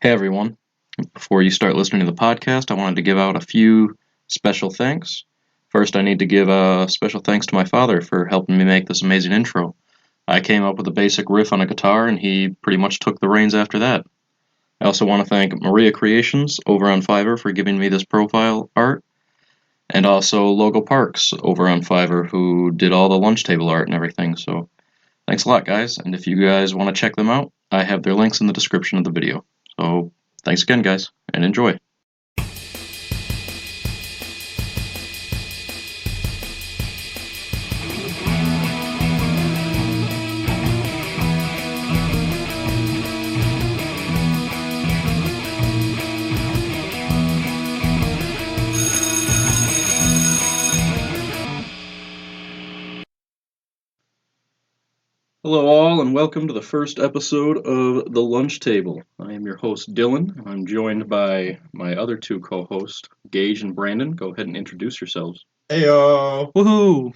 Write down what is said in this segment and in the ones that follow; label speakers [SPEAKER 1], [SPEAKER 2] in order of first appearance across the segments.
[SPEAKER 1] Hey everyone. Before you start listening to the podcast, I wanted to give out a few special thanks. First, I need to give a special thanks to my father for helping me make this amazing intro. I came up with a basic riff on a guitar, and he pretty much took the reins after that. I also want to thank Maria Creations over on Fiverr for giving me this profile art, and also Logo Parks over on Fiverr who did all the lunch table art and everything. So thanks a lot, guys, and if you guys want to check them out, I have their links in the description of the video. So thanks again, guys, and enjoy. Hello, all, and welcome to the first episode of The Lunch Table. I am your host, Dylan. I'm joined by my other two co-hosts, Gage and Brandon. Go ahead and introduce yourselves.
[SPEAKER 2] Heyo!
[SPEAKER 1] Woohoo!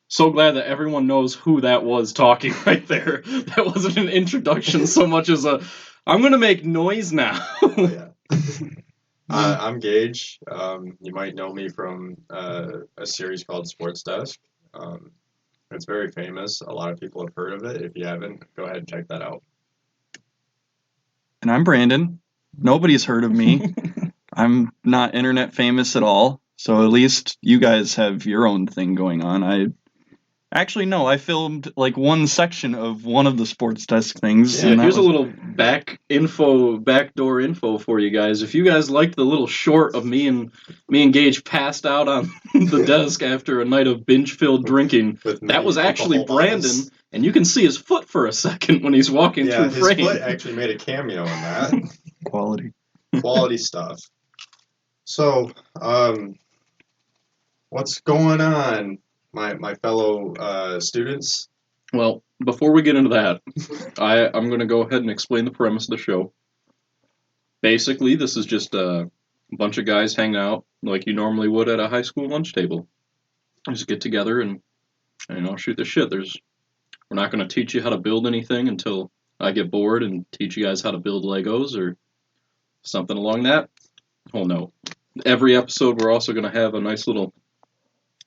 [SPEAKER 1] So glad that everyone knows who that was talking right there. That wasn't an introduction so much as a, I'm going to make noise now.
[SPEAKER 2] Oh, yeah. I'm Gage. You might know me from a series called Sports Desk. It's very famous. A lot of people have heard of it. If you haven't, go ahead and check that out.
[SPEAKER 3] And I'm Brandon. Nobody's heard of me. I'm not internet famous at all, so at least you guys have your own thing going on. I filmed like one section of one of the Sports Desk things.
[SPEAKER 1] Yeah, here's a little backdoor info for you guys. If you guys liked the little short of me and Gage passed out on the desk after a night of binge-filled drinking, that was actually Brandon, and you can see his foot for a second when he's walking through frame.
[SPEAKER 2] Yeah, his foot actually made a cameo in that.
[SPEAKER 3] Quality
[SPEAKER 2] stuff. So, what's going on, my fellow students?
[SPEAKER 1] Well, before we get into that, I'm going to go ahead and explain the premise of the show. Basically, this is just a bunch of guys hanging out like you normally would at a high school lunch table. Just get together and shoot the shit. We're not going to teach you how to build anything until I get bored and teach you guys how to build Legos or something along that. Oh no. Every episode, we're also going to have a nice little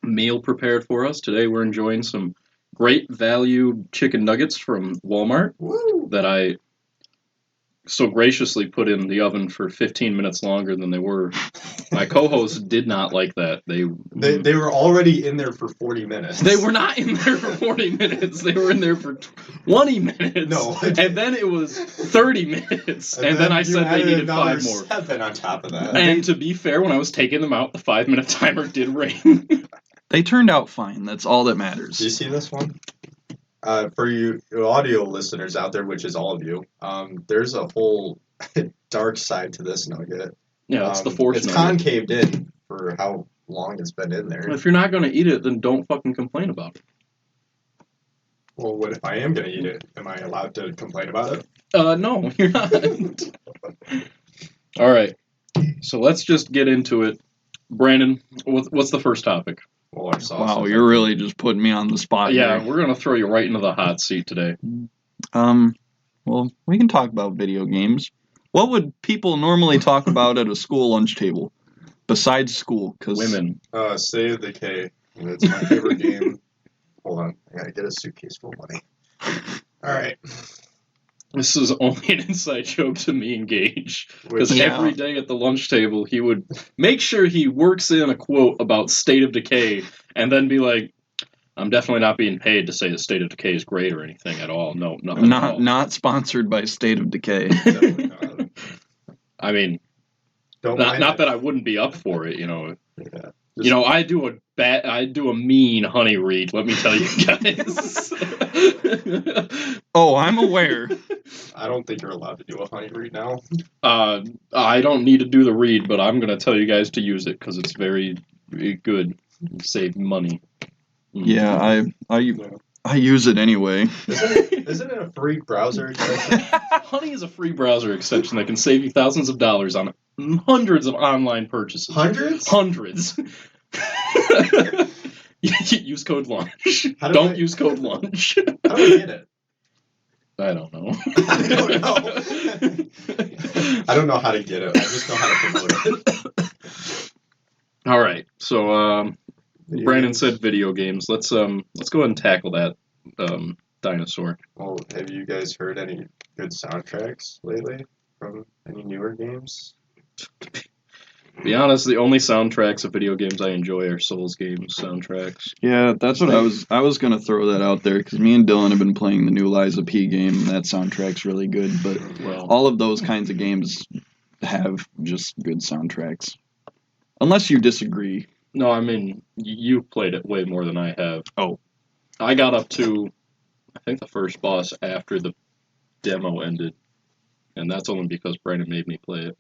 [SPEAKER 1] meal prepared for us. Today, we're enjoying some great value chicken nuggets from Walmart.
[SPEAKER 2] Woo!
[SPEAKER 1] That I so graciously put in the oven for 15 minutes longer than they were. My co-hosts did not like that. They
[SPEAKER 2] were already in there for 40 minutes.
[SPEAKER 1] They were not in there for 40 minutes. They were in there for 20 minutes.
[SPEAKER 2] No.
[SPEAKER 1] And then it was 30 minutes. And then I said they needed 5 more.
[SPEAKER 2] 7 on top of that.
[SPEAKER 1] And to be fair, when I was taking them out, the 5-minute timer did ring.
[SPEAKER 3] They turned out fine. That's all that matters.
[SPEAKER 2] Do you see this one? For you audio listeners out there, which is all of you, there's a whole dark side to this nugget.
[SPEAKER 1] Yeah, it's the force
[SPEAKER 2] It's
[SPEAKER 1] nugget.
[SPEAKER 2] concaved in for how long it's been in there.
[SPEAKER 1] If you're not going to eat it, then don't fucking complain about it.
[SPEAKER 2] Well, what if I am going to eat it? Am I allowed to complain about it?
[SPEAKER 1] No, you're not. All right, so let's just get into it. Brandon, what's the first topic?
[SPEAKER 2] Well, our sauce.
[SPEAKER 3] Wow, you're really just putting me on the spot.
[SPEAKER 1] Yeah,
[SPEAKER 3] here.
[SPEAKER 1] we're going to throw you right into the hot seat today.
[SPEAKER 3] Well, we can talk about video games. What would people normally talk about at a school lunch table besides school?
[SPEAKER 1] Women.
[SPEAKER 2] State of Decay. It's my favorite game. Hold on, I gotta get a suitcase full of money. All right.
[SPEAKER 1] This is only an inside joke to me and Gage. Because every day at the lunch table, he would make sure he works in a quote about State of Decay and then be like, I'm definitely not being paid to say that State of Decay is great or anything at all. No, nothing at all.
[SPEAKER 3] Not sponsored by State of Decay.
[SPEAKER 2] Definitely not.
[SPEAKER 1] I mean, not that I wouldn't be up for it,
[SPEAKER 2] Yeah.
[SPEAKER 1] I do a mean honey read, let me tell you guys.
[SPEAKER 3] Oh, I'm aware.
[SPEAKER 2] I don't think you're allowed to do a honey read now.
[SPEAKER 1] I don't need to do the read, but I'm going to tell you guys to use it because it's very, very good. Save money.
[SPEAKER 3] Yeah, I use it anyway.
[SPEAKER 2] Isn't it a free browser extension?
[SPEAKER 1] Honey is a free browser extension that can save you thousands of dollars on hundreds of online purchases.
[SPEAKER 2] Hundreds?
[SPEAKER 1] Hundreds. Use code LUNCH. Don't use code LUNCH.
[SPEAKER 2] How do I get it?
[SPEAKER 1] I don't know.
[SPEAKER 2] I don't know. I don't know how to get it. I just know how to promote it.
[SPEAKER 1] All right. So
[SPEAKER 2] Video
[SPEAKER 1] Brandon
[SPEAKER 2] games?
[SPEAKER 1] said video games. Let's go ahead and tackle that dinosaur.
[SPEAKER 2] Well, have you guys heard any good soundtracks lately from any newer games?
[SPEAKER 1] To be honest, the only soundtracks of video games I enjoy are Souls games soundtracks.
[SPEAKER 3] Yeah, that's what I was gonna throw that out there because me and Dylan have been playing the new Liza P game. And that soundtrack's really good, but
[SPEAKER 1] Well,
[SPEAKER 3] all of those kinds of games have just good soundtracks. Unless you disagree.
[SPEAKER 1] no, I mean you've played it way more than I have.
[SPEAKER 3] Oh.
[SPEAKER 1] I got up to I think the first boss after the demo ended, and that's only because Brandon made me play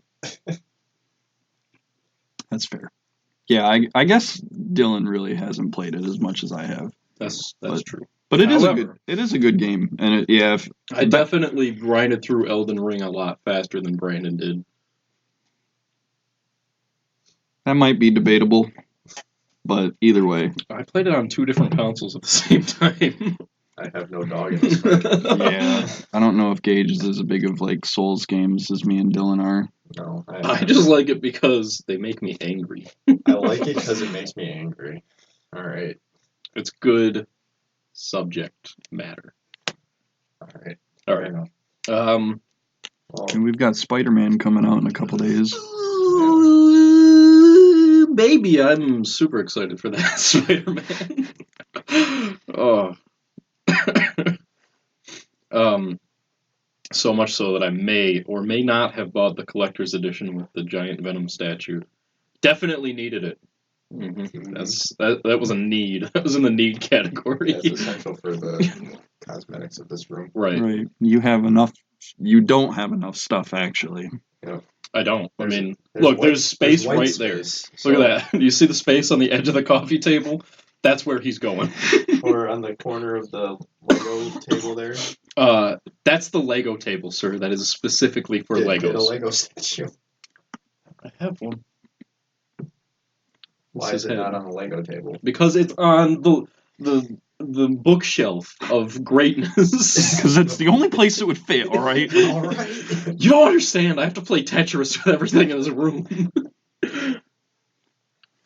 [SPEAKER 1] it.
[SPEAKER 3] That's fair. Yeah, I guess Dylan really hasn't played it as much as I have.
[SPEAKER 1] That's true.
[SPEAKER 3] But it
[SPEAKER 1] However,
[SPEAKER 3] is a good game, and
[SPEAKER 1] I definitely grinded through Elden Ring a lot faster than Brandon did.
[SPEAKER 3] that might be debatable, but either way,
[SPEAKER 1] I played it on 2 different consoles at the same time.
[SPEAKER 2] I have no dog in this fight.
[SPEAKER 3] yeah, I don't know if Gage is as big of like Souls games as me and Dylan are.
[SPEAKER 2] No,
[SPEAKER 1] I just like it because they make me angry.
[SPEAKER 2] I like it because it makes me angry. All right.
[SPEAKER 1] It's good subject matter.
[SPEAKER 2] All right.
[SPEAKER 1] All
[SPEAKER 2] Fair
[SPEAKER 1] right.
[SPEAKER 2] enough. Well,
[SPEAKER 3] And we've got Spider-Man coming out in a couple days.
[SPEAKER 1] Baby, I'm super excited for that Spider-Man. Oh. So much so that I may or may not have bought the collector's edition with the giant Venom statue. Definitely needed it. Mm-hmm. That was a need. That was in the need category.
[SPEAKER 2] that's essential for the cosmetics of this room.
[SPEAKER 1] Right.
[SPEAKER 3] Right. You have enough. You don't have enough stuff actually.
[SPEAKER 1] I don't.
[SPEAKER 2] There's-
[SPEAKER 1] I mean,
[SPEAKER 2] there's
[SPEAKER 1] look,
[SPEAKER 2] white-
[SPEAKER 1] there's space
[SPEAKER 2] white
[SPEAKER 1] right
[SPEAKER 2] space,
[SPEAKER 1] there. Look at that. You see the space on the edge of the coffee table? That's where he's going.
[SPEAKER 2] Or on the corner of the Lego table there.
[SPEAKER 1] That's the Lego table, sir. That is specifically for
[SPEAKER 2] Get
[SPEAKER 1] Legos.
[SPEAKER 2] a Lego statue.
[SPEAKER 1] I have one.
[SPEAKER 2] Why is it not on the Lego table?
[SPEAKER 1] Because it's on the bookshelf of greatness.
[SPEAKER 3] Because it's the only place it would fit. All right.
[SPEAKER 2] All right.
[SPEAKER 1] You don't understand. I have to play Tetris with everything in this room.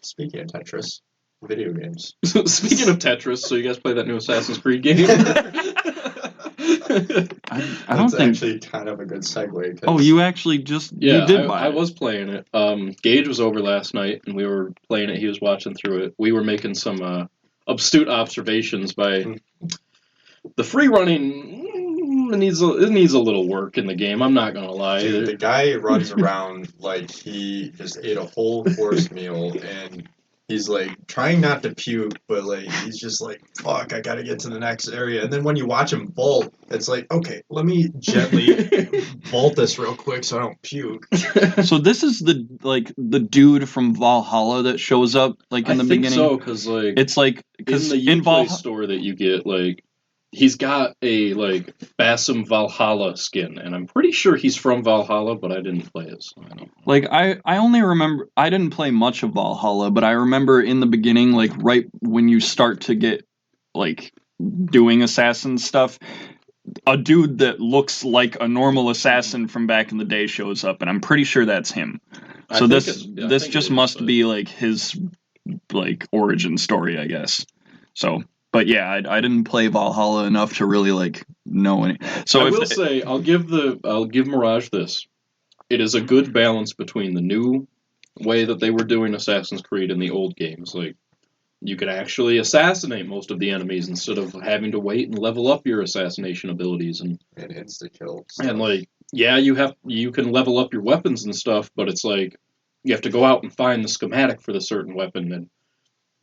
[SPEAKER 2] Speaking of Tetris, video games.
[SPEAKER 1] Speaking of Tetris, so you guys play that new Assassin's Creed game?
[SPEAKER 3] I
[SPEAKER 2] That's
[SPEAKER 3] don't think.
[SPEAKER 2] actually kind of a good segue. 'Cause
[SPEAKER 3] Oh, you actually just
[SPEAKER 1] Yeah,
[SPEAKER 3] you did buy
[SPEAKER 1] I
[SPEAKER 3] it.
[SPEAKER 1] was playing it. Gage was over last night, and we were playing it. He was watching through it. We were making some astute observations by the free running. It needs a little work in the game. I'm not gonna lie.
[SPEAKER 2] Dude, the guy runs around like he just ate a whole course meal, and he's like trying not to puke, but like he's just like, fuck, I gotta get to the next area. And then when you watch him vault, it's like, okay, let me gently vault this real quick so I don't puke.
[SPEAKER 3] So this is the dude from Valhalla that shows up like in the
[SPEAKER 1] think
[SPEAKER 3] beginning.
[SPEAKER 1] so, because like
[SPEAKER 3] It's like
[SPEAKER 1] in
[SPEAKER 3] because
[SPEAKER 1] the
[SPEAKER 3] in
[SPEAKER 1] Uplay
[SPEAKER 3] Valhalla.
[SPEAKER 1] store that you get, like he's got a like Basim Valhalla skin, and I'm pretty sure he's from Valhalla, but I didn't play it, so I don't.
[SPEAKER 3] Like I only remember I didn't play much of Valhalla, but I remember in the beginning, like right when you start to get like doing assassin stuff, a dude that looks like a normal assassin from back in the day shows up, and I'm pretty sure that's him.
[SPEAKER 1] I
[SPEAKER 3] So
[SPEAKER 1] think
[SPEAKER 3] this
[SPEAKER 1] it's- I
[SPEAKER 3] this
[SPEAKER 1] think
[SPEAKER 3] just
[SPEAKER 1] it is,
[SPEAKER 3] must
[SPEAKER 1] but-
[SPEAKER 3] be like his like origin story, I guess. So, but yeah, I didn't play Valhalla enough to really like know any. So
[SPEAKER 1] I
[SPEAKER 3] if
[SPEAKER 1] will say, I'll give Mirage this. It is a good balance between the new way that they were doing Assassin's Creed and the old games. Like, you could actually assassinate most of the enemies instead of having to wait and level up your assassination abilities. And
[SPEAKER 2] insta kill.
[SPEAKER 1] like, yeah, you can level up your weapons and stuff, but it's like you have to go out and find the schematic for the certain weapon, and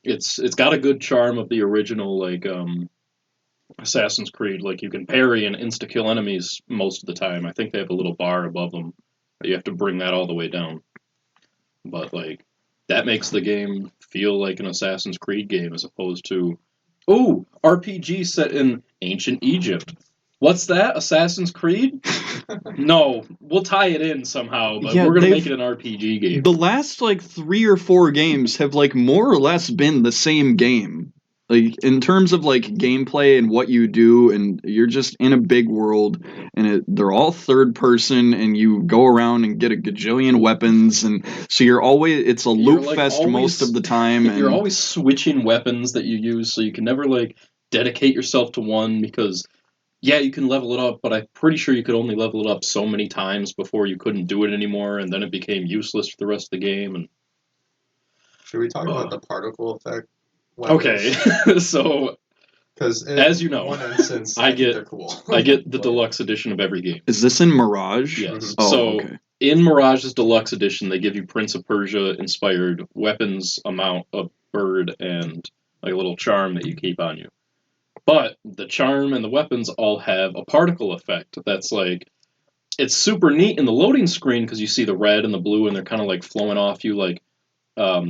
[SPEAKER 1] it's got a good charm of the original like Assassin's Creed. Like, you can parry and insta kill enemies most of the time. I think they have a little bar above them. You have to bring that all the way down. But like that makes the game feel like an Assassin's Creed game as opposed to RPG set in ancient Egypt. What's that? Assassin's Creed? No, we'll tie it in somehow, but
[SPEAKER 3] Yeah,
[SPEAKER 1] we're gonna
[SPEAKER 3] they've-
[SPEAKER 1] make it an RPG game.
[SPEAKER 3] the last like 3 or 4 games have like more or less been the same game. Like in terms of like gameplay and what you do, and you're just in a big world, and they're all third person, and you go around and get a gajillion weapons, and so it's a loot fest most of the time.
[SPEAKER 1] You're
[SPEAKER 3] And
[SPEAKER 1] always switching weapons that you use, so you can never like dedicate yourself to one because yeah, you can level it up, but I'm pretty sure you could only level it up so many times before you couldn't do it anymore, and then it became useless for the rest of the game. And
[SPEAKER 2] Should we talk about the particle effect?
[SPEAKER 1] okay, so
[SPEAKER 2] because
[SPEAKER 1] as you know,
[SPEAKER 2] one instance,
[SPEAKER 1] I get
[SPEAKER 2] they're cool.
[SPEAKER 1] I get the deluxe edition of every game.
[SPEAKER 3] is this in Mirage?
[SPEAKER 1] Yes.
[SPEAKER 3] Oh,
[SPEAKER 1] So
[SPEAKER 3] okay.
[SPEAKER 1] in Mirage's deluxe edition, they give you Prince of Persia inspired weapons, amount of bird, and like a little charm that you keep on you. But the charm and the weapons all have a particle effect that's like it's super neat in the loading screen because you see the red and the blue and they're kind of like flowing off you like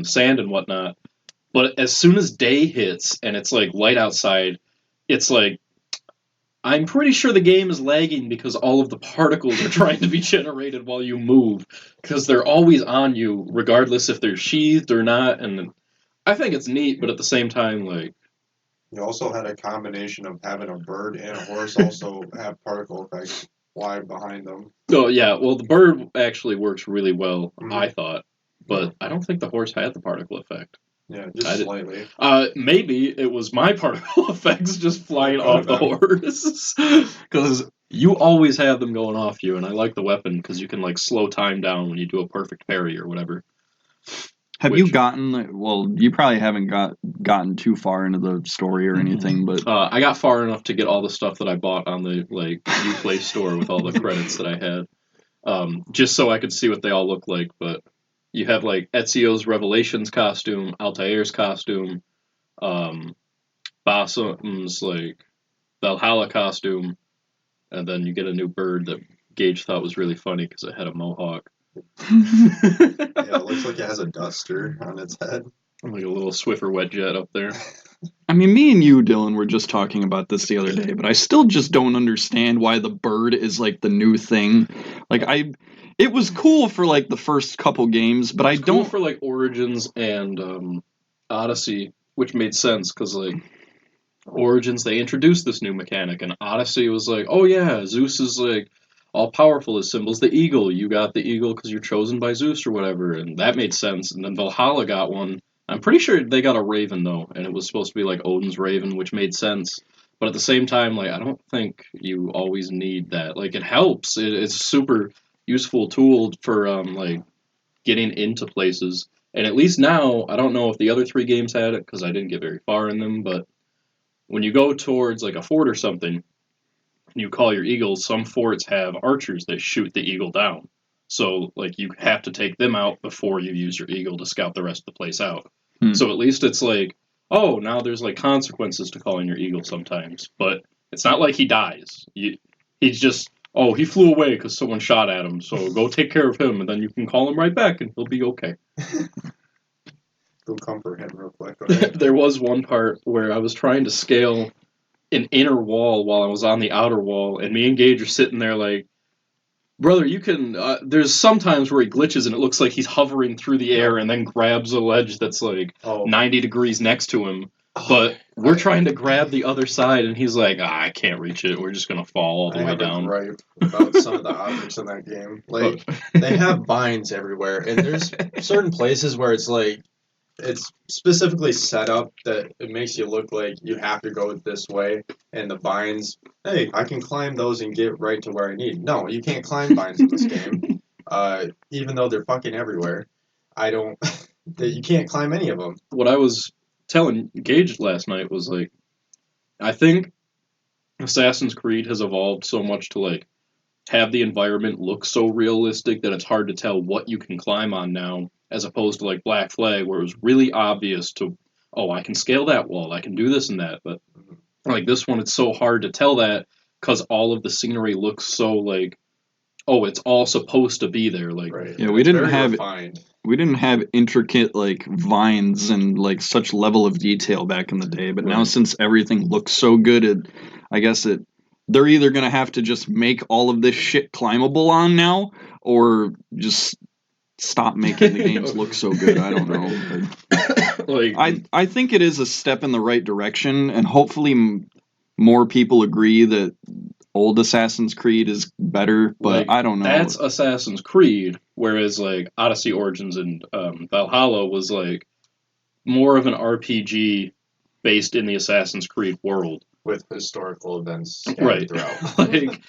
[SPEAKER 1] sand and whatnot. But as soon as day hits and it's like light outside, it's like I'm pretty sure the game is lagging because all of the particles are trying to be generated while you move because they're always on you regardless if they're sheathed or not. And I think it's neat, but at the same time, like
[SPEAKER 2] You also had a combination of having a bird and a horse also have particle effects fly behind them.
[SPEAKER 1] oh yeah, well the bird actually works really well,
[SPEAKER 2] Mhm.
[SPEAKER 1] I thought, but I don't think the horse had the particle effect.
[SPEAKER 2] Yeah, just slightly.
[SPEAKER 1] Maybe it was my particle effects just flying off the horse because you always have them going off you, and I like the weapon because you can like slow time down when you do a perfect parry or whatever.
[SPEAKER 3] Have you gotten? Well, you probably haven't gotten too far into the story or anything, but
[SPEAKER 1] I got far enough to get all the stuff that I bought on the like Uplay store with all the credits that I had, just so I could see what they all look like. But you have like Ezio's Revelations costume, Altair's costume, Basim's like Valhalla costume, and then you get a new bird that Gage thought was really funny because it had a mohawk.
[SPEAKER 2] Yeah, it looks like it has a duster on its head.
[SPEAKER 1] Like a little Swiffer wet jet up there.
[SPEAKER 3] I mean, me and you, Dylan, were just talking about this the other day, but I still just don't understand why the bird is like the new thing. Like it was cool for like the first couple games, but I
[SPEAKER 1] Cool
[SPEAKER 3] don't
[SPEAKER 1] for like Origins and Odyssey, which made sense because like Origins they introduced this new mechanic, and Odyssey was like, oh yeah, Zeus is like all powerful. His symbol's the eagle. You got the eagle because you're chosen by Zeus or whatever, and that made sense. And then Valhalla got one. I'm pretty sure they got a raven though, and it was supposed to be like Odin's raven, which made sense. But at the same time, like I don't think you always need that. Like it helps. It's a super useful tool for like getting into places. And at least now, I don't know if the other three games had it because I didn't get very far in them. But when you go towards like a fort or something, and you call your eagles, some forts have archers that shoot the eagle down. So like you have to take them out before you use your eagle to scout the rest of the place out. So at least it's like, oh, now there's like consequences to calling your eagle sometimes, but it's not like he dies. He's just, oh, he flew away because someone shot at him, so go take care of him, and then you can call him right back, and he'll be okay.
[SPEAKER 2] Go comfort him real quick. Okay?
[SPEAKER 1] There was one part where I was trying to scale an inner wall while I was on the outer wall, and me and Gage are sitting there like, brother, you can. There's sometimes where he glitches and it looks like he's hovering through the air and then grabs a ledge that's like 90 degrees next to him. But we're trying to grab the other side, and he's like, I can't reach it. We're just going to fall all the way down.
[SPEAKER 2] I have a gripe about some of the objects in that game. Like, they have vines everywhere, and there's certain places where it's like, it's specifically set up that it makes you look like you have to go this way, and the vines, hey, I can climb those and get right to where I need. No, you can't climb vines in this game, even though they're fucking everywhere. You can't climb any of them.
[SPEAKER 1] What I was telling Gage last night was like, I think Assassin's Creed has evolved so much to like have the environment look so realistic that it's hard to tell what you can climb on now, as opposed to like Black Flag, where it was really obvious to, oh, I can scale that wall, I can do this and that. But like this one, it's so hard to tell that because all of the scenery looks so like, oh, it's all supposed to be there. Like,
[SPEAKER 2] right.
[SPEAKER 3] Yeah, we didn't have intricate like vines and like such level of detail back in the day. But now since everything looks so good, I guess they're either gonna have to just make all of this shit climbable on now, or just stop making the games look so good. I don't know. But
[SPEAKER 1] Like,
[SPEAKER 3] I think it is a step in the right direction, and hopefully more people agree that old Assassin's Creed is better, but
[SPEAKER 1] like,
[SPEAKER 3] I don't know.
[SPEAKER 1] that's Assassin's Creed, whereas like Odyssey Origins and Valhalla was like more of an RPG based in the Assassin's Creed world.
[SPEAKER 2] with historical events scattered
[SPEAKER 1] Right.
[SPEAKER 2] throughout.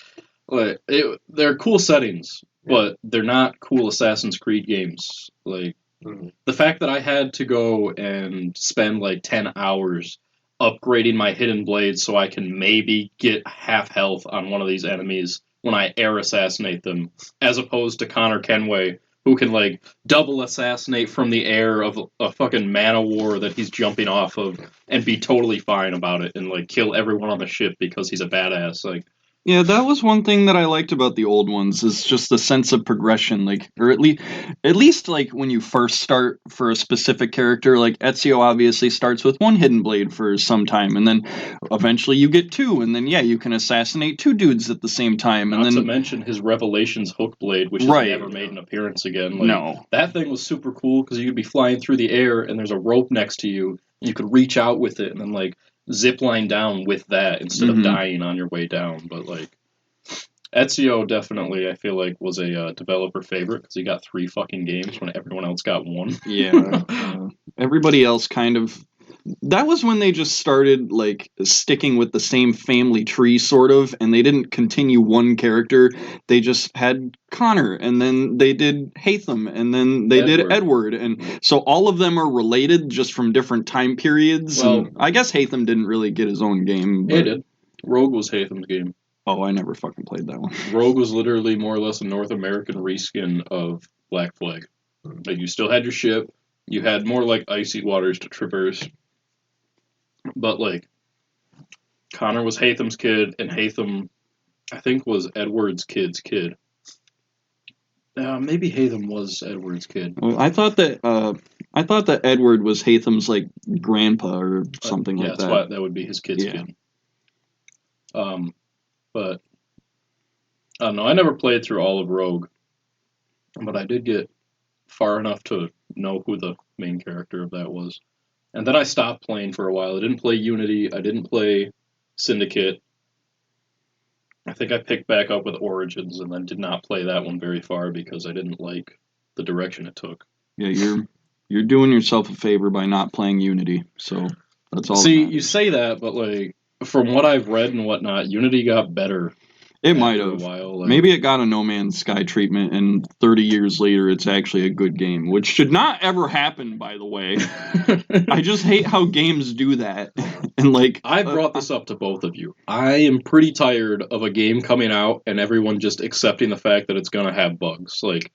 [SPEAKER 1] They're cool settings,
[SPEAKER 2] Yeah.
[SPEAKER 1] but they're not cool Assassin's Creed games. Like,
[SPEAKER 2] Mhm.
[SPEAKER 1] the fact that I had to go and spend like 10 hours upgrading my hidden blade so I can maybe get half health on one of these enemies when I air assassinate them, as opposed to Connor Kenway, who can like double assassinate from the air of a fucking man of war that he's jumping off of and be totally fine about it and like kill everyone on the ship because he's a badass. Like,
[SPEAKER 3] Yeah, that was one thing that I liked about the old ones is just the sense of progression, like, or at least like when you first start for a specific character, like Ezio obviously starts with one hidden blade for some time, and then eventually you get two, and then yeah, you can assassinate two dudes at the same time, and
[SPEAKER 1] not to
[SPEAKER 3] then
[SPEAKER 1] mention his Revelations hook blade, which
[SPEAKER 3] Right.
[SPEAKER 1] has never made an appearance again. Like,
[SPEAKER 3] no,
[SPEAKER 1] that thing was super cool because you could be flying through the air and there's a rope next to you. You could reach out with it and then like zip line down with that instead
[SPEAKER 3] Mhm.
[SPEAKER 1] of dying on your way down. But like, Ezio definitely, I feel like, was a developer favorite because he got 3 fucking games when everyone else got 1.
[SPEAKER 3] yeah, everybody else kind of. That was when they just started like sticking with the same family tree sort of, and they didn't continue one character. They just had Connor, and then they did Hatham, and then they did Edward, and so all of them are related just from different time periods.
[SPEAKER 1] Well-
[SPEAKER 3] and I guess Hatham didn't really get his own game.
[SPEAKER 1] He
[SPEAKER 3] But,
[SPEAKER 1] did. Rogue was Hatham's game.
[SPEAKER 3] oh, I never fucking played that one.
[SPEAKER 1] Rogue was literally more or less a North American reskin of Black Flag. Like, you still had your ship. You had more like icy waters to traverse. But like, Connor was Hatham's kid, and Hatham, I think, was Edward's kid's kid. Maybe Hatham was Edward's kid.
[SPEAKER 3] I thought that Edward was Hatham's like grandpa or something
[SPEAKER 1] Yeah,
[SPEAKER 3] like
[SPEAKER 1] that's
[SPEAKER 3] that.
[SPEAKER 1] why that would be his kid's
[SPEAKER 3] Yeah.
[SPEAKER 1] kid. But I don't know. I never played through all of Rogue, but I did get far enough to know who the main character of that was. And then I stopped playing for a while. I didn't play Unity. I didn't play Syndicate. I think I picked back up with Origins and then did not play that one very far because I didn't like the direction it took.
[SPEAKER 3] Yeah, you're doing yourself a favor by not playing Unity. So that's all.
[SPEAKER 1] See,
[SPEAKER 3] that
[SPEAKER 1] you say that, but like from what I've read and whatnot, Unity got better.
[SPEAKER 3] it might
[SPEAKER 1] after
[SPEAKER 3] have.
[SPEAKER 1] a while. Like,
[SPEAKER 3] Maybe it got a No Man's Sky treatment, and 30 years later, it's actually a good game, which should not ever happen, by the way. I just hate how games do that. And like,
[SPEAKER 1] I brought this up to both of you. I am pretty tired of a game coming out and everyone just accepting the fact that it's gonna have bugs. Like,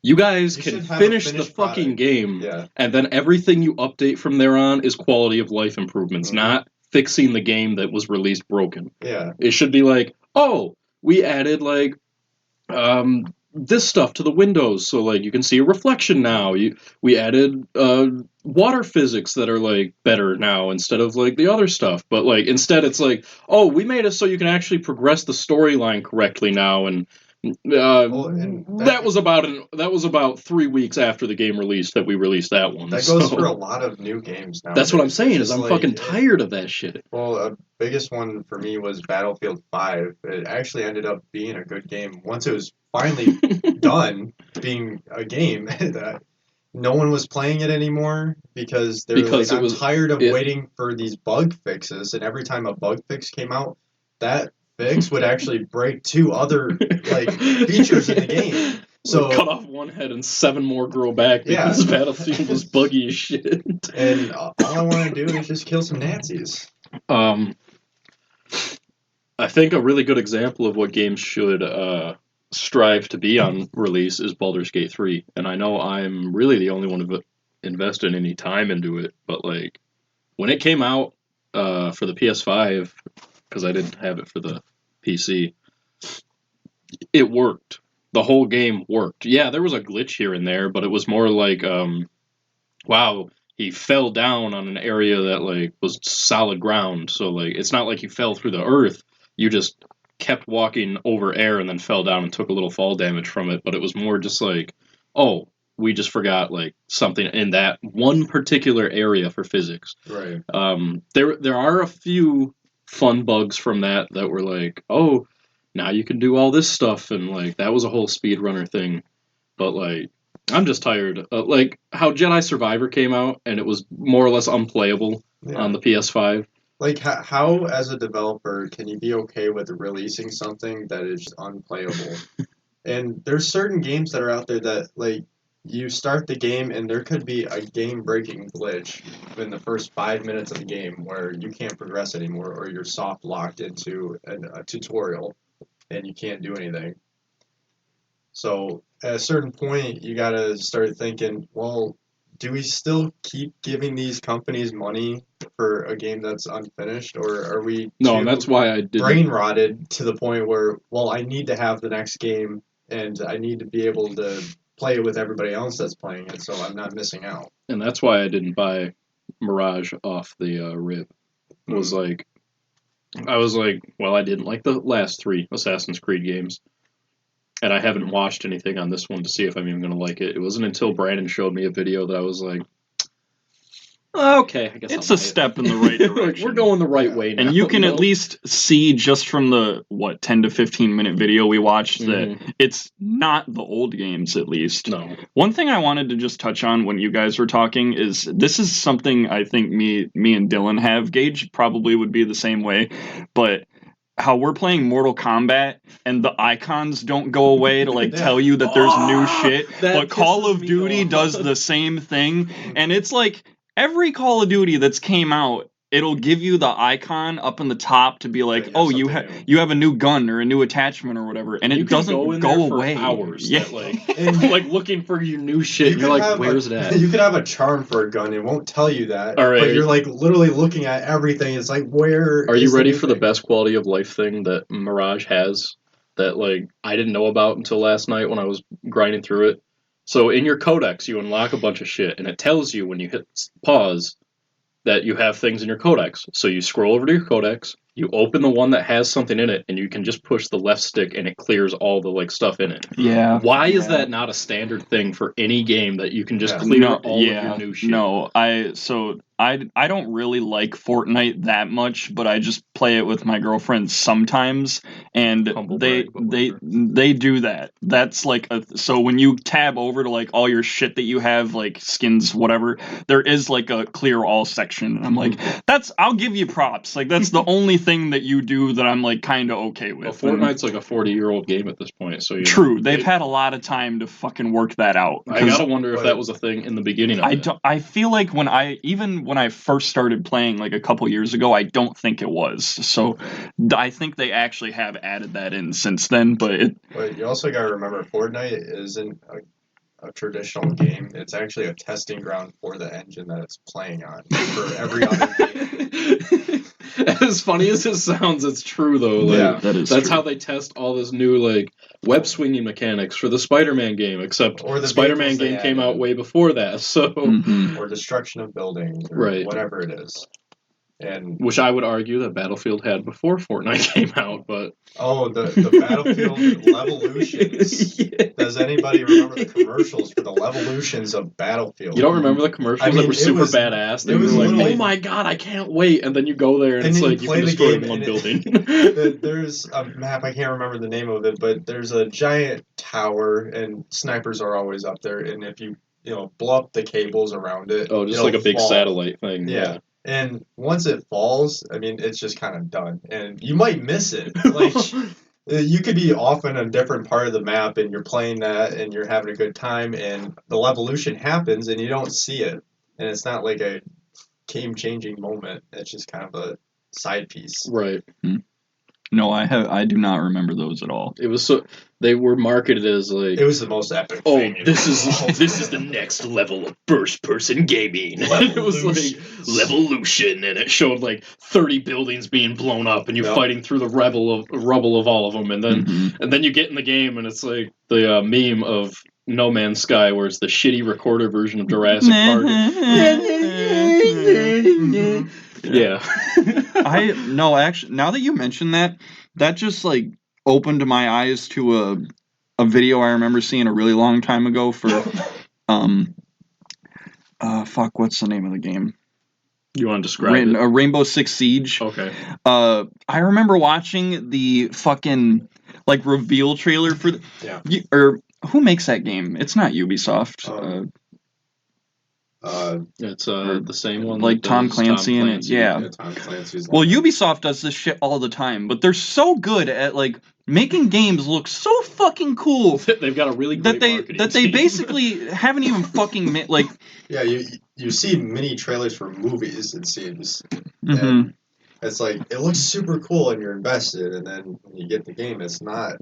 [SPEAKER 1] you guys
[SPEAKER 2] You
[SPEAKER 1] can
[SPEAKER 2] should have a
[SPEAKER 1] finish the
[SPEAKER 2] finished
[SPEAKER 1] fucking
[SPEAKER 2] product.
[SPEAKER 1] game,
[SPEAKER 2] Yeah.
[SPEAKER 1] and then everything you update from there on is quality of life improvements,
[SPEAKER 2] Mhm.
[SPEAKER 1] not fixing the game that was released broken.
[SPEAKER 2] Yeah.
[SPEAKER 1] It should be like, oh, we added like this stuff to the windows, so like you can see a reflection now. We added water physics that are like better now instead of like the other stuff. But like instead, it's like, oh, we made it so you can actually progress the storyline correctly now, and that was about 3 weeks after the game released that we released that one.
[SPEAKER 2] That goes for a lot of new games now.
[SPEAKER 1] That's what I'm saying. Is I'm fucking tired of that shit.
[SPEAKER 2] Well, a biggest one for me was Battlefield 5. It actually ended up being a good game once it was finally done being a game. That no one was playing it anymore because they were like, I'm tired of waiting for these bug fixes, and every time a bug fix came out, that fix would actually break 2 other like features in the game. So
[SPEAKER 1] cut off one head and 7 more grow back because Battlefield was buggy as shit.
[SPEAKER 2] And all I want to do is just kill some Nazis.
[SPEAKER 1] I think a really good example of what games should strive to be on release is Baldur's Gate 3. And I know I'm really the only one who invested any time into it, but like when it came out for the PS5, because I didn't have it for the PC, it worked. The whole game worked. Yeah, there was a glitch here and there, but it was more like, wow, he fell down on an area that like was solid ground. So like, it's not like you fell through the earth. You just kept walking over air and then fell down and took a little fall damage from it. But it was more just like, oh, we just forgot like something in that one particular area for physics.
[SPEAKER 2] Right.
[SPEAKER 1] There are a few fun bugs from that were like, oh, now you can do all this stuff, and like that was a whole speedrunner thing. But like, I'm just tired. Like how Jedi Survivor came out and it was more or less unplayable on the PS5.
[SPEAKER 2] Like, how as a developer can you be okay with releasing something that is unplayable? And there's certain games that are out there that, like, you start the game and there could be a game-breaking glitch in the first 5 minutes of the game where you can't progress anymore, or you're soft-locked into a tutorial and you can't do anything. So at a certain point, you gotta start thinking, well, do we still keep giving these companies money for a game that's unfinished, or are we
[SPEAKER 1] No, and that's why I did
[SPEAKER 2] brain rotted to the point where, well, I need to have the next game and I need to be able to play it with everybody else that's playing it, so I'm not missing out.
[SPEAKER 1] And that's why I didn't buy Mirage off the rip. Was like, I was like, well, I didn't like the last 3 Assassin's Creed games. And I haven't watched anything on this one to see if I'm even going to like it. It wasn't until Brandon showed me a video that I was like, okay, I guess
[SPEAKER 3] it's a step in the right direction.
[SPEAKER 1] We're going the right way now.
[SPEAKER 3] And you can at least see just from the 10 to 15 minute video we watched that it's not the old games, at least.
[SPEAKER 1] No.
[SPEAKER 3] One thing I wanted to just touch on when you guys were talking is this is something I think me and Dylan have. Gage probably would be the same way, but how we're playing Mortal Kombat and the icons don't go away to like tell you that there's new shit, but Call of Duty does the same thing, and it's like every Call of Duty that's came out, it'll give you the icon up in the top to be like, oh, you have a new gun or a new attachment or whatever, and it doesn't go away.
[SPEAKER 1] For hours,
[SPEAKER 3] yeah,
[SPEAKER 1] like looking for your new shit. And you're like, where's that?
[SPEAKER 2] You could have a charm for a gun; it won't tell you that.
[SPEAKER 1] All right,
[SPEAKER 2] but you're like literally looking at everything. It's like, where?
[SPEAKER 1] Are you ready for the best quality of life thing that Mirage has? That like I didn't know about until last night when I was grinding through it. So in your codex, you unlock a bunch of shit, and it tells you when you hit pause that you have things in your codex. So you scroll over to your codex, you open the one that has something in it, and you can just push the left stick, and it clears all the like stuff in it.
[SPEAKER 3] Yeah.
[SPEAKER 1] Why is that not a standard thing for any game that you can just clear all of your new shit?
[SPEAKER 3] No, I don't really like Fortnite that much, but I just play it with my girlfriend sometimes, and they do that. That's like so when you tab over to like all your shit that you have, like skins, whatever, there is like a clear all section. And I'm like, I'll give you props. Like that's the only thing that you do that I'm like kind of okay with.
[SPEAKER 1] Well, Fortnite's like a 40-year-old game at this point, so
[SPEAKER 3] true. They've had a lot of time to fucking work that out.
[SPEAKER 1] I gotta wonder if that was a thing in the beginning of it.
[SPEAKER 3] I feel like when I first started playing like a couple years ago, I don't think it was. So I think they actually have added that in since then. But
[SPEAKER 2] you also got to remember, Fortnite isn't a traditional game. It's actually a testing ground for the engine that it's playing on for every other game.
[SPEAKER 1] As funny as it sounds, it's true though. Like, that's true. How they test all this new like web swinging mechanics for the Spider-Man game. Except the Spider-Man game came out way before that. So
[SPEAKER 2] or destruction of buildings, or whatever it is. And
[SPEAKER 1] which I would argue that Battlefield had before Fortnite came out, but
[SPEAKER 2] the Battlefield Levolutions. Does anybody remember the commercials for the Levolutions of Battlefield?
[SPEAKER 1] You don't remember the commercials that were super badass? They were like, "Oh my god, I can't wait!" And then you go there and it's like you can destroy one building.
[SPEAKER 2] There's a map, I can't remember the name of it, but there's a giant tower and snipers are always up there, and if you blow up the cables around it,
[SPEAKER 1] just like a big satellite thing.
[SPEAKER 2] Yeah. And once it falls, I mean, it's just kind of done. And you might miss it. Like, you could be off in a different part of the map, and you're playing that, and you're having a good time, and the Levolution happens, and you don't see it. And it's not like a game-changing moment. It's just kind of a side piece.
[SPEAKER 1] Right.
[SPEAKER 3] No, I do not remember those at all.
[SPEAKER 1] It was they were marketed as like
[SPEAKER 2] it was the most epic thing.
[SPEAKER 1] This is the next level of first person gaming. It was like Levolution, and it showed like 30 buildings being blown up, and you're fighting through the rubble of all of them, and then you get in the game, and it's like the meme of No Man's Sky, where it's the shitty recorder version of Jurassic Park. Yeah.
[SPEAKER 3] Actually, now that you mention that just like opened my eyes to a video I remember seeing a really long time ago for What's the name of the game?
[SPEAKER 1] You want to describe it?
[SPEAKER 3] Rainbow Six Siege.
[SPEAKER 1] Okay.
[SPEAKER 3] I remember watching the fucking like reveal trailer for or who makes that game? It's not Ubisoft.
[SPEAKER 1] It's the same one
[SPEAKER 3] like
[SPEAKER 1] that
[SPEAKER 3] Tom
[SPEAKER 1] does
[SPEAKER 3] Clancy
[SPEAKER 1] Tom
[SPEAKER 3] in it. Yeah.
[SPEAKER 2] Tom Clancy's
[SPEAKER 3] Well, Ubisoft does this shit all the time, but they're so good at like making games look so fucking cool.
[SPEAKER 1] They've got a really great marketing
[SPEAKER 3] they
[SPEAKER 1] team.
[SPEAKER 3] basically haven't even fucking like.
[SPEAKER 2] Yeah, you see mini trailers for movies, it seems.
[SPEAKER 3] Mm-hmm.
[SPEAKER 2] And it's like it looks super cool and you're invested, and then when you get the game, it's not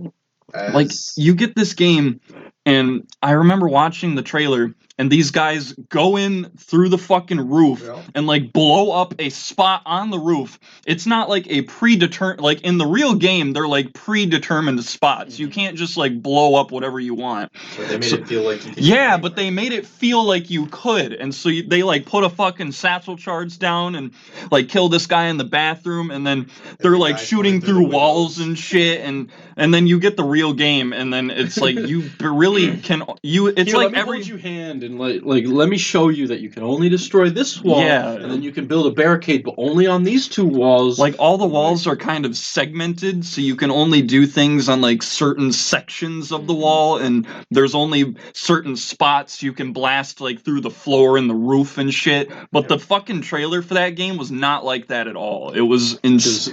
[SPEAKER 2] as
[SPEAKER 3] like you get this game, and I remember watching the trailer. And these guys go in through the fucking roof and like blow up a spot on the roof. It's not like a predetermined, like in the real game, they're like predetermined spots. You can't just like blow up whatever you want.
[SPEAKER 2] But they made it feel like you could.
[SPEAKER 3] Yeah, but they made it feel like you could. And so they like put a fucking satchel charge down and like kill this guy in the bathroom. And then they're like shooting through walls and shit. And then you get the real game. And then it's like you really can. It's
[SPEAKER 1] Here,
[SPEAKER 3] like
[SPEAKER 1] let me hold you hand and like let me show you that you can only destroy this wall, and then you can build a barricade, but only on these two walls.
[SPEAKER 3] Like all the walls are kind of segmented, so you can only do things on like certain sections of the wall, and there's only certain spots you can blast like through the floor and the roof and shit. But the fucking trailer for that game was not like that at all. It was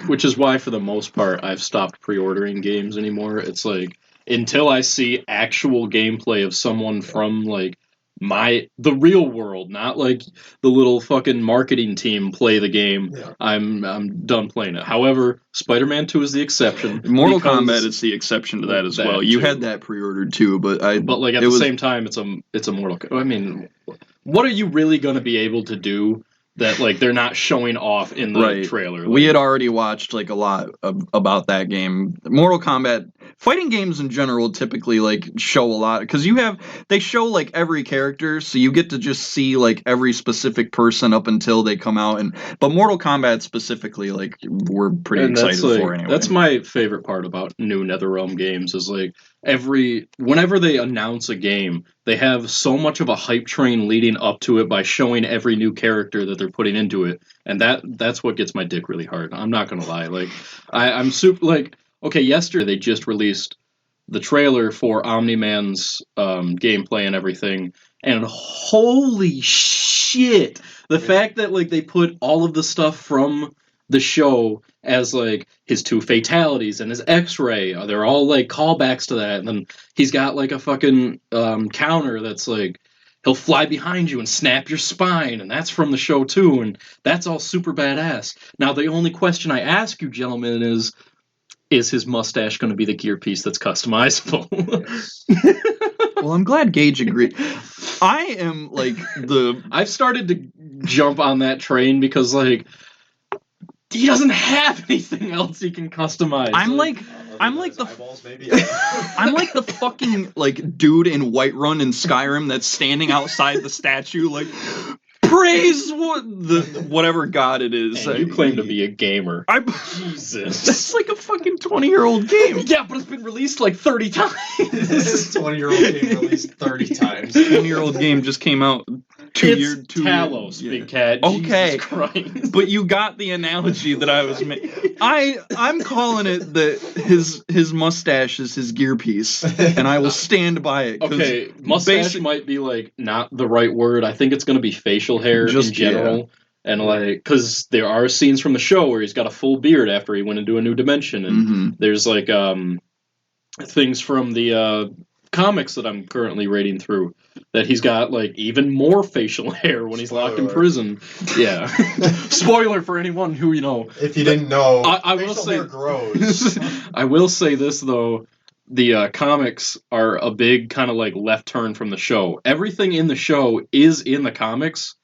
[SPEAKER 1] which is why for the most part I've stopped pre-ordering games anymore. It's like until I see actual gameplay of someone from like the real world, not like the little fucking marketing team play the game. Yeah. I'm done playing it. However, Spider-Man 2 is the exception.
[SPEAKER 3] Mortal Kombat is the exception to that as well. You had that pre-ordered too, but
[SPEAKER 1] like at the same time, it's a Mortal. I mean, what are you really going to be able to do that like they're not showing off in the trailer? Like,
[SPEAKER 3] we had already watched like a lot about that game. Mortal Kombat. Fighting games in general typically like show a lot because they show like every character, so you get to just see like every specific person up until they come out. But Mortal Kombat specifically, like we're pretty excited for anyway.
[SPEAKER 1] That's my favorite part about new NetherRealm games is like whenever they announce a game, they have so much of a hype train leading up to it by showing every new character that they're putting into it, and that's what gets my dick really hard. I'm not gonna lie, like I'm super like. Okay, yesterday they just released the trailer for Omni-man's gameplay and everything, and holy shit! The fact that like they put all of the stuff from the show as like his 2 fatalities and his X-ray, they're all like callbacks to that, and then he's got like a fucking counter that's like he'll fly behind you and snap your spine, and that's from the show too, and that's all super badass. Now the only question I ask you, gentlemen, is his mustache going to be the gear piece that's customizable?
[SPEAKER 3] Well, I'm glad Gage agreed. I am like
[SPEAKER 1] I've started to jump on that train because like he doesn't have anything else he can customize.
[SPEAKER 3] I'm like the
[SPEAKER 2] eyeballs, maybe.
[SPEAKER 3] I'm like the fucking like dude in Whiterun in Skyrim that's standing outside the statue like. Praise whatever god it is.
[SPEAKER 1] And you claim to be a gamer.
[SPEAKER 3] Jesus. That's like a fucking 20-year-old game.
[SPEAKER 1] Yeah, but it's been released like 30 times.
[SPEAKER 2] This 20-year-old game released 30 times.
[SPEAKER 3] 20-year-old game just came out 2 years.
[SPEAKER 1] Talos, big cat.
[SPEAKER 3] Okay.
[SPEAKER 1] Jesus Christ.
[SPEAKER 3] But you got the analogy that I was making. I'm calling it that his mustache is his gear piece, and I will stand by it.
[SPEAKER 1] Okay, mustache might be like not the right word. I think it's going to be facial hair in general. Yeah. And like, because there are scenes from the show where he's got a full beard after he went into a new dimension, and there's like things from the comics that I'm currently reading through that he's got like even more facial hair when he's locked in prison. Yeah. Spoiler for anyone who
[SPEAKER 2] if you didn't know,
[SPEAKER 1] I will say hair grows. I will say this though. The comics are a big kind of like left turn from the show. Everything in the show is in the comics,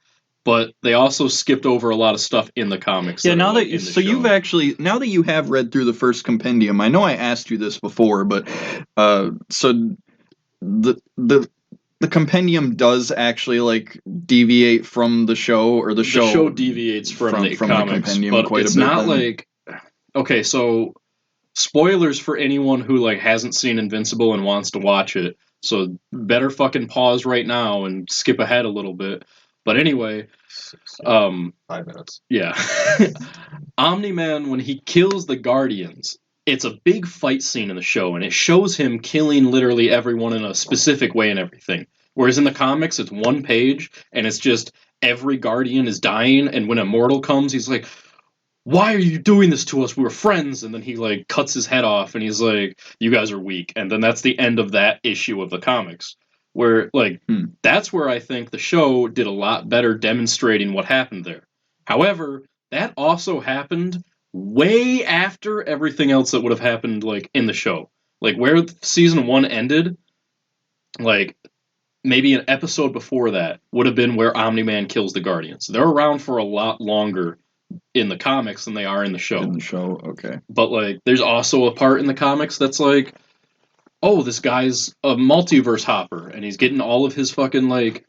[SPEAKER 1] but they also skipped over a lot of stuff in the comics.
[SPEAKER 3] Yeah, now that you have read through the first compendium, I know I asked you this before, but so the compendium does actually like deviate from the show, or the show
[SPEAKER 1] deviates from the comics,
[SPEAKER 3] the compendium
[SPEAKER 1] but
[SPEAKER 3] quite
[SPEAKER 1] it's
[SPEAKER 3] a bit.
[SPEAKER 1] Not like okay, so. Spoilers for anyone who like hasn't seen Invincible and wants to watch it. So better fucking pause right now and skip ahead a little bit. But anyway,
[SPEAKER 2] 5 minutes.
[SPEAKER 1] yeah. Omni-Man, when he kills the Guardians, it's a big fight scene in the show, and it shows him killing literally everyone in a specific way and everything. Whereas in the comics, it's one page, and it's just every Guardian is dying, and when Immortal comes, he's like, why are you doing this to us? We were friends. And then he, like, cuts his head off, and he's like, you guys are weak. And then that's the end of that issue of the comics. Where, like, that's where I think the show did a lot better demonstrating what happened there. However, that also happened way after everything else that would have happened, like, in the show. Like, where season 1 ended, like, maybe an episode before that would have been where Omni-Man kills the Guardians. They're around for a lot longer in the comics than they are in the show.
[SPEAKER 3] In the show, okay.
[SPEAKER 1] But, like, there's also a part in the comics that's like, oh, this guy's a multiverse hopper, and he's getting all of his fucking, like,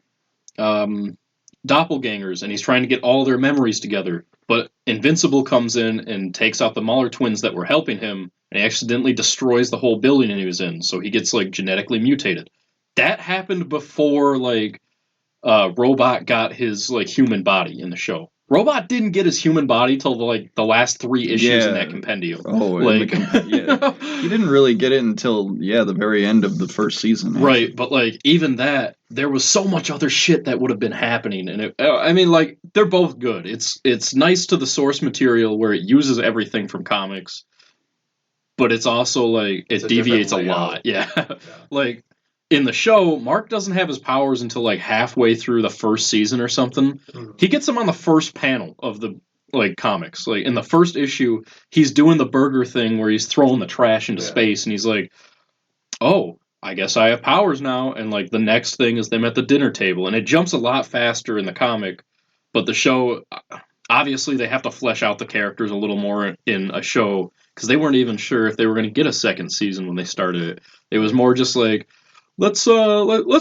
[SPEAKER 1] doppelgangers, and he's trying to get all their memories together. But Invincible comes in and takes out the Muller twins that were helping him, and he accidentally destroys the whole building he was in, so he gets, like, genetically mutated. That happened before, like, Robot got his, like, human body in the show. Robot didn't get his human body till the last 3 issues in that compendium.
[SPEAKER 3] Oh,
[SPEAKER 1] like,
[SPEAKER 3] he didn't really get it until the very end of the first season. Actually.
[SPEAKER 1] Right, but like even that, there was so much other shit that would have been happening, and I mean, like they're both good. It's nice to the source material where it uses everything from comics, but it's also like it deviates a lot. Yeah, like. In the show, Mark doesn't have his powers until like halfway through the first season or something. Mm-hmm. He gets them on the first panel of the like comics. Like in the first issue, he's doing the burger thing where he's throwing the trash into space, and he's like, "Oh, I guess I have powers now." And like the next thing is them at the dinner table, and it jumps a lot faster in the comic. But the show, obviously, they have to flesh out the characters a little more in a show because they weren't even sure if they were going to get a second season when they started it. It was more just like, let's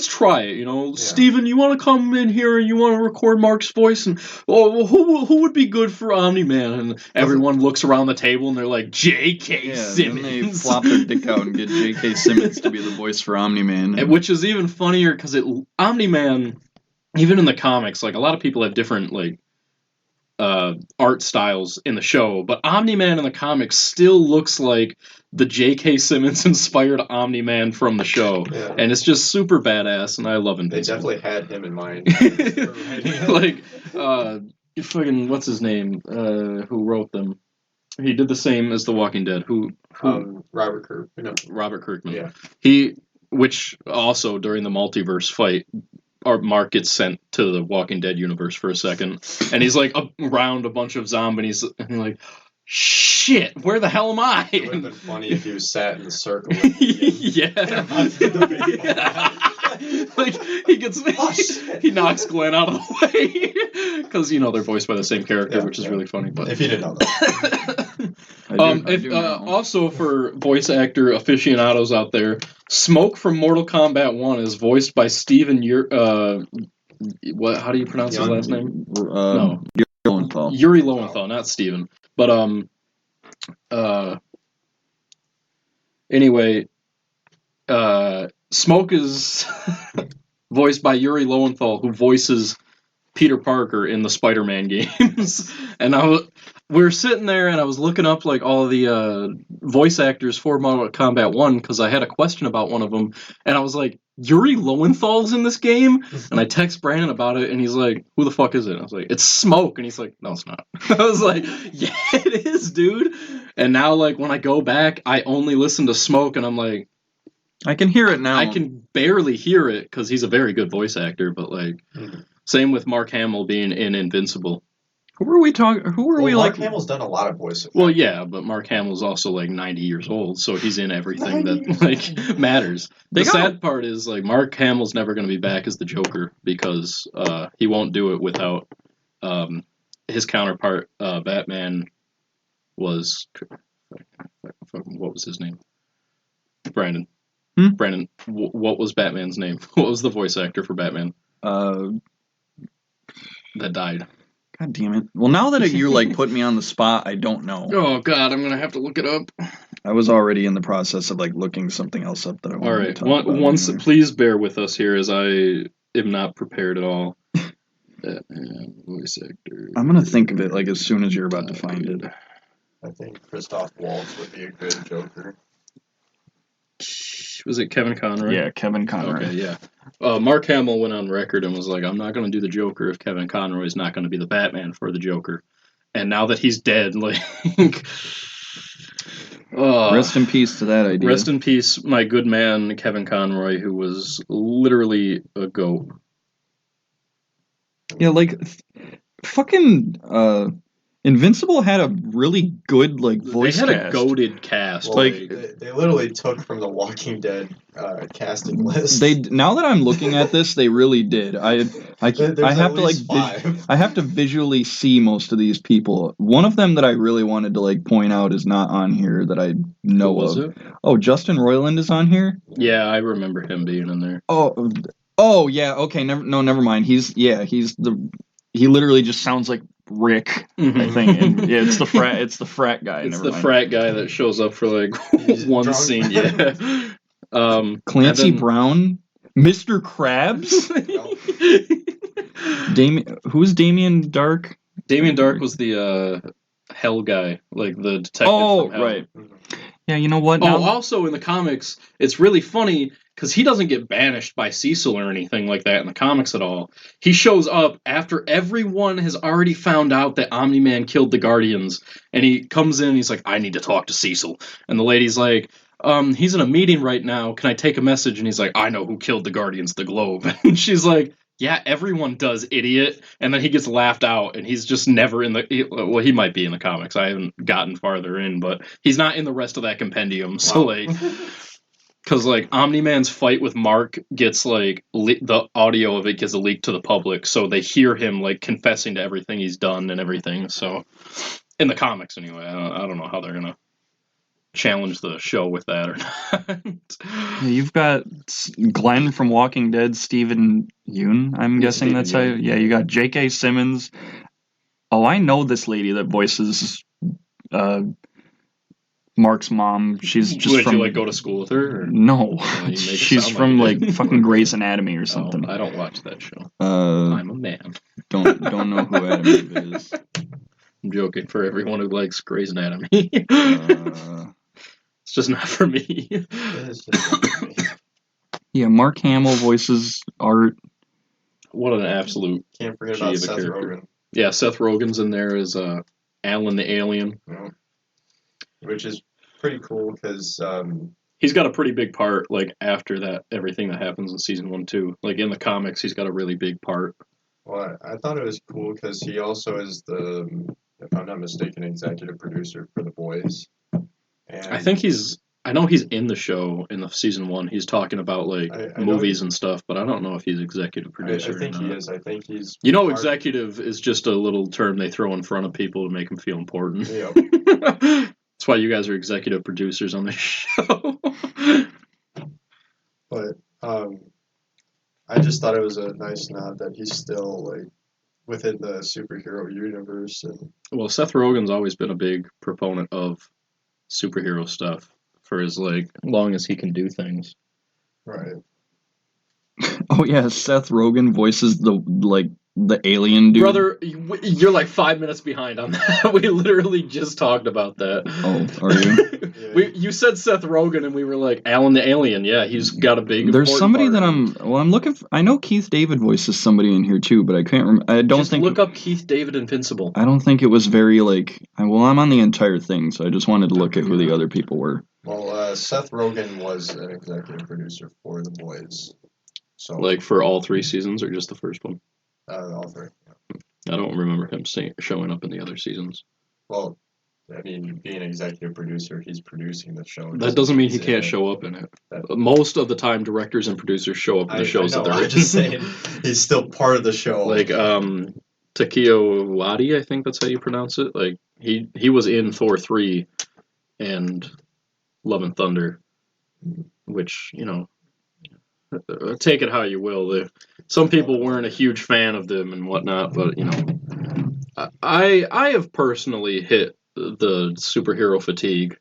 [SPEAKER 1] try it, you know. Yeah. Steven, you want to come in here and you want to record Mark's voice, and who would be good for Omni-Man? And everyone looks around the table and they're like, J.K. Simmons.
[SPEAKER 3] And they flop their dick out and get J.K. Simmons to be the voice for Omni-Man.
[SPEAKER 1] Which is even funnier because Omni-Man, even in the comics, like a lot of people have different like art styles in the show, but Omni-Man in the comics still looks like the J.K. Simmons inspired Omni-Man from the show, and it's just super badass, and I love him.
[SPEAKER 2] They definitely had him in mind.
[SPEAKER 1] Like, fucking what's his name? Who wrote them? He did the same as The Walking Dead. Who?
[SPEAKER 2] Robert Kirkman. No.
[SPEAKER 1] Robert Kirkman.
[SPEAKER 2] Yeah.
[SPEAKER 1] Which also during the multiverse fight. Mark gets sent to the Walking Dead universe for a second, and he's like around a bunch of zombies, and he's like, shit, where the hell am I?
[SPEAKER 2] It would have been funny if you sat in the circle.
[SPEAKER 1] Like he knocks Glenn out of the way because they're voiced by the same character, which is really funny. But
[SPEAKER 2] if you didn't know that,
[SPEAKER 1] also for voice actor aficionados out there, Smoke from Mortal Kombat 1 is voiced by Steven. What? How do you pronounce his last name?
[SPEAKER 3] No, Yuri Lowenthal.
[SPEAKER 1] Yuri Lowenthal, not Steven. But anyway, Smoke is voiced by Yuri Lowenthal, who voices Peter Parker in the Spider-Man games. And we were sitting there, and I was looking up like all the voice actors for Mortal Kombat 1 because I had a question about one of them, and I was like, Yuri Lowenthal's in this game? And I text Brandon about it, and he's like, who the fuck is it? And I was like, it's Smoke. And he's like, no, it's not. I was like, yeah, it is, dude. And now, like, when I go back, I only listen to Smoke, and I'm like,
[SPEAKER 3] I can hear it now.
[SPEAKER 1] I can barely hear it because he's a very good voice actor, but like, same with Mark Hamill being in Invincible.
[SPEAKER 3] Who were we talking?
[SPEAKER 2] Mark Hamill's done a lot of voices.
[SPEAKER 1] Well, yeah, but Mark Hamill's also like 90 years old, so he's in everything that like matters. The sad part is like Mark Hamill's never going to be back as the Joker because he won't do it without his counterpart. Batman was what was his name? Brandon. Brandon. What was Batman's name? What was the voice actor for Batman? That died.
[SPEAKER 3] God damn it. Well, now that you like put me on the spot, I don't know.
[SPEAKER 1] Oh, God, I'm going to have to look it up.
[SPEAKER 3] I was already in the process of like looking something else up that I
[SPEAKER 1] All
[SPEAKER 3] wanted
[SPEAKER 1] right.
[SPEAKER 3] to talk about.
[SPEAKER 1] Once,
[SPEAKER 3] anyway.
[SPEAKER 1] please bear with us here, as I am not prepared at all. Batman voice actor.
[SPEAKER 3] I'm gonna think of it like as soon as you're about to find it.
[SPEAKER 2] I think Christoph Waltz would be a good Joker.
[SPEAKER 1] Was it Kevin Conroy?
[SPEAKER 3] Yeah, Kevin Conroy.
[SPEAKER 1] Okay, yeah. Mark Hamill went on record and was like, I'm not going to do the Joker if Kevin Conroy is not going to be the Batman for the Joker. And now that he's dead, like...
[SPEAKER 3] Rest in peace to that idea.
[SPEAKER 1] Rest in peace, my good man, Kevin Conroy, who was literally a goat.
[SPEAKER 3] Yeah, like fucking Invincible had a really good like voice
[SPEAKER 1] They had
[SPEAKER 3] cast.
[SPEAKER 1] a goated cast.
[SPEAKER 2] Well,
[SPEAKER 3] Like-
[SPEAKER 2] they literally took from the Walking Dead casting list.
[SPEAKER 3] They now that I'm looking at this, they really did. I
[SPEAKER 2] There's
[SPEAKER 3] have
[SPEAKER 2] at
[SPEAKER 3] to like
[SPEAKER 2] least 5.
[SPEAKER 3] I have to visually see most of these people. One of them that I really wanted to like point out is not on here that I know
[SPEAKER 1] Who was
[SPEAKER 3] of.
[SPEAKER 1] it?
[SPEAKER 3] Oh, Justin Roiland is on here.
[SPEAKER 1] Yeah, I remember him being in there.
[SPEAKER 3] Oh yeah. Okay. Never mind. He literally just sounds like Rick. I think. And, yeah, it's the frat guy.
[SPEAKER 1] It's
[SPEAKER 3] never
[SPEAKER 1] the
[SPEAKER 3] mind.
[SPEAKER 1] frat guy that shows up for like
[SPEAKER 2] He's
[SPEAKER 1] one
[SPEAKER 2] drunk.
[SPEAKER 1] scene. Yeah.
[SPEAKER 3] Clancy
[SPEAKER 1] and then-
[SPEAKER 3] Brown, Mr. Krabs. Who's Damien Dark?
[SPEAKER 1] Damien Dark was the Hell guy, like the detective.
[SPEAKER 3] Oh,
[SPEAKER 1] from Hell.
[SPEAKER 3] right. Yeah, you know what?
[SPEAKER 1] Oh,
[SPEAKER 3] Now,
[SPEAKER 1] also in the comics, it's really funny because he doesn't get banished by Cecil or anything like that in the comics at all. He shows up after everyone has already found out that Omni-Man killed the Guardians, and he comes in and he's like, I need to talk to Cecil. And the lady's like, he's in a meeting right now. Can I take a message? And he's like, I know who killed the Guardians of the Globe. And she's like, yeah, everyone does, idiot. And then he gets laughed out, and he's just never in the... Well, he might be in the comics. I haven't gotten farther in, but he's not in the rest of that compendium. So, like... Because, like, Omni-Man's fight with Mark gets, like... the audio of it gets leaked to the public, so they hear him, like, confessing to everything he's done and everything. So, in the comics, anyway. I don't know how they're gonna challenge the show with that or not.
[SPEAKER 3] you've got Glenn from Walking Dead, Stephen Yeun. I'm guessing
[SPEAKER 1] Stephen
[SPEAKER 3] that's how.
[SPEAKER 1] Yeun.
[SPEAKER 3] Yeah, you got J.K. Simmons. Oh, I know this lady that voices Mark's mom. She's just
[SPEAKER 1] Would
[SPEAKER 3] from.
[SPEAKER 1] you, like, go to school with her? Or?
[SPEAKER 3] No,
[SPEAKER 1] you make it
[SPEAKER 3] she's
[SPEAKER 1] sound
[SPEAKER 3] from
[SPEAKER 1] like
[SPEAKER 3] like
[SPEAKER 1] it.
[SPEAKER 3] fucking Grey's Anatomy or something.
[SPEAKER 1] Oh, I don't watch that show.
[SPEAKER 3] Uh,
[SPEAKER 1] I'm a man.
[SPEAKER 3] don't know who Adam Eve is.
[SPEAKER 1] I'm joking for everyone who likes Grey's Anatomy. It's just not for me.
[SPEAKER 2] It's just-
[SPEAKER 3] Yeah, Mark Hamill voices Art.
[SPEAKER 1] What an absolute...
[SPEAKER 2] Can't forget
[SPEAKER 1] Gee,
[SPEAKER 2] about
[SPEAKER 1] the
[SPEAKER 2] Seth
[SPEAKER 1] character.
[SPEAKER 2] Rogen,
[SPEAKER 1] Yeah, Seth Rogen's in there as Alan the Alien.
[SPEAKER 2] which is pretty cool because
[SPEAKER 1] He's got a pretty big part, like, after that, everything that happens in Season 1, too. Like, in the comics, he's got a really big part.
[SPEAKER 2] well, I thought it was cool because he also is the, if I'm not mistaken, executive producer for The Boys. And
[SPEAKER 1] I think I know he's in the show in the Season 1. He's talking about, like,
[SPEAKER 2] I know
[SPEAKER 1] movies and stuff, but I don't know if he's executive producer
[SPEAKER 2] I think
[SPEAKER 1] or
[SPEAKER 2] he
[SPEAKER 1] not.
[SPEAKER 2] is. I think he's.
[SPEAKER 1] You know,
[SPEAKER 2] part-
[SPEAKER 1] executive is just a little term they throw in front of people to make them feel important.
[SPEAKER 2] Yeah.
[SPEAKER 1] That's why you guys are executive producers on this show.
[SPEAKER 2] But I just thought it was a nice nod that he's still like within the superhero universe, and
[SPEAKER 1] Well, Seth Rogen's always been a big proponent of superhero stuff for as like long as he can do things.
[SPEAKER 2] right.
[SPEAKER 3] Oh yeah, Seth Rogen voices the alien dude.
[SPEAKER 1] Brother, you're like 5 minutes behind on that. We literally just talked about that.
[SPEAKER 3] Oh, are you?
[SPEAKER 2] Yeah.
[SPEAKER 1] You said Seth Rogen, and we were like, Alan the Alien. Yeah, he's got a big.
[SPEAKER 3] There's
[SPEAKER 1] important
[SPEAKER 3] somebody
[SPEAKER 1] part.
[SPEAKER 3] that I'm looking for. I know Keith David voices somebody in here too, but I can't remember. I don't
[SPEAKER 1] Just
[SPEAKER 3] think.
[SPEAKER 1] look up Keith David Invincible.
[SPEAKER 3] I don't think it was very like. Well, I'm on the entire thing, so I just wanted to look at who the other people were.
[SPEAKER 2] Well, Seth Rogen was an executive producer for The Boys, so
[SPEAKER 1] Like for all 3 seasons, or just the first one?
[SPEAKER 2] all 3.
[SPEAKER 1] I don't remember him showing up in the other seasons.
[SPEAKER 2] Well, I mean, being an executive producer, he's producing the show.
[SPEAKER 1] That doesn't mean he
[SPEAKER 2] he's in
[SPEAKER 1] can't
[SPEAKER 2] it.
[SPEAKER 1] show up in it.
[SPEAKER 2] That-
[SPEAKER 1] Most of the time, directors and producers show up in the shows
[SPEAKER 2] I know,
[SPEAKER 1] that they're
[SPEAKER 2] I'm
[SPEAKER 1] in.
[SPEAKER 2] just saying he's still part of the show.
[SPEAKER 1] Like Takeo Wadi, I think that's how you pronounce it. Like he was in Thor 3 and Love and Thunder, which, you know, take it how you will. Some people weren't a huge fan of them and whatnot, but, you know, I have personally hit the superhero fatigue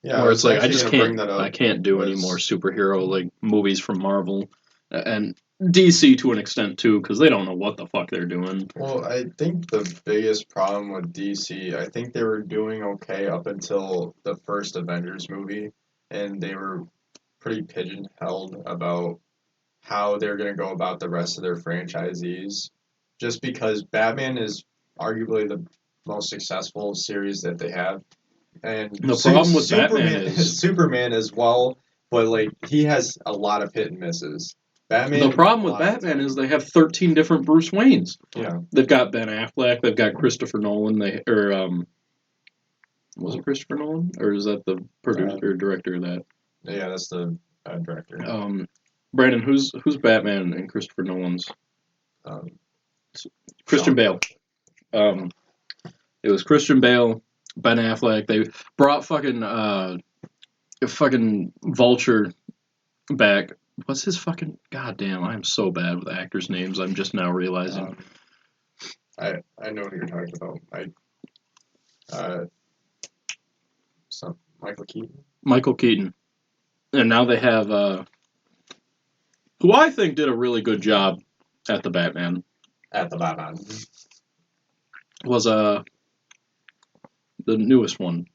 [SPEAKER 2] Yeah,
[SPEAKER 1] where it's like I
[SPEAKER 2] actually
[SPEAKER 1] just
[SPEAKER 2] gonna bring
[SPEAKER 1] can't
[SPEAKER 2] that up
[SPEAKER 1] I can't do any
[SPEAKER 2] was-
[SPEAKER 1] more superhero like movies from Marvel and DC to an extent too because they don't know what the fuck they're doing.
[SPEAKER 2] Well, I think the biggest problem with DC, I think they were doing okay up until the first Avengers movie, and they were pretty pigeon-held about how they're going to go about the rest of their franchisees. Just because Batman is arguably the most successful series that they have, and
[SPEAKER 1] The problem with
[SPEAKER 2] Superman,
[SPEAKER 1] Batman is
[SPEAKER 2] Superman as well, but like he has a lot of hit and misses. Batman.
[SPEAKER 1] the problem
[SPEAKER 2] a
[SPEAKER 1] with
[SPEAKER 2] lot of the
[SPEAKER 1] Batman
[SPEAKER 2] time.
[SPEAKER 1] is they have 13 different Bruce Waynes.
[SPEAKER 2] Yeah.
[SPEAKER 1] They've got Ben Affleck, they've got Christopher Nolan, was it Christopher Nolan or is that the producer or director of that?
[SPEAKER 2] Yeah, that's the director.
[SPEAKER 1] Brandon, who's Batman in Christopher Nolan's?
[SPEAKER 2] Um,
[SPEAKER 1] Christian Bale. It was Christian Bale, Ben Affleck. They brought fucking Vulture back. What's his fucking goddamn? I'm so bad with actors' names. I'm just now realizing.
[SPEAKER 2] I know what you're talking about. Michael Keaton.
[SPEAKER 1] Michael Keaton. And now they have who I think did a really good job at the Batman.
[SPEAKER 2] At the Batman.
[SPEAKER 1] Was the newest one.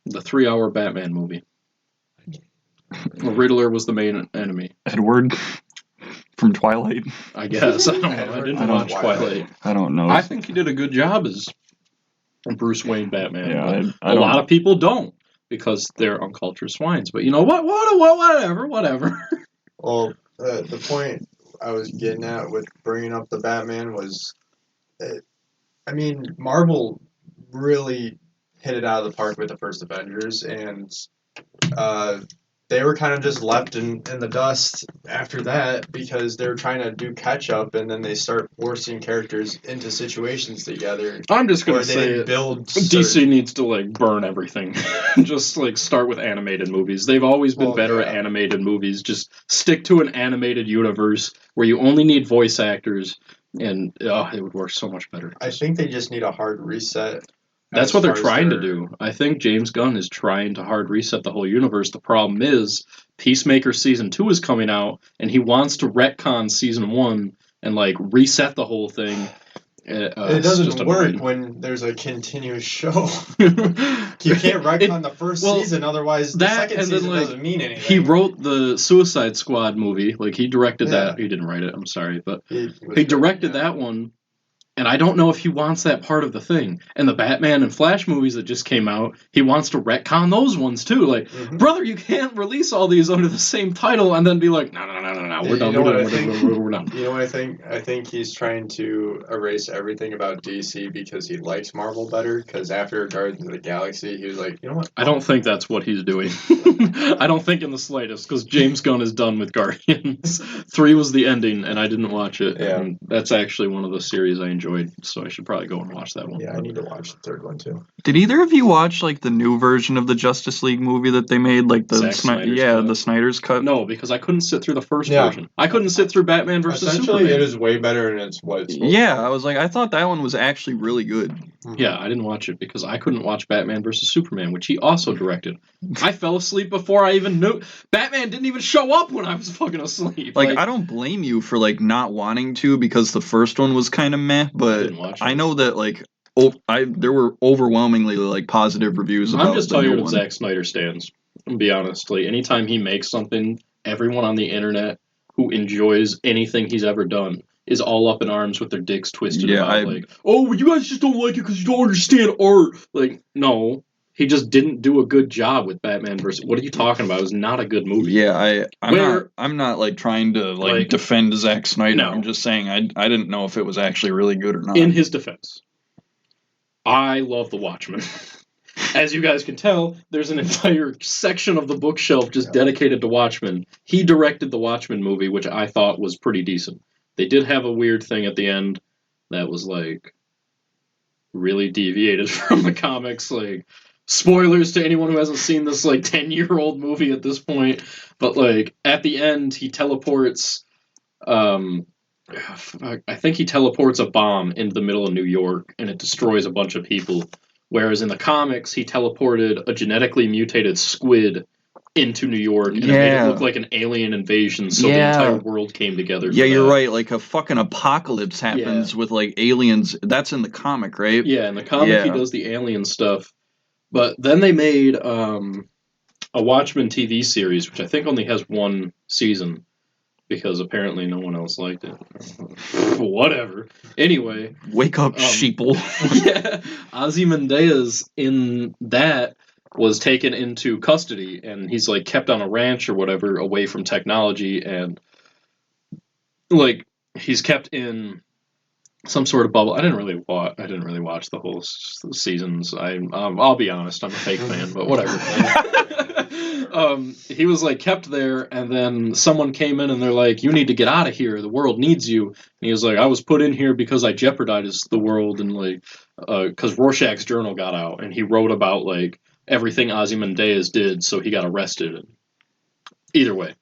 [SPEAKER 1] The 3-hour Batman movie. The Riddler was the main enemy.
[SPEAKER 3] Edward from Twilight.
[SPEAKER 1] I guess. I don't know. I
[SPEAKER 2] Edward
[SPEAKER 1] didn't
[SPEAKER 2] from
[SPEAKER 1] watch
[SPEAKER 2] Twilight.
[SPEAKER 1] Twilight.
[SPEAKER 3] I don't know.
[SPEAKER 1] I think he did a good job as Bruce Wayne Batman.
[SPEAKER 3] Yeah,
[SPEAKER 1] but
[SPEAKER 3] I
[SPEAKER 1] a
[SPEAKER 3] don't-
[SPEAKER 1] lot of people don't because they're uncultured swines. But you know what? Whatever.
[SPEAKER 2] Well, the point I was getting at with bringing up the Batman was, I mean, Marvel really hit it out of the park with the first Avengers, and they were kind of just left in the dust after that because they were trying to do catch up, and then they start forcing characters into situations together
[SPEAKER 1] I'm just gonna
[SPEAKER 2] where they
[SPEAKER 1] say
[SPEAKER 2] didn't
[SPEAKER 1] it.
[SPEAKER 2] build.
[SPEAKER 1] DC needs to like burn everything. Just like start with animated movies. They've always been
[SPEAKER 2] Well,
[SPEAKER 1] better
[SPEAKER 2] yeah.
[SPEAKER 1] at animated movies. Just stick to an animated universe where you only need voice actors, and it would work so much better.
[SPEAKER 2] I think they just need a hard reset.
[SPEAKER 1] That's
[SPEAKER 2] as
[SPEAKER 1] what they're
[SPEAKER 2] far as
[SPEAKER 1] trying to
[SPEAKER 2] their-
[SPEAKER 1] do. I think James Gunn is trying to hard reset the whole universe. The problem is Peacemaker Season 2 is coming out, and he wants to retcon Season 1 and like reset the whole thing.
[SPEAKER 2] It
[SPEAKER 1] It's just
[SPEAKER 2] doesn't work
[SPEAKER 1] annoying.
[SPEAKER 2] when there's a continuous show. You can't retcon the first season, otherwise the
[SPEAKER 1] that,
[SPEAKER 2] second
[SPEAKER 1] and then,
[SPEAKER 2] season
[SPEAKER 1] like,
[SPEAKER 2] doesn't mean anything.
[SPEAKER 1] He wrote the Suicide Squad movie. Like, he directed
[SPEAKER 2] Yeah.
[SPEAKER 1] that. He didn't write it, I'm sorry. But
[SPEAKER 2] He
[SPEAKER 1] he directed that one, and I don't know if he wants that part of the thing. And the Batman and Flash movies that just came out, he wants to retcon those ones, too. Like, brother, you can't release all these under the same title and then be like, no, we're done, we're done.
[SPEAKER 2] You know what I think? I think he's trying to erase everything about DC because he likes Marvel better. Because after Guardians of the Galaxy, he was like, you know what?
[SPEAKER 1] I don't think that's what he's doing. I don't think in the slightest, because James Gunn is done with Guardians. 3 was the ending, and I didn't watch it.
[SPEAKER 2] Yeah.
[SPEAKER 1] And that's actually one of the series I enjoyed, so I should probably go and watch that one.
[SPEAKER 2] Yeah, I need to watch the third one too.
[SPEAKER 3] Did either of you watch like the new version of the Justice League movie that they made, like the
[SPEAKER 1] Zack Snyder's cut?
[SPEAKER 3] the Snyder's cut?
[SPEAKER 1] No, because I couldn't sit through the first
[SPEAKER 2] Yeah.
[SPEAKER 1] version. I couldn't sit through Batman versus
[SPEAKER 2] Essentially,
[SPEAKER 1] Superman.
[SPEAKER 2] it is way better than it's what it's supposed to
[SPEAKER 3] Yeah, I was like, I thought that one was actually really good.
[SPEAKER 2] be.
[SPEAKER 1] Yeah, I didn't watch it because I couldn't watch Batman versus Superman, which he also directed. I fell asleep before I even knew. Batman didn't even show up when I was fucking asleep.
[SPEAKER 3] Like, I don't blame you for like not wanting to because the first one was kind of meh, but
[SPEAKER 1] didn't watch it.
[SPEAKER 3] I know that like there were overwhelmingly like positive reviews about
[SPEAKER 1] I'm just
[SPEAKER 3] the new
[SPEAKER 1] tired of
[SPEAKER 3] one.
[SPEAKER 1] Zack Snyder stands. I'll be honest. Like, anytime he makes something, everyone on the internet who enjoys anything he's ever done is all up in arms with their dicks twisted about, like, oh, you guys just don't like it because you don't understand art. Like, no. He just didn't do a good job with Batman versus... What are you talking about? It was not a good movie.
[SPEAKER 3] Yeah, I'm not like trying to like defend Zack Snyder.
[SPEAKER 1] No.
[SPEAKER 3] I'm just saying I didn't know if it was actually really good or not.
[SPEAKER 1] In his defense, I love The Watchmen. As you guys can tell, there's an entire section of the bookshelf just dedicated to Watchmen. He directed the Watchmen movie, which I thought was pretty decent. They did have a weird thing at the end that was, like, really deviated from the comics. Like, spoilers to anyone who hasn't seen this, like, 10-year-old movie at this point. But, like, at the end, he teleports... I think he teleports a bomb into the middle of New York, and it destroys a bunch of people, Whereas in the comics, he teleported a genetically mutated squid into New York and it made it look like an alien invasion, so the entire world came together.
[SPEAKER 3] Yeah, you're right. Like a fucking apocalypse happens with like aliens. That's in the comic, right?
[SPEAKER 1] Yeah, in the comic he does the alien stuff. But then they made a Watchmen TV series, which I think only has one season, because apparently no one else liked it. Whatever. Anyway.
[SPEAKER 3] Wake up, sheeple.
[SPEAKER 1] Yeah. Ozymandias in that was taken into custody, and he's like kept on a ranch or whatever, away from technology, and like he's kept in some sort of bubble. I didn't really watch the whole seasons. I'll be honest, I'm a fake fan, but whatever. He was like kept there, and then someone came in and they're like, "You need to get out of here. The world needs you." And he was like, "I was put in here because I jeopardized the world," and like because Rorschach's journal got out, and he wrote about like everything Ozymandias did, so he got arrested. Either way.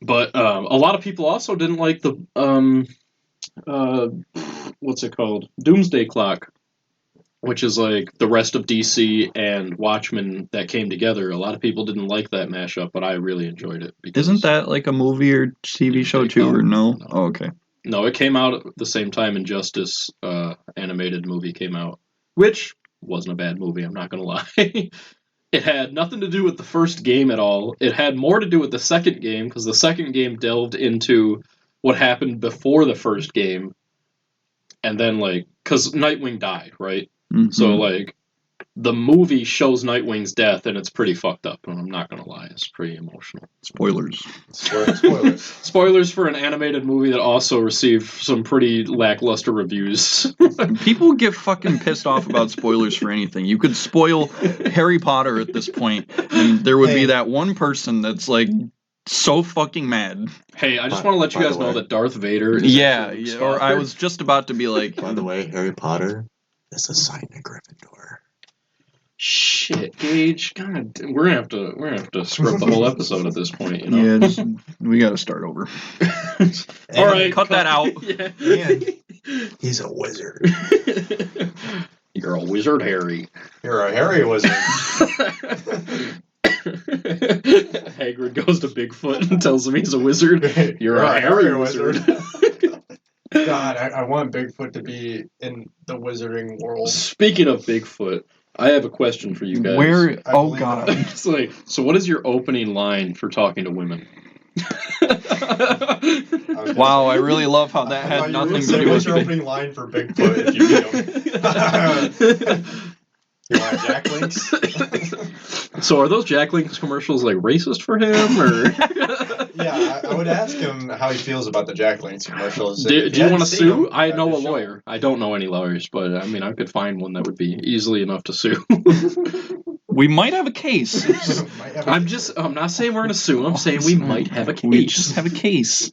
[SPEAKER 1] But a lot of people also didn't like the what's it called? Doomsday Clock, which is like the rest of DC and Watchmen that came together. A lot of people didn't like that mashup, but I really enjoyed it.
[SPEAKER 3] Isn't that like a movie or TV show too, or no? Oh, okay.
[SPEAKER 1] No, it came out at the same time Injustice animated movie came out, which wasn't a bad movie, I'm not going to lie. It had nothing to do with the first game at all. It had more to do with the second game, because the second game delved into what happened before the first game. And then, like, because Nightwing died, right? Mm-hmm. So, like, the movie shows Nightwing's death, and it's pretty fucked up. And I'm not going to lie, it's pretty emotional.
[SPEAKER 3] Spoilers.
[SPEAKER 1] Spoilers for an animated movie that also received some pretty lackluster reviews.
[SPEAKER 3] People get fucking pissed off about spoilers for anything. You could spoil Harry Potter at this point, and there would be that one person that's like so fucking mad.
[SPEAKER 1] Hey, I just want to let you guys know that Darth Vader is
[SPEAKER 3] or I was just about to be like...
[SPEAKER 2] By the way, Harry Potter is a sign of Gryffindor.
[SPEAKER 1] Shit, Gage. God, we're gonna have to script the whole episode at this point. You know?
[SPEAKER 3] Yeah, we got to start over.
[SPEAKER 1] All right,
[SPEAKER 3] cut that out.
[SPEAKER 1] Yeah.
[SPEAKER 2] And he's a wizard.
[SPEAKER 1] You're a wizard, Harry.
[SPEAKER 2] You're a Harry wizard.
[SPEAKER 1] Hagrid goes to Bigfoot and tells him he's a wizard. You're a Harry wizard.
[SPEAKER 2] God, I want Bigfoot to be in the wizarding world.
[SPEAKER 1] Speaking of Bigfoot, I have a question for you guys.
[SPEAKER 3] Where? Oh, God.
[SPEAKER 1] It's like, so what is your opening line for talking to women?
[SPEAKER 3] Wow, I really love how that had nothing to do with
[SPEAKER 2] what's your opening line for Bigfoot if you meet him? You want Jack Links?
[SPEAKER 1] So are those Jack Links commercials like racist for him, or?
[SPEAKER 2] Yeah, I would ask him how he feels about the Jack Links commercials.
[SPEAKER 1] Do you want to sue? I know a lawyer. I don't know any lawyers, but I mean, I could find one that would be easily enough to sue.
[SPEAKER 3] We might have a case.
[SPEAKER 1] I'm not saying we're going to sue. I'm saying we might have a case.
[SPEAKER 3] We just have a case.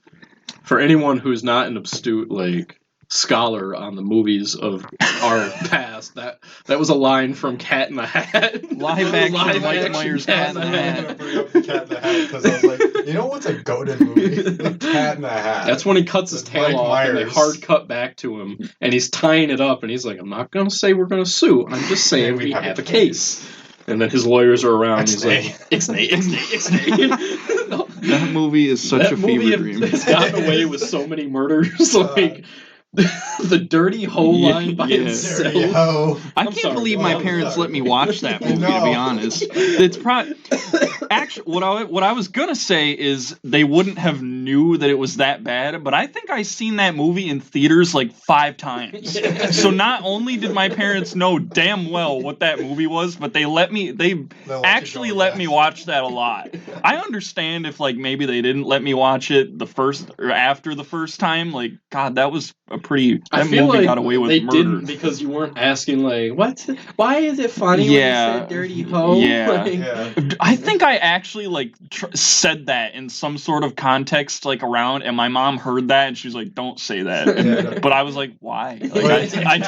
[SPEAKER 1] For anyone who's not an astute, like, scholar on the movies of our past, that was a line from Cat in the Hat.
[SPEAKER 3] Live action Mike Myers Cat in the Hat.
[SPEAKER 2] I'm going to bring up the Cat in the Hat because I was like, you know what's a goated movie? The Cat in the Hat.
[SPEAKER 1] That's when he cuts his tail
[SPEAKER 2] Mike
[SPEAKER 1] off
[SPEAKER 2] Myers.
[SPEAKER 1] and they hard cut back to him and he's tying it up and he's like, I'm not going to say we're going to sue. I'm just saying we have a case. And then his lawyers are around and he's like, Ixnay. No.
[SPEAKER 3] That movie is such a fever dream.
[SPEAKER 1] It's gotten away with so many murders. Like, the dirty hoe line by itself.
[SPEAKER 3] I can't believe my parents let me watch that movie, to be honest. It's actually what I was gonna say is they wouldn't have knew that it was that bad, but I think I seen that movie in theaters like 5 times. So not only did my parents know damn well what that movie was, but they actually let me watch that a lot. I understand if like maybe they didn't let me watch it the first or after the first time. Like, God, that was a pretty. That movie got away with murder. They didn't
[SPEAKER 1] because you weren't asking like, why is it funny when you said dirty hoe?
[SPEAKER 3] Yeah. I think I actually like said that in some sort of context like around, and my mom heard that and she was like, "Don't say that." But I was like, "Why?" Like I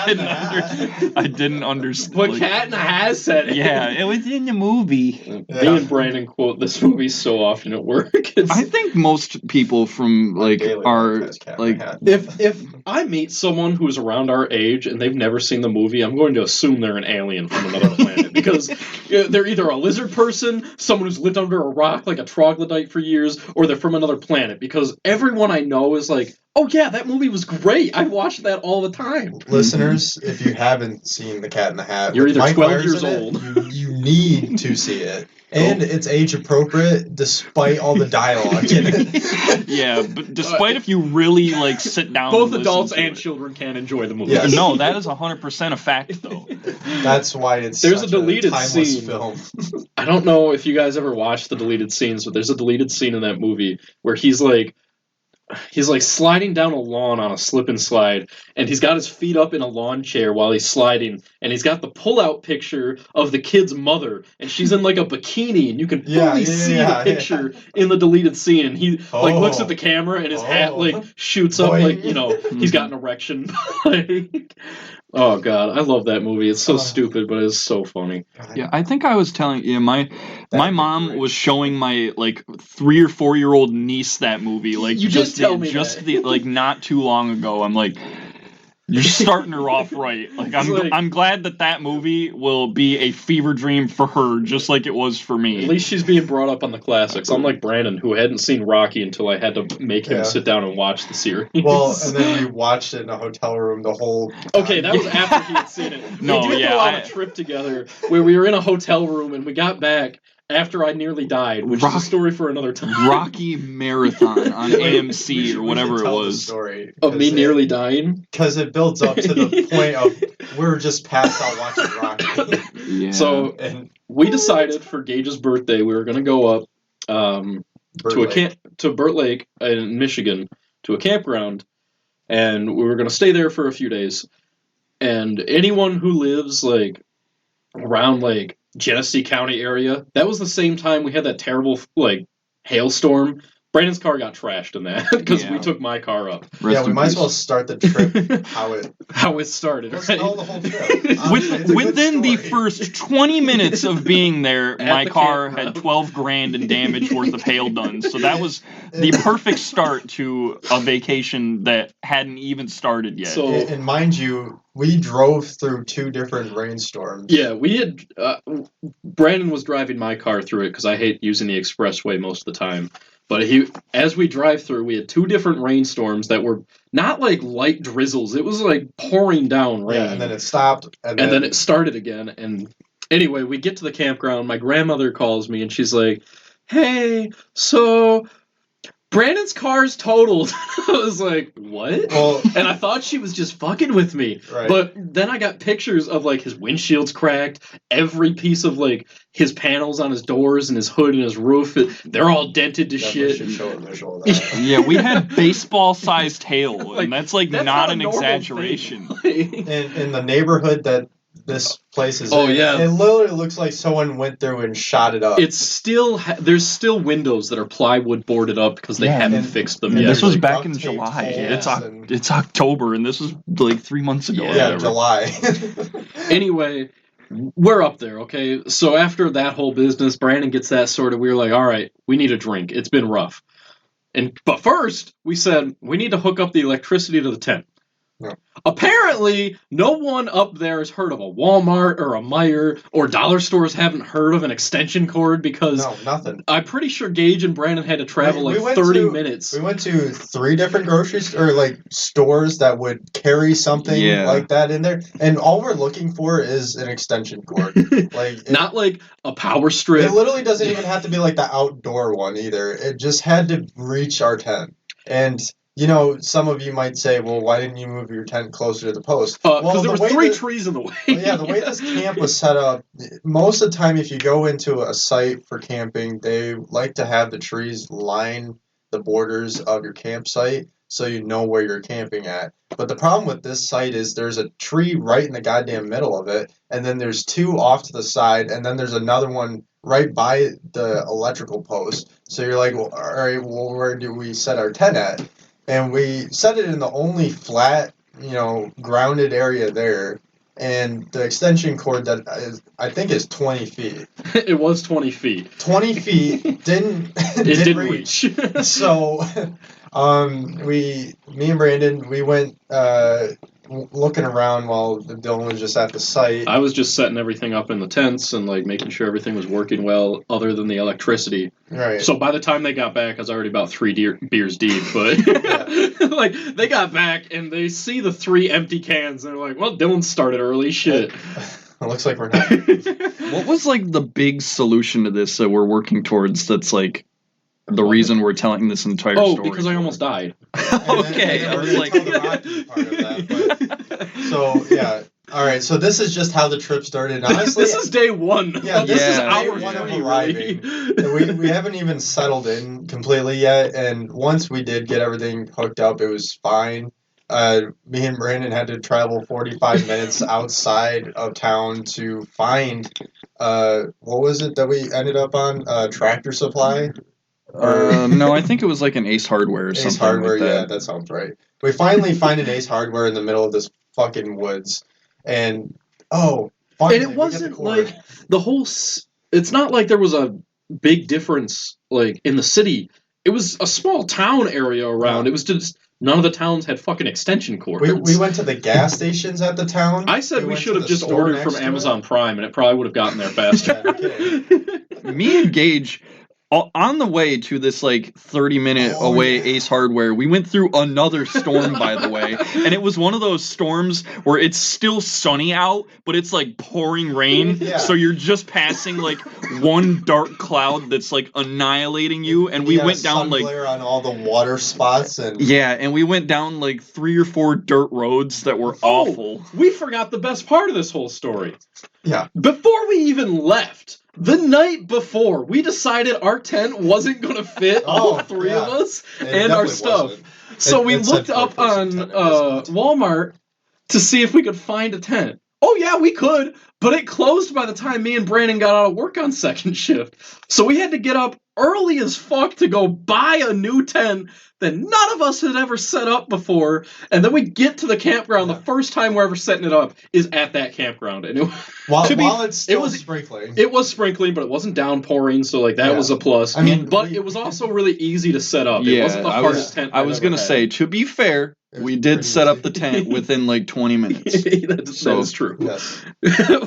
[SPEAKER 3] didn't understand.
[SPEAKER 1] But Cat in the Hat said it.
[SPEAKER 3] Yeah, it was in the movie.
[SPEAKER 1] Me and Brandon quote this movie so often at work.
[SPEAKER 3] I think most people from like are like
[SPEAKER 1] if I meet someone who's around our age and they've never seen the movie, I'm going to assume they're an alien from another planet because they're either a lizard person, someone who's lived under a rock like a troglodyte for years, or they're from another planet because everyone I know is like, oh yeah, that movie was great. I watched that all the time.
[SPEAKER 2] Listeners, if you haven't seen The Cat in the Hat,
[SPEAKER 1] You're
[SPEAKER 2] with
[SPEAKER 1] either
[SPEAKER 2] Mike
[SPEAKER 1] 12
[SPEAKER 2] Myers
[SPEAKER 1] years
[SPEAKER 2] in it,
[SPEAKER 1] old.
[SPEAKER 2] you need to see it. And it's age appropriate despite all the dialogue in it.
[SPEAKER 3] Yeah, but despite if you really like sit down,
[SPEAKER 1] Both
[SPEAKER 3] and
[SPEAKER 1] adults
[SPEAKER 3] listen to
[SPEAKER 1] and
[SPEAKER 3] it.
[SPEAKER 1] children can enjoy the movie.
[SPEAKER 2] Yes.
[SPEAKER 3] No, that is 100% a fact, though.
[SPEAKER 2] That's why it's
[SPEAKER 1] There's
[SPEAKER 2] such
[SPEAKER 1] a deleted
[SPEAKER 2] timeless
[SPEAKER 1] scene.
[SPEAKER 2] film.
[SPEAKER 1] I don't know if you guys ever watched the deleted scenes, but there's a deleted scene in that movie where he's like sliding down a lawn on a slip and slide, and he's got his feet up in a lawn chair while he's sliding, and he's got the pull-out picture of the kid's mother, and she's in like a bikini, and you can fully see the picture in the deleted scene, and he like looks at the camera, and his hat like shoots up, like, you know, he's got an erection. Like, oh god, I love that movie. It's so stupid, but it's so funny.
[SPEAKER 3] Yeah, I think I was telling you, my
[SPEAKER 2] That'd be
[SPEAKER 3] mom
[SPEAKER 2] great.
[SPEAKER 3] was showing my like 3 or 4 year old niece that movie. Like
[SPEAKER 1] You did tell me
[SPEAKER 3] just
[SPEAKER 1] that.
[SPEAKER 3] the like not too long ago. I'm like, you're starting her off right. Like I'm glad that movie will be a fever dream for her, just like it was for me.
[SPEAKER 1] At least she's being brought up on the classics. Unlike Brandon, who hadn't seen Rocky until I had to make him sit down and watch the series.
[SPEAKER 2] Well, and then we watched it in a hotel room the whole time.
[SPEAKER 1] Okay, that was after he had seen it.
[SPEAKER 3] No,
[SPEAKER 1] we did go on a trip together where we were in a hotel room and we got back after I nearly died, which is a story for another time.
[SPEAKER 3] Rocky Marathon on AMC or whatever it was.
[SPEAKER 2] Story
[SPEAKER 1] of me nearly dying?
[SPEAKER 2] Because it builds up to the point of we're just passed out watching Rocky.
[SPEAKER 3] Yeah.
[SPEAKER 1] So we decided for Gage's birthday we were going to go up to Burt Lake in Michigan to a campground, and we were going to stay there for a few days. And anyone who lives like around like Genesee County area, that was the same time we had that terrible like hailstorm. Brandon's car got trashed in that because we took my car up.
[SPEAKER 2] Yeah, we might as well start the trip
[SPEAKER 1] how it started.
[SPEAKER 2] Let's
[SPEAKER 1] right?
[SPEAKER 2] tell the whole trip.
[SPEAKER 3] Within the first 20 minutes of being there, my
[SPEAKER 1] the
[SPEAKER 3] car
[SPEAKER 1] campground.
[SPEAKER 3] had $12,000 in damage worth of hail done. So that was the perfect start to a vacation that hadn't even started yet.
[SPEAKER 1] So,
[SPEAKER 2] and mind you, we drove through 2 different rainstorms.
[SPEAKER 1] yeah, we had Brandon was driving my car through it because I hate using the expressway most of the time. But as we drive through, we had 2 different rainstorms that were not like light drizzles. It was like pouring down rain.
[SPEAKER 2] Yeah, and then it stopped.
[SPEAKER 1] And then it started again. And anyway, we get to the campground. My grandmother calls me and she's like, hey, so Brandon's car's totaled. I was like, what?
[SPEAKER 2] Well,
[SPEAKER 1] and I thought she was just fucking with me.
[SPEAKER 2] Right.
[SPEAKER 1] But then I got pictures of like his windshield's cracked, every piece of like his panels on his doors and his hood and his roof, they're all dented to
[SPEAKER 2] definitely
[SPEAKER 1] shit.
[SPEAKER 2] should show a visual of that.
[SPEAKER 3] Yeah, we had baseball-sized hail, and that's
[SPEAKER 1] That's
[SPEAKER 3] not an
[SPEAKER 1] a normal
[SPEAKER 3] exaggeration.
[SPEAKER 1] thing.
[SPEAKER 2] in the neighborhood that this place is
[SPEAKER 1] Oh,
[SPEAKER 2] in,
[SPEAKER 1] yeah.
[SPEAKER 2] it literally looks like someone went through and shot it up.
[SPEAKER 1] It's still there's still windows that are plywood boarded up because they haven't
[SPEAKER 2] and-
[SPEAKER 1] fixed them
[SPEAKER 2] and
[SPEAKER 1] yet.
[SPEAKER 3] This was
[SPEAKER 2] like
[SPEAKER 3] back in
[SPEAKER 2] duct tape
[SPEAKER 3] July.
[SPEAKER 2] holes
[SPEAKER 3] It's October, and this was like 3 months ago. or
[SPEAKER 2] yeah,
[SPEAKER 3] whatever.
[SPEAKER 2] July.
[SPEAKER 1] Anyway, we're up there, okay? So after that whole business, Brandon gets that sorted. We were like, all right, we need a drink. It's been rough. But first, we said, we need to hook up the electricity to the tent.
[SPEAKER 2] Yeah.
[SPEAKER 1] Apparently, no one up there has heard of a Walmart or a Meijer, or dollar stores haven't heard of an extension cord because
[SPEAKER 2] No, nothing.
[SPEAKER 1] I'm pretty sure Gage and Brandon had to travel
[SPEAKER 2] We
[SPEAKER 1] like
[SPEAKER 2] went
[SPEAKER 1] 30
[SPEAKER 2] to-
[SPEAKER 1] minutes.
[SPEAKER 2] We went to 3 different grocery or like stores that would carry something
[SPEAKER 3] Yeah.
[SPEAKER 2] like that in there, and all we're looking for is an extension cord. Like it,
[SPEAKER 1] Not like a power strip.
[SPEAKER 2] it literally doesn't even have to be like the outdoor one either. It just had to reach our tent. And you know, some of you might say, "Well, why didn't you move your tent closer to the post?"
[SPEAKER 1] Because there
[SPEAKER 2] the
[SPEAKER 1] was
[SPEAKER 2] way
[SPEAKER 1] 3
[SPEAKER 2] that-
[SPEAKER 1] trees in the way.
[SPEAKER 2] Well, yeah, the way this camp was set up, most of the time if you go into a site for camping, they like to have the trees line the borders of your campsite so you know where you're camping at. But the problem with this site is there's a tree right in the goddamn middle of it, and then there's 2 off to the side, and then there's another one right by the electrical post. So you're like, well, all right, well, where do we set our tent at? And we set it in the only flat, grounded area there. And the extension cord that I think is 20 feet.
[SPEAKER 1] It was 20 feet.
[SPEAKER 2] 20 feet didn't
[SPEAKER 1] It didn't reach.
[SPEAKER 2] So Me and Brandon, we went looking around while Dylan was just at the site.
[SPEAKER 1] I was just setting everything up in the tents and like making sure everything was working well, other than the electricity.
[SPEAKER 2] Right.
[SPEAKER 1] So by the time they got back, I was already about 3 beers deep. But like they got back and they see the 3 empty cans, and they're like, "Well, Dylan started early. Shit."
[SPEAKER 2] It looks like we're not.
[SPEAKER 3] What was like the big solution to this that we're working towards? That's like the reason we're telling this entire story.
[SPEAKER 1] Oh, because I almost died.
[SPEAKER 3] Okay,
[SPEAKER 2] And
[SPEAKER 3] I
[SPEAKER 2] then
[SPEAKER 3] was
[SPEAKER 2] we're
[SPEAKER 3] like,
[SPEAKER 2] gonna tell the Rocky part of that. So yeah, all right. So this is just how the trip started. Honestly,
[SPEAKER 1] This is day 1.
[SPEAKER 2] Yeah,
[SPEAKER 1] This is
[SPEAKER 3] Yeah.
[SPEAKER 1] hour
[SPEAKER 2] day 1 of
[SPEAKER 1] 3,
[SPEAKER 2] arriving.
[SPEAKER 1] really.
[SPEAKER 2] we haven't even settled in completely yet, and once we did get everything hooked up, it was fine. Me and Brandon had to travel 45 minutes outside of town to find what was it that we ended up on? Tractor Supply?
[SPEAKER 3] no, I think it was like an Ace Hardware or
[SPEAKER 2] Ace
[SPEAKER 3] something
[SPEAKER 2] Hardware,
[SPEAKER 3] like that.
[SPEAKER 2] yeah, that sounds right. We finally find an Ace Hardware in the middle of this fucking woods, and finally,
[SPEAKER 1] And
[SPEAKER 2] we
[SPEAKER 1] it
[SPEAKER 2] get the
[SPEAKER 1] wasn't
[SPEAKER 2] cord.
[SPEAKER 1] like the whole. It's not like there was a big difference like in the city. It was a small town area around.
[SPEAKER 2] Yeah.
[SPEAKER 1] It was just none of the towns had fucking extension cords.
[SPEAKER 2] We went to the gas stations at the town.
[SPEAKER 1] I said we
[SPEAKER 2] went
[SPEAKER 1] should
[SPEAKER 2] to
[SPEAKER 1] have
[SPEAKER 2] the
[SPEAKER 1] just
[SPEAKER 2] store
[SPEAKER 1] ordered
[SPEAKER 2] next
[SPEAKER 1] from
[SPEAKER 2] to
[SPEAKER 1] Amazon
[SPEAKER 2] it.
[SPEAKER 1] Prime, and it probably would have gotten there faster.
[SPEAKER 2] Yeah,
[SPEAKER 3] Me and Gage, on the way to this like 30-minute
[SPEAKER 2] Oh,
[SPEAKER 3] away
[SPEAKER 2] yeah.
[SPEAKER 3] Ace Hardware, we went through another storm, by the way, and it was one of those storms where it's still sunny out, but it's like pouring rain,
[SPEAKER 2] Yeah.
[SPEAKER 3] so you're just passing like one dark cloud that's like annihilating you, and we
[SPEAKER 2] Yeah,
[SPEAKER 3] went down
[SPEAKER 2] sun
[SPEAKER 3] like
[SPEAKER 2] glare on all the water spots and
[SPEAKER 3] and we went down like 3 or 4 dirt roads that were
[SPEAKER 1] Oh.
[SPEAKER 3] awful.
[SPEAKER 1] We forgot the best part of this whole story.
[SPEAKER 2] yeah.
[SPEAKER 1] Before we even left, the night before, we decided our tent wasn't going to fit all
[SPEAKER 2] Oh,
[SPEAKER 1] 3
[SPEAKER 2] yeah.
[SPEAKER 1] of us
[SPEAKER 2] It
[SPEAKER 1] and our
[SPEAKER 2] definitely
[SPEAKER 1] stuff.
[SPEAKER 2] wasn't.
[SPEAKER 1] So
[SPEAKER 2] It-
[SPEAKER 1] we
[SPEAKER 2] it said
[SPEAKER 1] looked up
[SPEAKER 2] 4-person
[SPEAKER 1] on
[SPEAKER 2] tent, it was not.
[SPEAKER 1] Walmart to see if we could find a tent. Oh yeah, we could, but it closed by the time me and Brandon got out of work on second shift. So we had to get up early as fuck to go buy a new tent that none of us had ever set up before. And then we get to the campground.
[SPEAKER 2] Yeah.
[SPEAKER 1] The first time we're ever setting it up is at that campground. And
[SPEAKER 2] While
[SPEAKER 1] To be-
[SPEAKER 2] it's still
[SPEAKER 1] it was-
[SPEAKER 2] sprinkling.
[SPEAKER 1] it was sprinkling, but it wasn't downpouring, so like that
[SPEAKER 2] Yeah.
[SPEAKER 1] was a plus.
[SPEAKER 2] I mean,
[SPEAKER 1] but
[SPEAKER 2] we-
[SPEAKER 1] it was also really easy to set up. It wasn't the
[SPEAKER 3] I
[SPEAKER 1] hardest
[SPEAKER 3] was,
[SPEAKER 1] tent
[SPEAKER 3] I
[SPEAKER 1] I've
[SPEAKER 3] was
[SPEAKER 1] ever
[SPEAKER 3] gonna
[SPEAKER 1] had.
[SPEAKER 3] say, to be fair,
[SPEAKER 2] It was
[SPEAKER 3] we did
[SPEAKER 2] pretty
[SPEAKER 3] set up
[SPEAKER 2] easy.
[SPEAKER 3] the tent within like 20 minutes.
[SPEAKER 1] that is true.
[SPEAKER 2] Yes.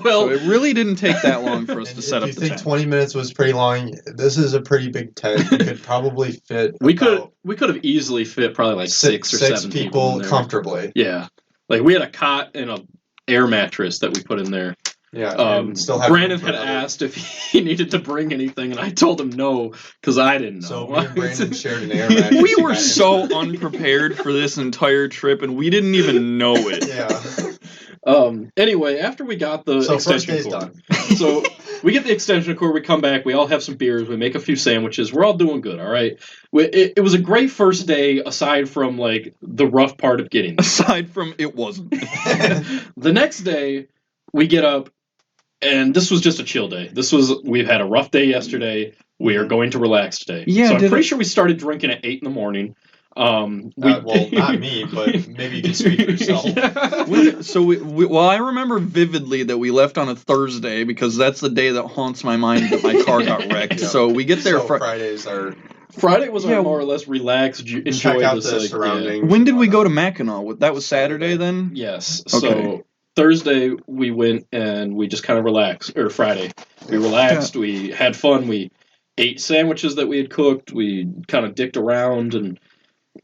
[SPEAKER 1] Well,
[SPEAKER 3] So it really didn't take that long for us
[SPEAKER 2] And
[SPEAKER 3] to set
[SPEAKER 2] if
[SPEAKER 3] up
[SPEAKER 2] you
[SPEAKER 3] the
[SPEAKER 2] think
[SPEAKER 3] tent.
[SPEAKER 2] 20 minutes was pretty long, this is a pretty big tent. You could probably fit
[SPEAKER 1] we
[SPEAKER 2] about
[SPEAKER 1] could have easily fit probably like 6 or 7
[SPEAKER 2] people
[SPEAKER 1] in there.
[SPEAKER 2] comfortably.
[SPEAKER 1] Yeah, like we had a cot and a air mattress that we put in there.
[SPEAKER 2] Yeah. and still have
[SPEAKER 1] Brandon
[SPEAKER 2] room for
[SPEAKER 1] had
[SPEAKER 2] another-
[SPEAKER 1] asked if he needed to bring anything, and I told him no because I didn't know.
[SPEAKER 2] So me and Brandon shared an air mattress.
[SPEAKER 3] We were
[SPEAKER 2] back
[SPEAKER 3] so
[SPEAKER 2] into-
[SPEAKER 3] unprepared for this entire trip, and we didn't even know it.
[SPEAKER 2] Yeah.
[SPEAKER 1] Anyway, after we got the
[SPEAKER 2] So first
[SPEAKER 1] extension
[SPEAKER 2] day's
[SPEAKER 1] cord,
[SPEAKER 2] done.
[SPEAKER 1] so we get the extension cord, we come back, we all have some beers, we make a few sandwiches, we're all doing good, all right? It was a great first day, aside from, like, the rough part of getting there.
[SPEAKER 3] Aside from it wasn't.
[SPEAKER 1] The next day, we get up, and this was just a chill day. We've had a rough day yesterday, we are going to relax today.
[SPEAKER 3] Yeah,
[SPEAKER 1] so I'm
[SPEAKER 3] did
[SPEAKER 1] pretty
[SPEAKER 3] it-
[SPEAKER 1] sure we started drinking at 8 in the morning.
[SPEAKER 2] Well, not me, but maybe you can speak for yourself.
[SPEAKER 1] Yeah.
[SPEAKER 3] Well, I remember vividly that we left on a Thursday because that's the day that haunts my mind that my car got wrecked.
[SPEAKER 2] Yeah.
[SPEAKER 3] So we get there.
[SPEAKER 2] So Fridays are
[SPEAKER 1] Friday was
[SPEAKER 3] Yeah,
[SPEAKER 1] our more or less relaxed, enjoy
[SPEAKER 2] check out
[SPEAKER 1] this,
[SPEAKER 2] the
[SPEAKER 1] like,
[SPEAKER 2] surroundings.
[SPEAKER 3] When did we go to Mackinac? That was Saturday then?
[SPEAKER 1] Yes.
[SPEAKER 3] Okay.
[SPEAKER 1] So Thursday we went and we just kind of relaxed. Or Friday, we relaxed. We had fun. We ate sandwiches that we had cooked. We kind of dicked around and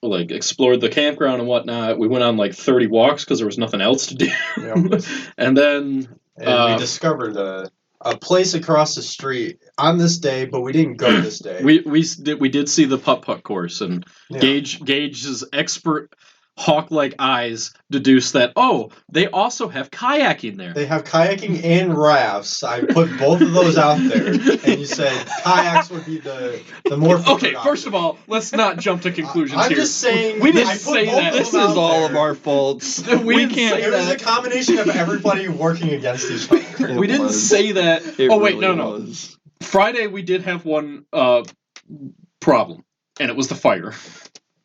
[SPEAKER 1] like explored the campground and whatnot. We went on like 30 walks because there was nothing else to do.
[SPEAKER 2] Yep.
[SPEAKER 1] And then
[SPEAKER 2] And we discovered a place across the street on this day, but we didn't go this day.
[SPEAKER 1] we did see the putt-putt course, and
[SPEAKER 2] Yeah.
[SPEAKER 1] Gage's expert hawk-like eyes deduced that, oh, they also have kayaking there.
[SPEAKER 2] They have kayaking and rafts. I put both of those out there, and you said kayaks would be the more.
[SPEAKER 1] Okay, first of all, let's not jump to conclusions
[SPEAKER 2] I'm
[SPEAKER 1] here.
[SPEAKER 2] just saying.
[SPEAKER 1] We didn't
[SPEAKER 2] I put
[SPEAKER 1] say
[SPEAKER 2] both
[SPEAKER 1] that.
[SPEAKER 2] of
[SPEAKER 3] This
[SPEAKER 2] them
[SPEAKER 3] is
[SPEAKER 2] out
[SPEAKER 3] all
[SPEAKER 2] there.
[SPEAKER 3] of our faults.
[SPEAKER 1] We didn't say
[SPEAKER 2] It was a
[SPEAKER 1] that.
[SPEAKER 2] combination of everybody working against each other.
[SPEAKER 1] We didn't say that.
[SPEAKER 3] It
[SPEAKER 1] Oh, wait,
[SPEAKER 3] really
[SPEAKER 1] no.
[SPEAKER 3] was.
[SPEAKER 1] Friday, we did have one problem, and it was the fire.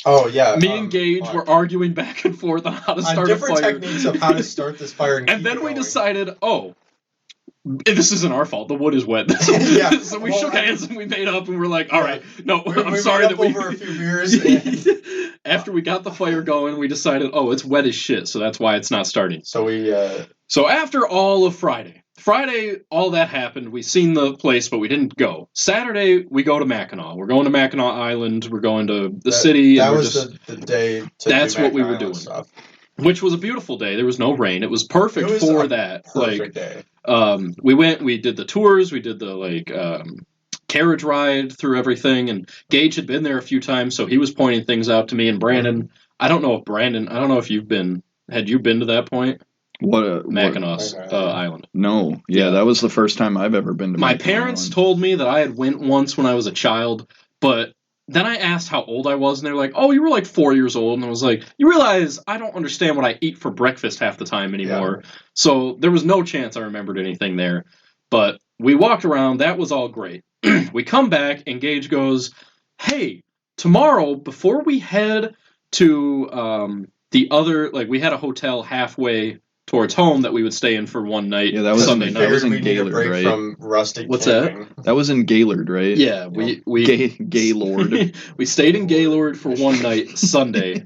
[SPEAKER 2] Oh yeah.
[SPEAKER 1] Me and Gage
[SPEAKER 2] fuck.
[SPEAKER 1] were arguing back and forth on how to
[SPEAKER 2] on
[SPEAKER 1] start a
[SPEAKER 2] different
[SPEAKER 1] fire.
[SPEAKER 2] techniques of how to start this fire,
[SPEAKER 1] And then we decided, oh, This isn't our fault. The wood is wet.
[SPEAKER 2] Yeah,
[SPEAKER 1] So we shook hands and we made up and we're like, all right, no, I'm
[SPEAKER 2] we
[SPEAKER 1] sorry
[SPEAKER 2] made
[SPEAKER 1] that
[SPEAKER 2] up over a few beers. And
[SPEAKER 1] After we got the fire going, we decided, it's wet as shit, so that's why it's not starting.
[SPEAKER 2] so we.
[SPEAKER 1] So after all of Friday, all that happened. We seen the place, but we didn't go. Saturday, we go to Mackinac. We're going to Mackinac Island. We're going to the city.
[SPEAKER 2] That
[SPEAKER 1] and
[SPEAKER 2] was the day to
[SPEAKER 1] That's
[SPEAKER 2] do
[SPEAKER 1] what we were
[SPEAKER 2] Mackinac
[SPEAKER 1] doing.
[SPEAKER 2] Island stuff.
[SPEAKER 1] Which was a beautiful day. There was no rain. It was perfect
[SPEAKER 2] It was
[SPEAKER 1] for
[SPEAKER 2] a
[SPEAKER 1] that.
[SPEAKER 2] Perfect day.
[SPEAKER 1] We did the tours. We did the carriage ride through everything. And Gage had been there a few times, so he was pointing things out to me. And Brandon, I don't know if you've been. Had you been to that point? Mackinac Island.
[SPEAKER 3] No. Yeah, that was the first time I've ever been to
[SPEAKER 1] My
[SPEAKER 3] Mackinac
[SPEAKER 1] parents
[SPEAKER 3] Island.
[SPEAKER 1] told me that I had went once when I was a child, but then I asked how old I was, and they were like, "Oh, you were like 4 years old." And I was like, "You realize I don't understand what I eat for breakfast half the time anymore." Yeah. So there was no chance I remembered anything there. But we walked around. That was all great. We come back, and Gage goes, "Hey, tomorrow, before we head to the other, we had a hotel halfway towards home that we would stay in for one night.
[SPEAKER 3] Yeah, that was
[SPEAKER 1] Sunday night.
[SPEAKER 3] That was in
[SPEAKER 2] we need a
[SPEAKER 3] Gaylord,
[SPEAKER 2] break
[SPEAKER 3] right?
[SPEAKER 2] from rustic
[SPEAKER 1] What's
[SPEAKER 2] camping.
[SPEAKER 3] That was in Gaylord, right?
[SPEAKER 1] Yeah, we
[SPEAKER 3] Gaylord.
[SPEAKER 1] we stayed in Gaylord for one night Sunday.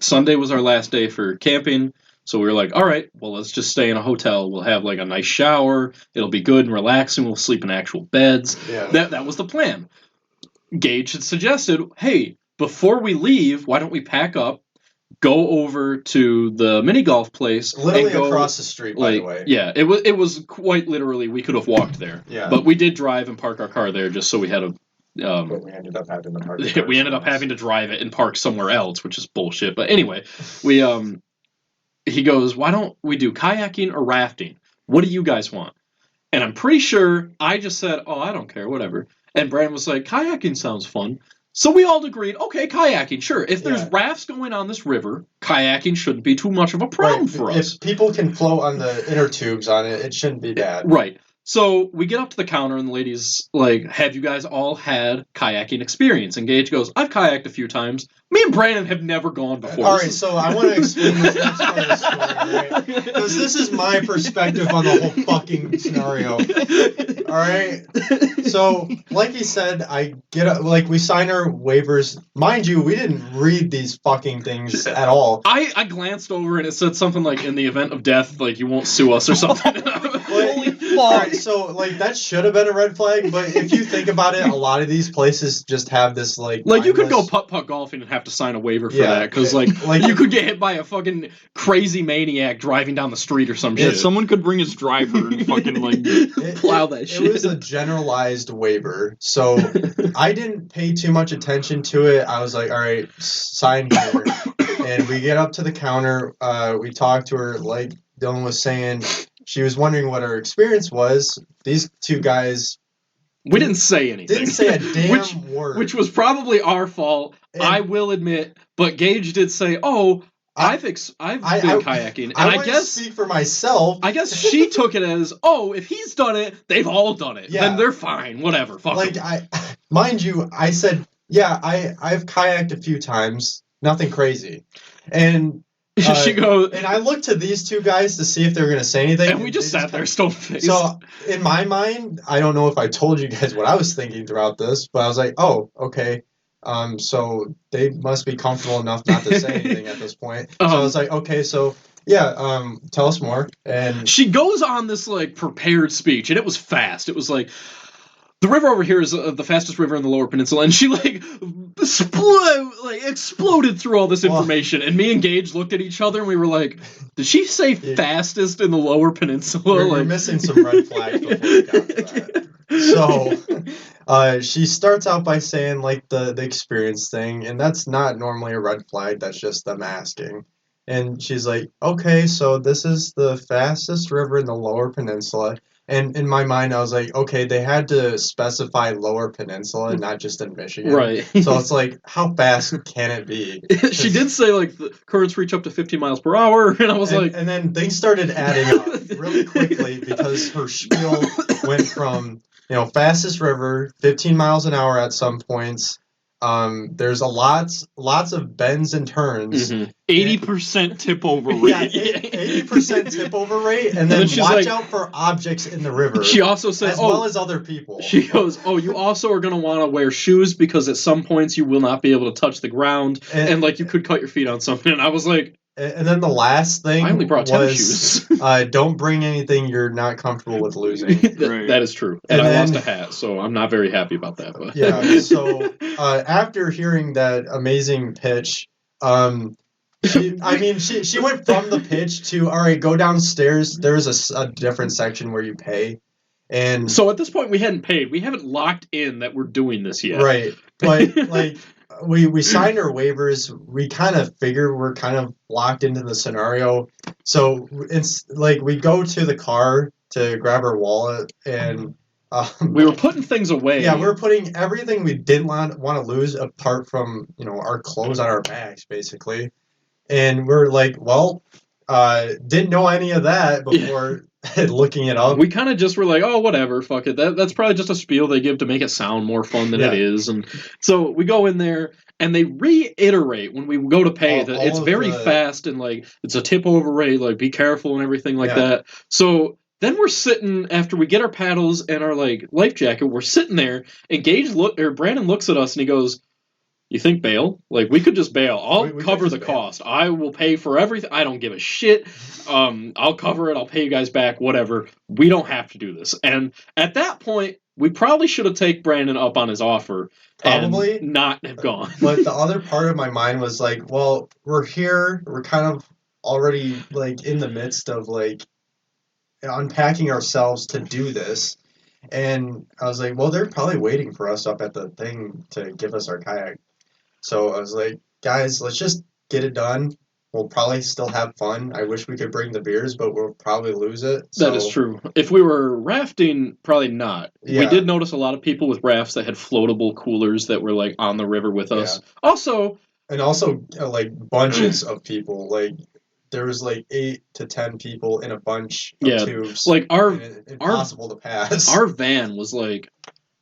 [SPEAKER 1] Sunday was our last day for camping, so we were like, all right, well, let's just stay in a hotel. We'll have a nice shower. It'll be good and relaxing. We'll sleep in actual beds.
[SPEAKER 2] Yeah.
[SPEAKER 1] That was the plan. Gage had suggested, hey, before we leave, why don't we pack up, go over to the mini golf place,
[SPEAKER 2] Literally
[SPEAKER 1] and go
[SPEAKER 2] across the street, by the way.
[SPEAKER 1] Yeah, it was quite literally, we could have walked there.
[SPEAKER 2] Yeah.
[SPEAKER 1] But we did drive and park our car there just so we had a.
[SPEAKER 2] But we ended up having to park.
[SPEAKER 1] We ended up having to drive it and park somewhere else, which is bullshit. But anyway, he goes, why don't we do kayaking or rafting? What do you guys want? And I'm pretty sure I just said, oh, I don't care, whatever. And Brandon was like, kayaking sounds fun. So we all agreed, okay, kayaking, sure. If there's rafts going on this river, kayaking shouldn't be too much of a problem for us.
[SPEAKER 2] If people can float on the inner tubes on it, it shouldn't be bad.
[SPEAKER 1] Right. So we get up to the counter and the lady's like, have you guys all had kayaking experience? And Gage goes, I've kayaked a few times. Me and Brandon have never gone before.
[SPEAKER 2] All right, so I want to explain this next part of the story, right? Because this is my perspective on the whole fucking scenario. All right? So, like he said, we sign our waivers. Mind you, we didn't read these fucking things at all.
[SPEAKER 1] I glanced over and it said something like, in the event of death, you won't sue us or something.
[SPEAKER 2] Holy fuck. All right, so, that should have been a red flag, but if you think about it, a lot of these places just have this,
[SPEAKER 1] you could go putt-putt golfing and have to sign a waiver for that, because, you could get hit by a fucking crazy maniac driving down the street or some shit.
[SPEAKER 3] Yeah, someone could bring his driver and fucking, plow that shit.
[SPEAKER 2] It was a generalized waiver, so I didn't pay too much attention to it. I was like, all right, sign here. And we get up to the counter, we talk to her, like Dylan was saying, she was wondering what her experience was. These two guys...
[SPEAKER 1] We didn't say anything.
[SPEAKER 2] Didn't say a damn word.
[SPEAKER 1] Which was probably our fault, and I will admit, but Gage did say, I've been kayaking. And I guess
[SPEAKER 2] speak for myself.
[SPEAKER 1] I guess she took it as, if he's done it, they've all done it. Yeah. Then they're fine. Whatever. Fuck them.
[SPEAKER 2] Mind you, I said, yeah, I've kayaked a few times. Nothing crazy. And
[SPEAKER 1] she goes,
[SPEAKER 2] and I looked to these two guys to see if they were going to say anything.
[SPEAKER 1] And we just sat there stone-faced.
[SPEAKER 2] So, in my mind, I don't know if I told you guys what I was thinking throughout this, but I was like, oh, okay. So they must be comfortable enough not to say anything at this point. So I was like, okay, so yeah, tell us more. And
[SPEAKER 1] she goes on this prepared speech, and it was fast. It was like, the river over here is the fastest river in the Lower Peninsula, and she exploded through all this information. And me and Gage looked at each other, and we were like, "Did she say fastest in the Lower Peninsula?"
[SPEAKER 2] We're missing some red flags before we got to that. So she starts out by saying the experience thing, and that's not normally a red flag. That's just them asking. And she's like, "Okay, so this is the fastest river in the Lower Peninsula." And in my mind, I was like, okay, they had to specify Lower Peninsula and not just in Michigan.
[SPEAKER 1] Right.
[SPEAKER 2] So it's like, how fast can it be?
[SPEAKER 1] She did say, the currents reach up to 15 miles per hour, and I was
[SPEAKER 2] And then things started adding up really quickly because her spiel went from, fastest river, 15 miles an hour at some points, There's lots of bends and turns.
[SPEAKER 3] 80% tip over
[SPEAKER 2] Yeah,
[SPEAKER 3] rate.
[SPEAKER 2] 80% tip over rate, and then
[SPEAKER 1] she's
[SPEAKER 2] watch
[SPEAKER 1] like-
[SPEAKER 2] out for objects in the river.
[SPEAKER 1] She also said,
[SPEAKER 2] as well as other people.
[SPEAKER 1] She goes, you also are going to want to wear shoes because at some points you will not be able to touch the ground, and like you could cut your feet on something. And I was like,
[SPEAKER 2] and then the last thing
[SPEAKER 1] I only brought tennis
[SPEAKER 2] was, don't bring anything you're not comfortable with losing.
[SPEAKER 1] That is true. And I lost a hat, so I'm not very happy about that. But.
[SPEAKER 2] Yeah, so after hearing that amazing pitch, she went from the pitch to, all right, go downstairs. There's a different section where you pay. And
[SPEAKER 1] so at this point, we hadn't paid. We haven't locked in that we're doing this yet.
[SPEAKER 2] Right. But, like... We signed our waivers. We kind of figure we're kind of locked into the scenario. So it's like we go to the car to grab our wallet, and
[SPEAKER 1] we were putting things away.
[SPEAKER 2] Yeah, we were putting everything we didn't want to lose, apart from our clothes on our backs, basically. And we're like, well, didn't know any of that before. Looking it up,
[SPEAKER 1] we kind of just were like, oh, whatever, fuck it. That's probably just a spiel they give to make it sound more fun than it is. And so we go in there, and they reiterate when we go to pay that it's very fast, and like it's a tip over rate, like be careful and everything like that. So then we're sitting, after we get our paddles and our like life jacket, we're sitting there, and Brandon looks at us and he goes, you think bail? Like, we could just bail. I'll cover the cost. I will pay for everything. I don't give a shit. I'll cover it. I'll pay you guys back, whatever. We don't have to do this. And at that point, we probably should have taken Brandon up on his offer.
[SPEAKER 2] Probably.
[SPEAKER 1] And not have gone.
[SPEAKER 2] But the other part of my mind was like, well, we're here. We're kind of already, like, in the midst of, like, unpacking ourselves to do this. And I was like, well, they're probably waiting for us up at the thing to give us our kayak. So I was like, guys, let's just get it done. We'll probably still have fun. I wish we could bring the beers, but we'll probably lose it.
[SPEAKER 1] So. That is true. If we were rafting, probably not. Yeah. We did notice a lot of people with rafts that had floatable coolers that were like on the river with us. Also,
[SPEAKER 2] like bunches of people. Like there was like 8 to 10 people in a bunch of tubes.
[SPEAKER 1] Like
[SPEAKER 2] impossible to pass.
[SPEAKER 1] Our van was like.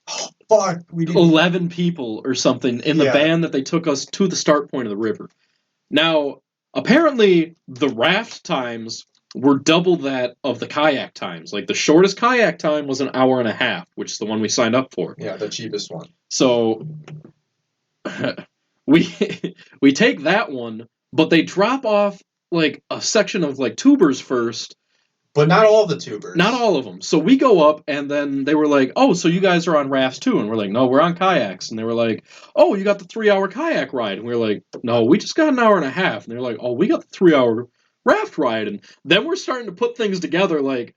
[SPEAKER 2] Oh, fuck, we didn't...
[SPEAKER 1] 11 people or something in the van that they took us to the start point of the river. Now, apparently, the raft times were double that of the kayak times. Like, the shortest kayak time was an hour and a half, which is the one we signed up for.
[SPEAKER 2] Yeah, the cheapest one.
[SPEAKER 1] So, we take that one, but they drop off, like, a section of, like, tubers first.
[SPEAKER 2] But not all of the tubers.
[SPEAKER 1] Not all of them. So we go up, and then they were like, oh, so you guys are on rafts too? And we're like, no, we're on kayaks. And they were like, oh, you got the 3-hour kayak ride. And we were like, no, we just got an hour and a half. And they're like, oh, we got the 3-hour raft ride. And then we're starting to put things together like,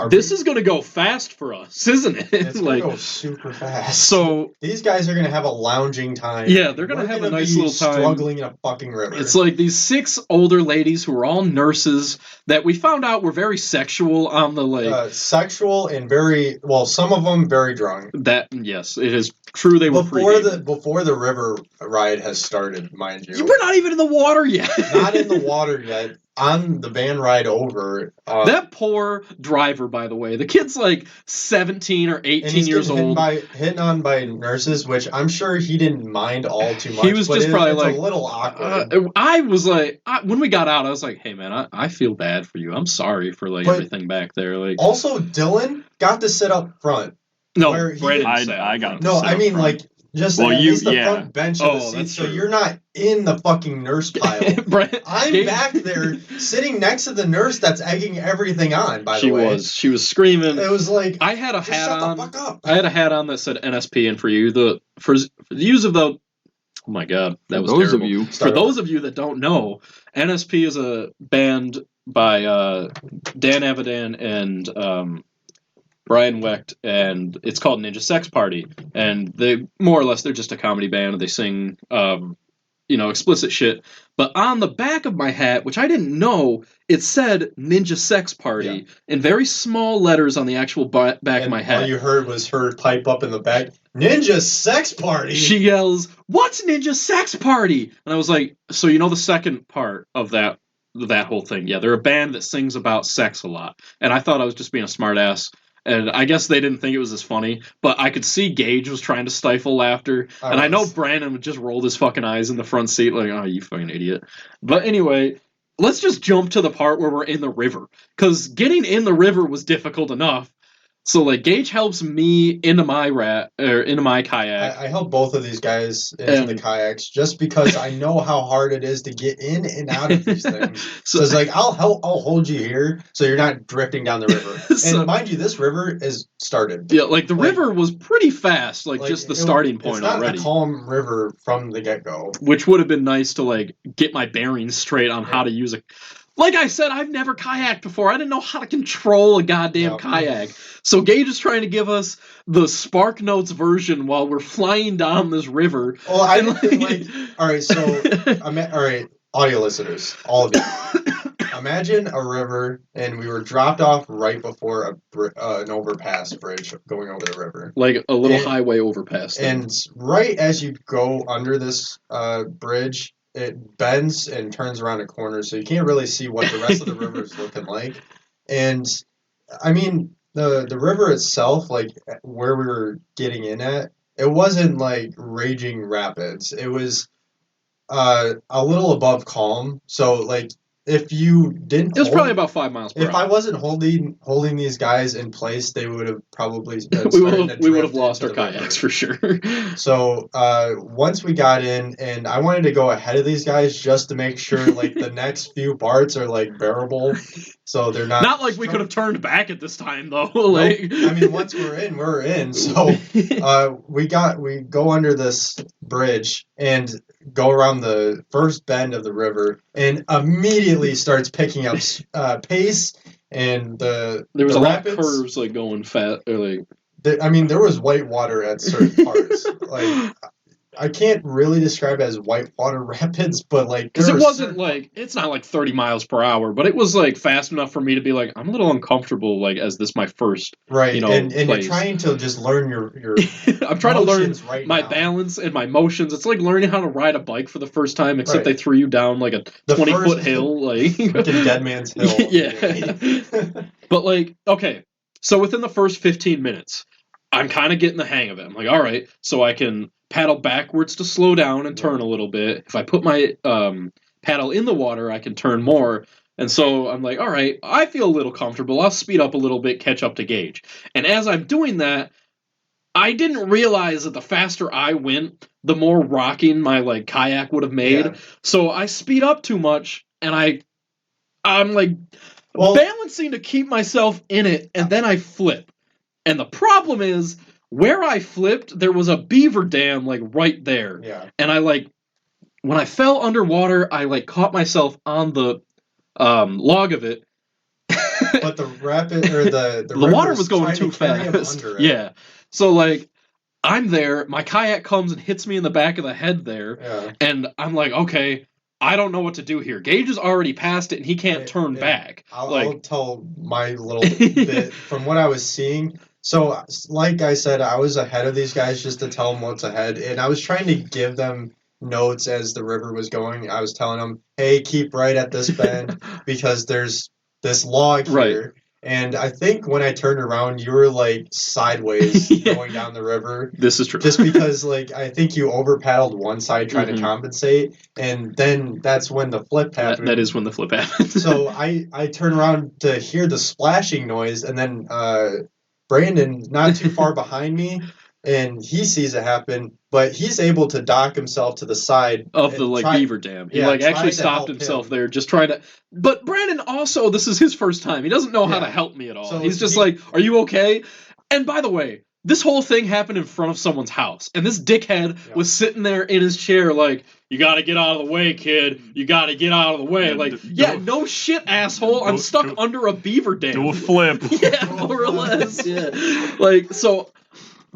[SPEAKER 1] this is going to go fast for us, isn't it?
[SPEAKER 2] It's going to go super fast.
[SPEAKER 1] So
[SPEAKER 2] these guys are going to have a lounging time.
[SPEAKER 1] Yeah, they're going to have a nice little time.
[SPEAKER 2] Struggling in a fucking river.
[SPEAKER 1] It's like these 6 older ladies who are all nurses that we found out were very sexual on the like.
[SPEAKER 2] Sexual and very, well, some of them very drunk.
[SPEAKER 1] That, yes, it is true they were
[SPEAKER 2] before the river ride has started, mind you.
[SPEAKER 1] We're not even in the water yet.
[SPEAKER 2] Not in the water yet. On the van ride over.
[SPEAKER 1] That poor driver, by the way. The kid's like 17 or 18 years old.
[SPEAKER 2] Hit on by nurses, which I'm sure he didn't mind all too much.
[SPEAKER 1] He was just probably like...
[SPEAKER 2] It's a little awkward.
[SPEAKER 1] I was like... when we got out, I was like, hey, man, I feel bad for you. I'm sorry for like everything back there. Like
[SPEAKER 2] also, Dylan got to sit up front.
[SPEAKER 1] No, Brandon I got to sit
[SPEAKER 2] I mean,
[SPEAKER 1] front.
[SPEAKER 2] Like... Just at least the front bench of the seat, so you're not in the fucking nurse pile. I'm back there sitting next to the nurse that's egging everything on, by the way.
[SPEAKER 1] She was screaming.
[SPEAKER 2] It was like,
[SPEAKER 1] I had a hat on.
[SPEAKER 2] Shut the fuck up.
[SPEAKER 1] I had a hat on that said NSP, and for the use of the... Oh my god, that was terrible. For those of you that don't know, NSP is a band by Dan Avidan and... Brian Wecht, and it's called Ninja Sex Party, and they more or less they're just a comedy band, and they sing explicit shit. But on the back of my hat, which I didn't know, it said Ninja Sex Party in very small letters on the actual back of my hat.
[SPEAKER 2] All you heard was her pipe up in the back, Ninja Sex Party!
[SPEAKER 1] She yells, "What's Ninja Sex Party?" And I was like, so you know the second part of that whole thing. Yeah, they're a band that sings about sex a lot. And I thought I was just being a smart ass. and I guess they didn't think it was as funny, but I could see Gage was trying to stifle laughter, and I know Brandon would just roll his fucking eyes in the front seat like, oh, you fucking idiot. But anyway, let's just jump to the part where we're in the river, because getting in the river was difficult enough. So like Gage helps me into my kayak.
[SPEAKER 2] I help both of these guys into the kayaks just because I know how hard it is to get in and out of these things. So it's like I'll hold you here so you're not drifting down the river. And mind you, this river is started.
[SPEAKER 1] Yeah, like the river was pretty fast, like just the starting point already.
[SPEAKER 2] It's not a calm river from the get-go.
[SPEAKER 1] Which would have been nice to like get my bearings straight on how to use it. Like I said, I've never kayaked before. I didn't know how to control a goddamn kayak. So Gage is trying to give us the Spark Notes version while we're flying down this river.
[SPEAKER 2] Well, all right, so, all right, audio listeners, all of you. Imagine a river, and we were dropped off right before an overpass bridge going over the river.
[SPEAKER 1] Like a little highway overpass thing.
[SPEAKER 2] And right as you go under this bridge, it bends and turns around a corner, so you can't really see what the rest of the river is looking like. And, I mean, the river itself, like, where we were getting in at, it wasn't, like, raging rapids. It was a little above calm, so, like, if you didn't...
[SPEAKER 1] It was probably about 5 miles per hour.
[SPEAKER 2] If I wasn't holding these guys in place, they would have probably...
[SPEAKER 1] we would have lost our kayaks for sure.
[SPEAKER 2] So, once we got in, and I wanted to go ahead of these guys just to make sure, like, the next few parts are, like, bearable, so they're not...
[SPEAKER 1] Not like we could have turned back at this time, though. Like...
[SPEAKER 2] Nope. I mean, once we're in, so we go under this bridge, and go around the first bend of the river, and immediately starts picking up pace, and there
[SPEAKER 1] was a
[SPEAKER 2] rapids,
[SPEAKER 1] lot of curves like going fat, or like.
[SPEAKER 2] I mean, there was white water at certain parts. Like, I can't really describe it as whitewater rapids, but like...
[SPEAKER 1] Because it wasn't like... It's not like 30 miles per hour, but it was like fast enough for me to be like, I'm a little uncomfortable, like, as this my first,
[SPEAKER 2] right. And
[SPEAKER 1] place.
[SPEAKER 2] You're trying to just learn your
[SPEAKER 1] I'm trying to learn my
[SPEAKER 2] now.
[SPEAKER 1] Balance and my motions. It's like learning how to ride a bike for the first time, except they threw you down like a 20-foot hill. Like
[SPEAKER 2] freaking Dead Man's Hill.
[SPEAKER 1] Yeah. But like, okay, so within the first 15 minutes, I'm kind of getting the hang of it. I'm like, all right, so I can paddle backwards to slow down and turn a little bit. If I put my paddle in the water, I can turn more. And so I'm like, all right, I feel a little comfortable. I'll speed up a little bit, catch up to Gage. And as I'm doing that, I didn't realize that the faster I went, the more rocking my like kayak would have made. Yeah. So I speed up too much, and I'm like balancing to keep myself in it, and then I flip. And the problem is, where I flipped, there was a beaver dam, like, right there.
[SPEAKER 2] Yeah.
[SPEAKER 1] And I, like, when I fell underwater, I, like, caught myself on the log of it.
[SPEAKER 2] But the rapid, or the
[SPEAKER 1] water was going too fast. Yeah. So, like, I'm there, my kayak comes and hits me in the back of the head there, and I'm like, okay, I don't know what to do here. Gage has already passed it, and he can't turn back.
[SPEAKER 2] I'll tell my little bit from what I was seeing. So, like I said, I was ahead of these guys just to tell them what's ahead, and I was trying to give them notes as the river was going. I was telling them, hey, keep right at this bend, because there's this log here. Right. And I think when I turned around, you were, like, sideways going down the river.
[SPEAKER 1] This is true.
[SPEAKER 2] Just because, like, I think you over-paddled one side trying to compensate, and then that's when the flip happened.
[SPEAKER 1] That is when the flip happened.
[SPEAKER 2] So I turn around to hear the splashing noise, and then Brandon, not too far behind me, and he sees it happen, but he's able to dock himself to the side
[SPEAKER 1] of the beaver dam. He actually stopped himself there, just trying to. But Brandon also, this is his first time. He doesn't know how to help me at all. So he's just like, "Are you okay?" And by the way, this whole thing happened in front of someone's house, and this dickhead was sitting there in his chair, like, "You got to get out of the way, kid. You got to get out of the way." No shit, asshole. I'm stuck under a beaver dam.
[SPEAKER 3] Do a flip.
[SPEAKER 1] Yeah, more or less. Yeah, like so.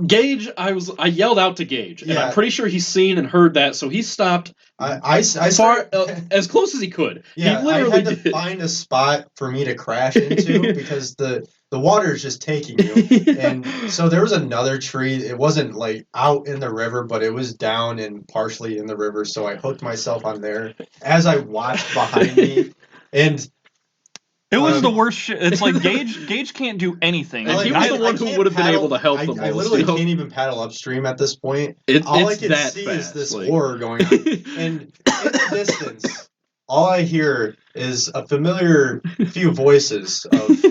[SPEAKER 1] Gage, I yelled out to Gage, and I'm pretty sure he's seen and heard that, so he stopped as close as he could.
[SPEAKER 2] Yeah,
[SPEAKER 1] he literally
[SPEAKER 2] I had to find a spot for me to crash into because the water is just taking you. And so there was another tree. It wasn't like out in the river, but it was down and partially in the river, so I hooked myself on there as I watched behind me. And
[SPEAKER 3] It was the worst shit. It's like Gage can't do anything.
[SPEAKER 1] And he was the one who would have been able to help them.
[SPEAKER 2] I literally can't even paddle upstream at this point. All I can see is this horror going on. And in the distance, all I hear is a familiar few voices of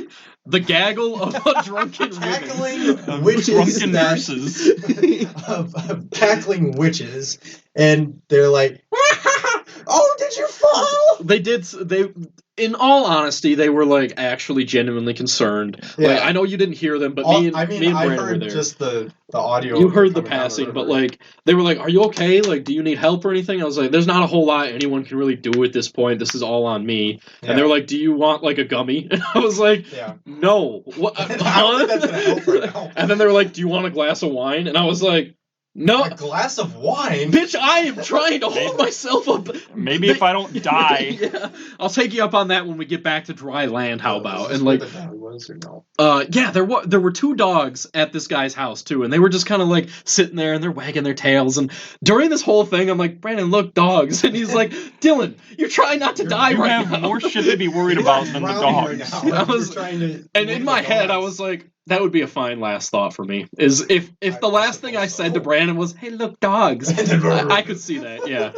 [SPEAKER 1] the gaggle of drunken
[SPEAKER 2] cackling witches,
[SPEAKER 3] drunken nurses,
[SPEAKER 2] of cackling witches, and they're like, "Oh, did you fall?"
[SPEAKER 1] They did. They, in all honesty, they were like actually genuinely concerned.
[SPEAKER 2] Yeah.
[SPEAKER 1] Like, I know you didn't hear them, but me and Brandon were there.
[SPEAKER 2] Just the audio.
[SPEAKER 1] You heard the passing, but like they were like, "Are you okay? Like, do you need help or anything?" I was like, "There's not a whole lot anyone can really do at this point. This is all on me." Yeah. And they're like, "Do you want like a gummy?" And I was like, "No." What?
[SPEAKER 2] I don't think that's gonna help right now.
[SPEAKER 1] And then they were like, "Do you want a glass of wine?" And I was like, "No."
[SPEAKER 2] A glass of wine?
[SPEAKER 1] Bitch, I am trying to hold myself up.
[SPEAKER 3] Maybe if I don't die.
[SPEAKER 1] Yeah. I'll take you up on that when we get back to dry land, how about? And like, yeah, there were two dogs at this guy's house too, and they were just kind of like sitting there and they're wagging their tails. And during this whole thing, I'm like, "Brandon, look, dogs." And he's like, "Dylan, you're trying not to die right now. You
[SPEAKER 3] have more shit to be worried about than the dogs."
[SPEAKER 2] Right now.
[SPEAKER 1] I was trying to. And in my head, I was like, that would be a fine last thought for me. Is if the last thing I said to Brandon was, "Hey, look, dogs," I could see that. Yeah,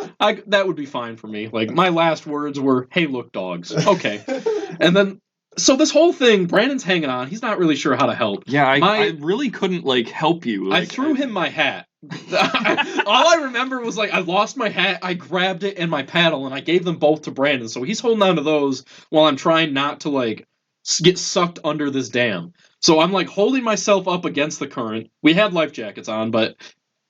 [SPEAKER 1] that would be fine for me. Like my last words were, "Hey, look, dogs." Okay, and then so this whole thing, Brandon's hanging on. He's not really sure how to help.
[SPEAKER 3] Yeah, I really couldn't like help you. Like,
[SPEAKER 1] I threw him my hat. All I remember was like I lost my hat. I grabbed it and my paddle, and I gave them both to Brandon. So he's holding on to those while I'm trying not to like get sucked under this dam. So I'm like holding myself up against the current. We had life jackets on, but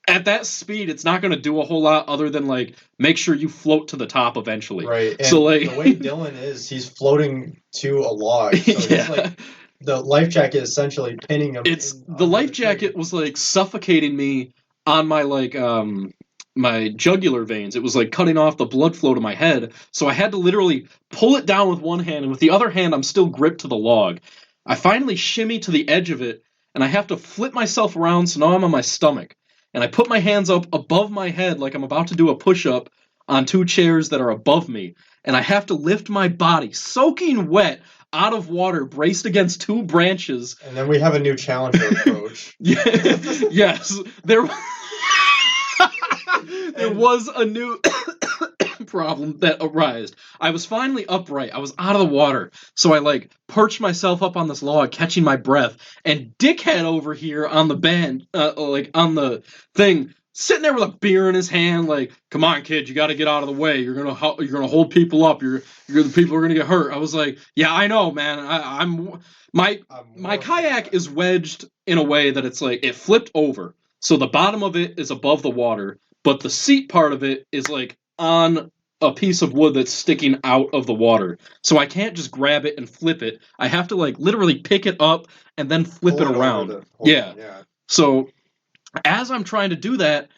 [SPEAKER 1] at that speed, it's not going to do a whole lot other than like make sure you float to the top eventually.
[SPEAKER 2] Right. And
[SPEAKER 1] so like
[SPEAKER 2] the way Dylan is, he's floating to a log. So he's like the life jacket essentially pinning him.
[SPEAKER 1] The life jacket was like suffocating me on my like my jugular veins. It was like cutting off the blood flow to my head. So I had to literally pull it down with one hand, and with the other hand, I'm still gripped to the log. I finally shimmy to the edge of it, and I have to flip myself around, so now I'm on my stomach. And I put my hands up above my head like I'm about to do a push-up on two chairs that are above me. And I have to lift my body, soaking wet, out of water, braced against two branches.
[SPEAKER 2] And then we have a new challenger approach.
[SPEAKER 1] Yes. There was a new problem that arose. I was finally upright. I was out of the water. So I like perched myself up on this log, catching my breath, and dickhead over here on the band, like on the thing, sitting there with a beer in his hand, like, "Come on, kid, you got to get out of the way. You're gonna hold people up. You're the people who are gonna get hurt." I was like, "Yeah, I know, man. My kayak is wedged in a way that it's like it flipped over, so the bottom of it is above the water, but the seat part of it is like on a piece of wood that's sticking out of the water. So I can't just grab it and flip it. I have to like literally pick it up and then flip it around. Yeah. So as I'm trying to do that,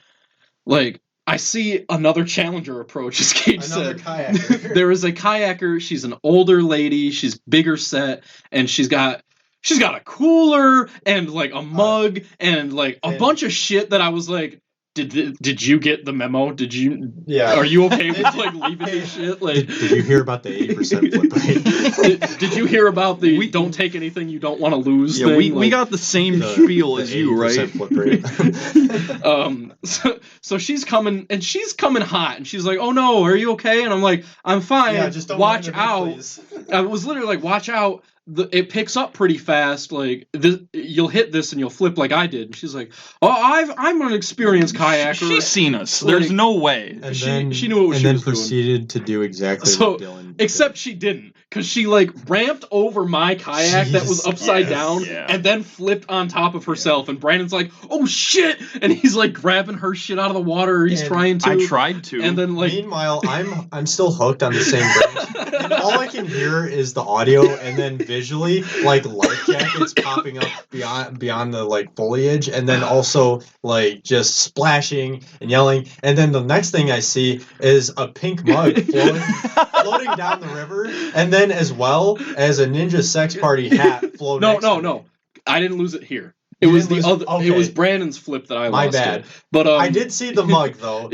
[SPEAKER 1] like I see another challenger approach, as Gage said.
[SPEAKER 2] Kayaker.
[SPEAKER 1] There is a kayaker. She's an older lady. She's bigger set, and she's got a cooler and like a mug and like a bunch of shit that I was like, Did you get the memo? Did you?
[SPEAKER 2] Yeah.
[SPEAKER 1] Are you okay with like leaving this shit? Like,
[SPEAKER 2] did you hear about the 80% flip rate?
[SPEAKER 1] did you hear about the don't take anything you don't want to lose?
[SPEAKER 3] Yeah,
[SPEAKER 1] thing?
[SPEAKER 3] we got the same spiel as you, right?
[SPEAKER 2] Flip rate.
[SPEAKER 1] So she's coming and she's coming hot and she's like, "Oh no, are you okay?" And I'm like, "I'm fine.
[SPEAKER 2] Yeah, just don't
[SPEAKER 1] watch
[SPEAKER 2] mind
[SPEAKER 1] out."
[SPEAKER 2] me, please.
[SPEAKER 1] I was literally like, "Watch out." It picks up pretty fast. Like you'll hit this and you'll flip like I did. And she's like, "Oh, I'm an experienced kayaker."
[SPEAKER 3] She's seen us. There's no way.
[SPEAKER 2] And
[SPEAKER 1] she
[SPEAKER 2] then,
[SPEAKER 1] knew what she was doing.
[SPEAKER 2] And then proceeded to do exactly what Dylan did.
[SPEAKER 1] Except she didn't, because she like ramped over my kayak that was upside down and then flipped on top of herself. And Brandon's like, "Oh shit!" And he's like grabbing her shit out of the water. Or he's trying to.
[SPEAKER 3] I tried to.
[SPEAKER 1] And then like,
[SPEAKER 2] meanwhile, I'm still hooked on the same branch, and all I can hear is the audio, and then visually like life jackets popping up beyond the like foliage, and then also like just splashing and yelling, and then the next thing I see is a pink mug floating down the river, and then as well as a ninja sex party hat floating.
[SPEAKER 1] No, I didn't lose it here. It was the other. Okay. It was Brandon's flip that I lost.
[SPEAKER 2] My bad.
[SPEAKER 1] It. But
[SPEAKER 2] I did see the mug though.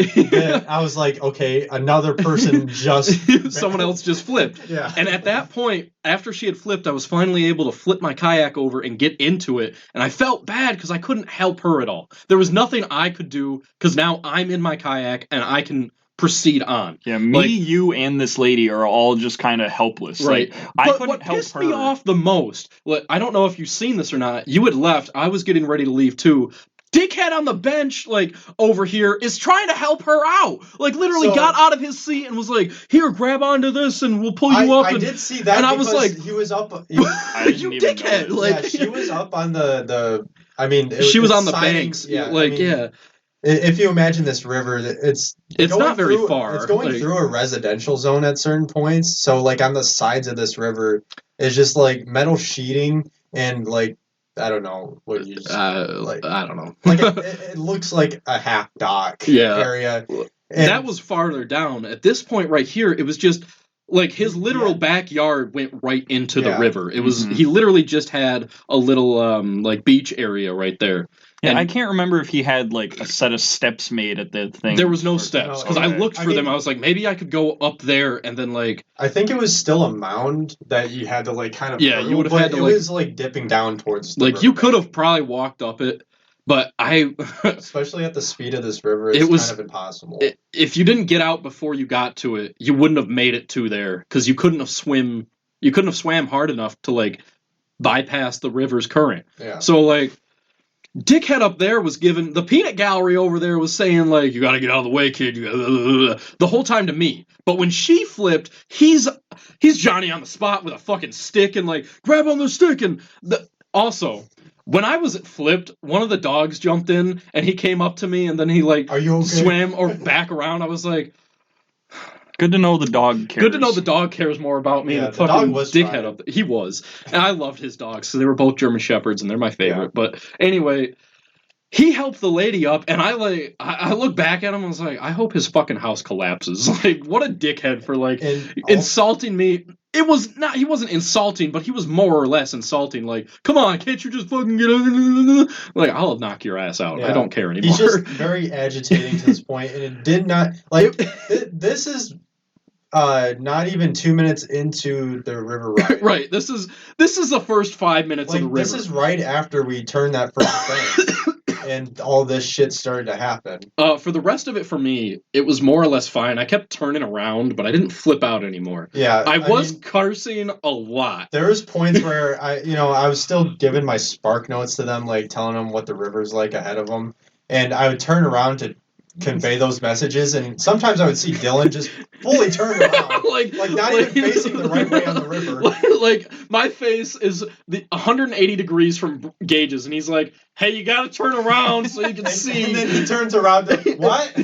[SPEAKER 2] I was like, okay, another person just
[SPEAKER 1] someone else just flipped.
[SPEAKER 2] Yeah.
[SPEAKER 1] And at that point, after she had flipped, I was finally able to flip my kayak over and get into it. And I felt bad because I couldn't help her at all. There was nothing I could do because now I'm in my kayak and I can proceed on.
[SPEAKER 3] Yeah, me, you, and this lady are all just kind of helpless.
[SPEAKER 1] Right.
[SPEAKER 3] I couldn't
[SPEAKER 1] what
[SPEAKER 3] help
[SPEAKER 1] pissed
[SPEAKER 3] her.
[SPEAKER 1] me off the most, I don't know if you've seen this or not, you had left, I was getting ready to leave too. Dickhead on the bench, over here, is trying to help her out. Literally got out of his seat and was like, here, grab onto this and we'll pull you up.
[SPEAKER 2] I did see that,
[SPEAKER 1] and I was like,
[SPEAKER 2] he was up.
[SPEAKER 1] You dickhead.
[SPEAKER 2] Yeah, she was up on the I mean...
[SPEAKER 1] she was on the banks. Yeah, yeah.
[SPEAKER 2] If you imagine this river, it's
[SPEAKER 1] not very far.
[SPEAKER 2] It's going through a residential zone at certain points. So, on the sides of this river, it's just metal sheeting and I don't know what you just,
[SPEAKER 1] I don't know.
[SPEAKER 2] It looks like a half dock area. And
[SPEAKER 1] that was farther down. At this point right here, it was just his literal backyard went right into the river. It was he literally just had a little beach area right there.
[SPEAKER 3] Yeah, and I can't remember if he had a set of steps made at the thing.
[SPEAKER 1] There was no steps because I looked for them. I was like, maybe I could go up there and then
[SPEAKER 2] I think it was still a mound that you had to kind of.
[SPEAKER 1] Yeah, you would have had to.
[SPEAKER 2] It was dipping down towards. The river
[SPEAKER 1] you could have probably walked up it, but
[SPEAKER 2] especially at the speed of this river, it was kind of impossible.
[SPEAKER 1] If you didn't get out before you got to it, you wouldn't have made it to there because you couldn't have swam. You couldn't have swam hard enough to bypass the river's current.
[SPEAKER 2] Yeah.
[SPEAKER 1] So dickhead up there was given the peanut gallery over there was saying you gotta get out of the way, kid, the whole time to me. But when she flipped, he's Johnny on the spot with a fucking stick and grab on the stick and also when I was flipped, one of the dogs jumped in and he came up to me and then he
[SPEAKER 2] Are you okay?
[SPEAKER 1] swam or back around. I was like,
[SPEAKER 3] good to know the dog cares.
[SPEAKER 1] Good to know the dog cares more about me than fucking dickhead up there. He was. And I loved his dogs, so they were both German Shepherds, and they're my favorite. Yeah. But anyway, he helped the lady up, and I look back at him and was like, I hope his fucking house collapses. What a dickhead for, insulting me. It was not, he wasn't insulting, but he was more or less insulting. Come on, can't you just fucking get out? I'll knock your ass out. Yeah. I don't care anymore.
[SPEAKER 2] He's just very agitating to this point, and it did not, this is... not even 2 minutes into the river ride.
[SPEAKER 1] Right. This is the first 5 minutes of the river.
[SPEAKER 2] This is right after we turned that first thing. And all this shit started to happen.
[SPEAKER 1] For the rest of it, for me, it was more or less fine. I kept turning around, but I didn't flip out anymore.
[SPEAKER 2] Yeah,
[SPEAKER 1] I was cursing a lot.
[SPEAKER 2] There was points where I was still giving my spark notes to them, telling them what the river's like ahead of them, and I would turn around to convey those messages, and sometimes I would see Dylan just fully turn around, not even facing the right way on the river.
[SPEAKER 1] My face is 180 degrees from Gage's, and he's like, "Hey, you gotta turn around so you can see."
[SPEAKER 2] And then he turns around. What?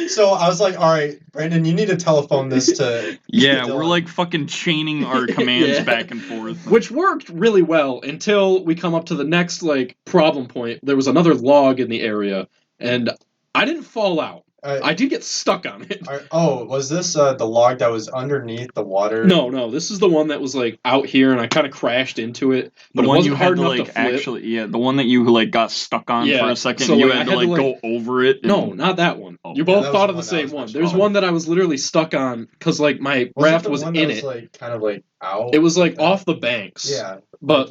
[SPEAKER 2] So I was like, "All right, Brandon, you need to telephone this to."
[SPEAKER 3] Yeah, we're fucking chaining our commands back and forth,
[SPEAKER 1] which worked really well until we come up to the next problem point. There was another log in the area, and I didn't fall out. I did get stuck on it.
[SPEAKER 2] Was this the log that was underneath the water?
[SPEAKER 1] No. This is the one that was out here, and I kind of crashed into it. But
[SPEAKER 3] the
[SPEAKER 1] it
[SPEAKER 3] one
[SPEAKER 1] wasn't
[SPEAKER 3] you
[SPEAKER 1] hard
[SPEAKER 3] had to
[SPEAKER 1] enough to flip.
[SPEAKER 3] Actually, the one that you got stuck on for a second. So, you had to go over it. And...
[SPEAKER 1] No, not that one. You both thought of the same one. There's one that I was literally stuck on because my raft was in it.
[SPEAKER 2] Kind of out.
[SPEAKER 1] It was off the banks.
[SPEAKER 2] Yeah.
[SPEAKER 1] But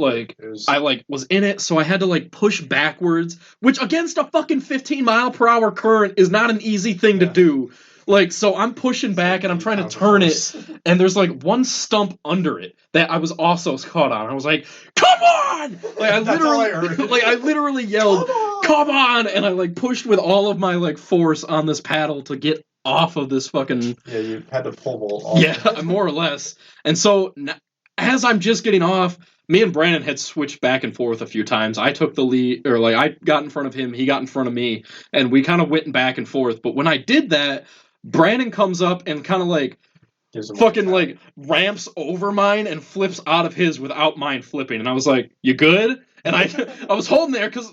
[SPEAKER 1] I was in it, so I had to push backwards, which against a fucking 15-mile-per-hour current is not an easy thing to do. So I'm pushing back and I'm trying to turn it, and there's one stump under it that I was also caught on. I was like, "Come on!" I literally yelled, "Come on!" And I pushed with all of my force on this paddle to get off of this fucking.
[SPEAKER 2] Yeah, you had to pole vault off.
[SPEAKER 1] Yeah, more or less. And so as I'm just getting off, me and Brandon had switched back and forth a few times. I took the lead, or I got in front of him, he got in front of me, and we kind of went back and forth. But when I did that, Brandon comes up and kind of fucking ramps over mine and flips out of his without mine flipping. And I was like, "You good?" And I was holding there because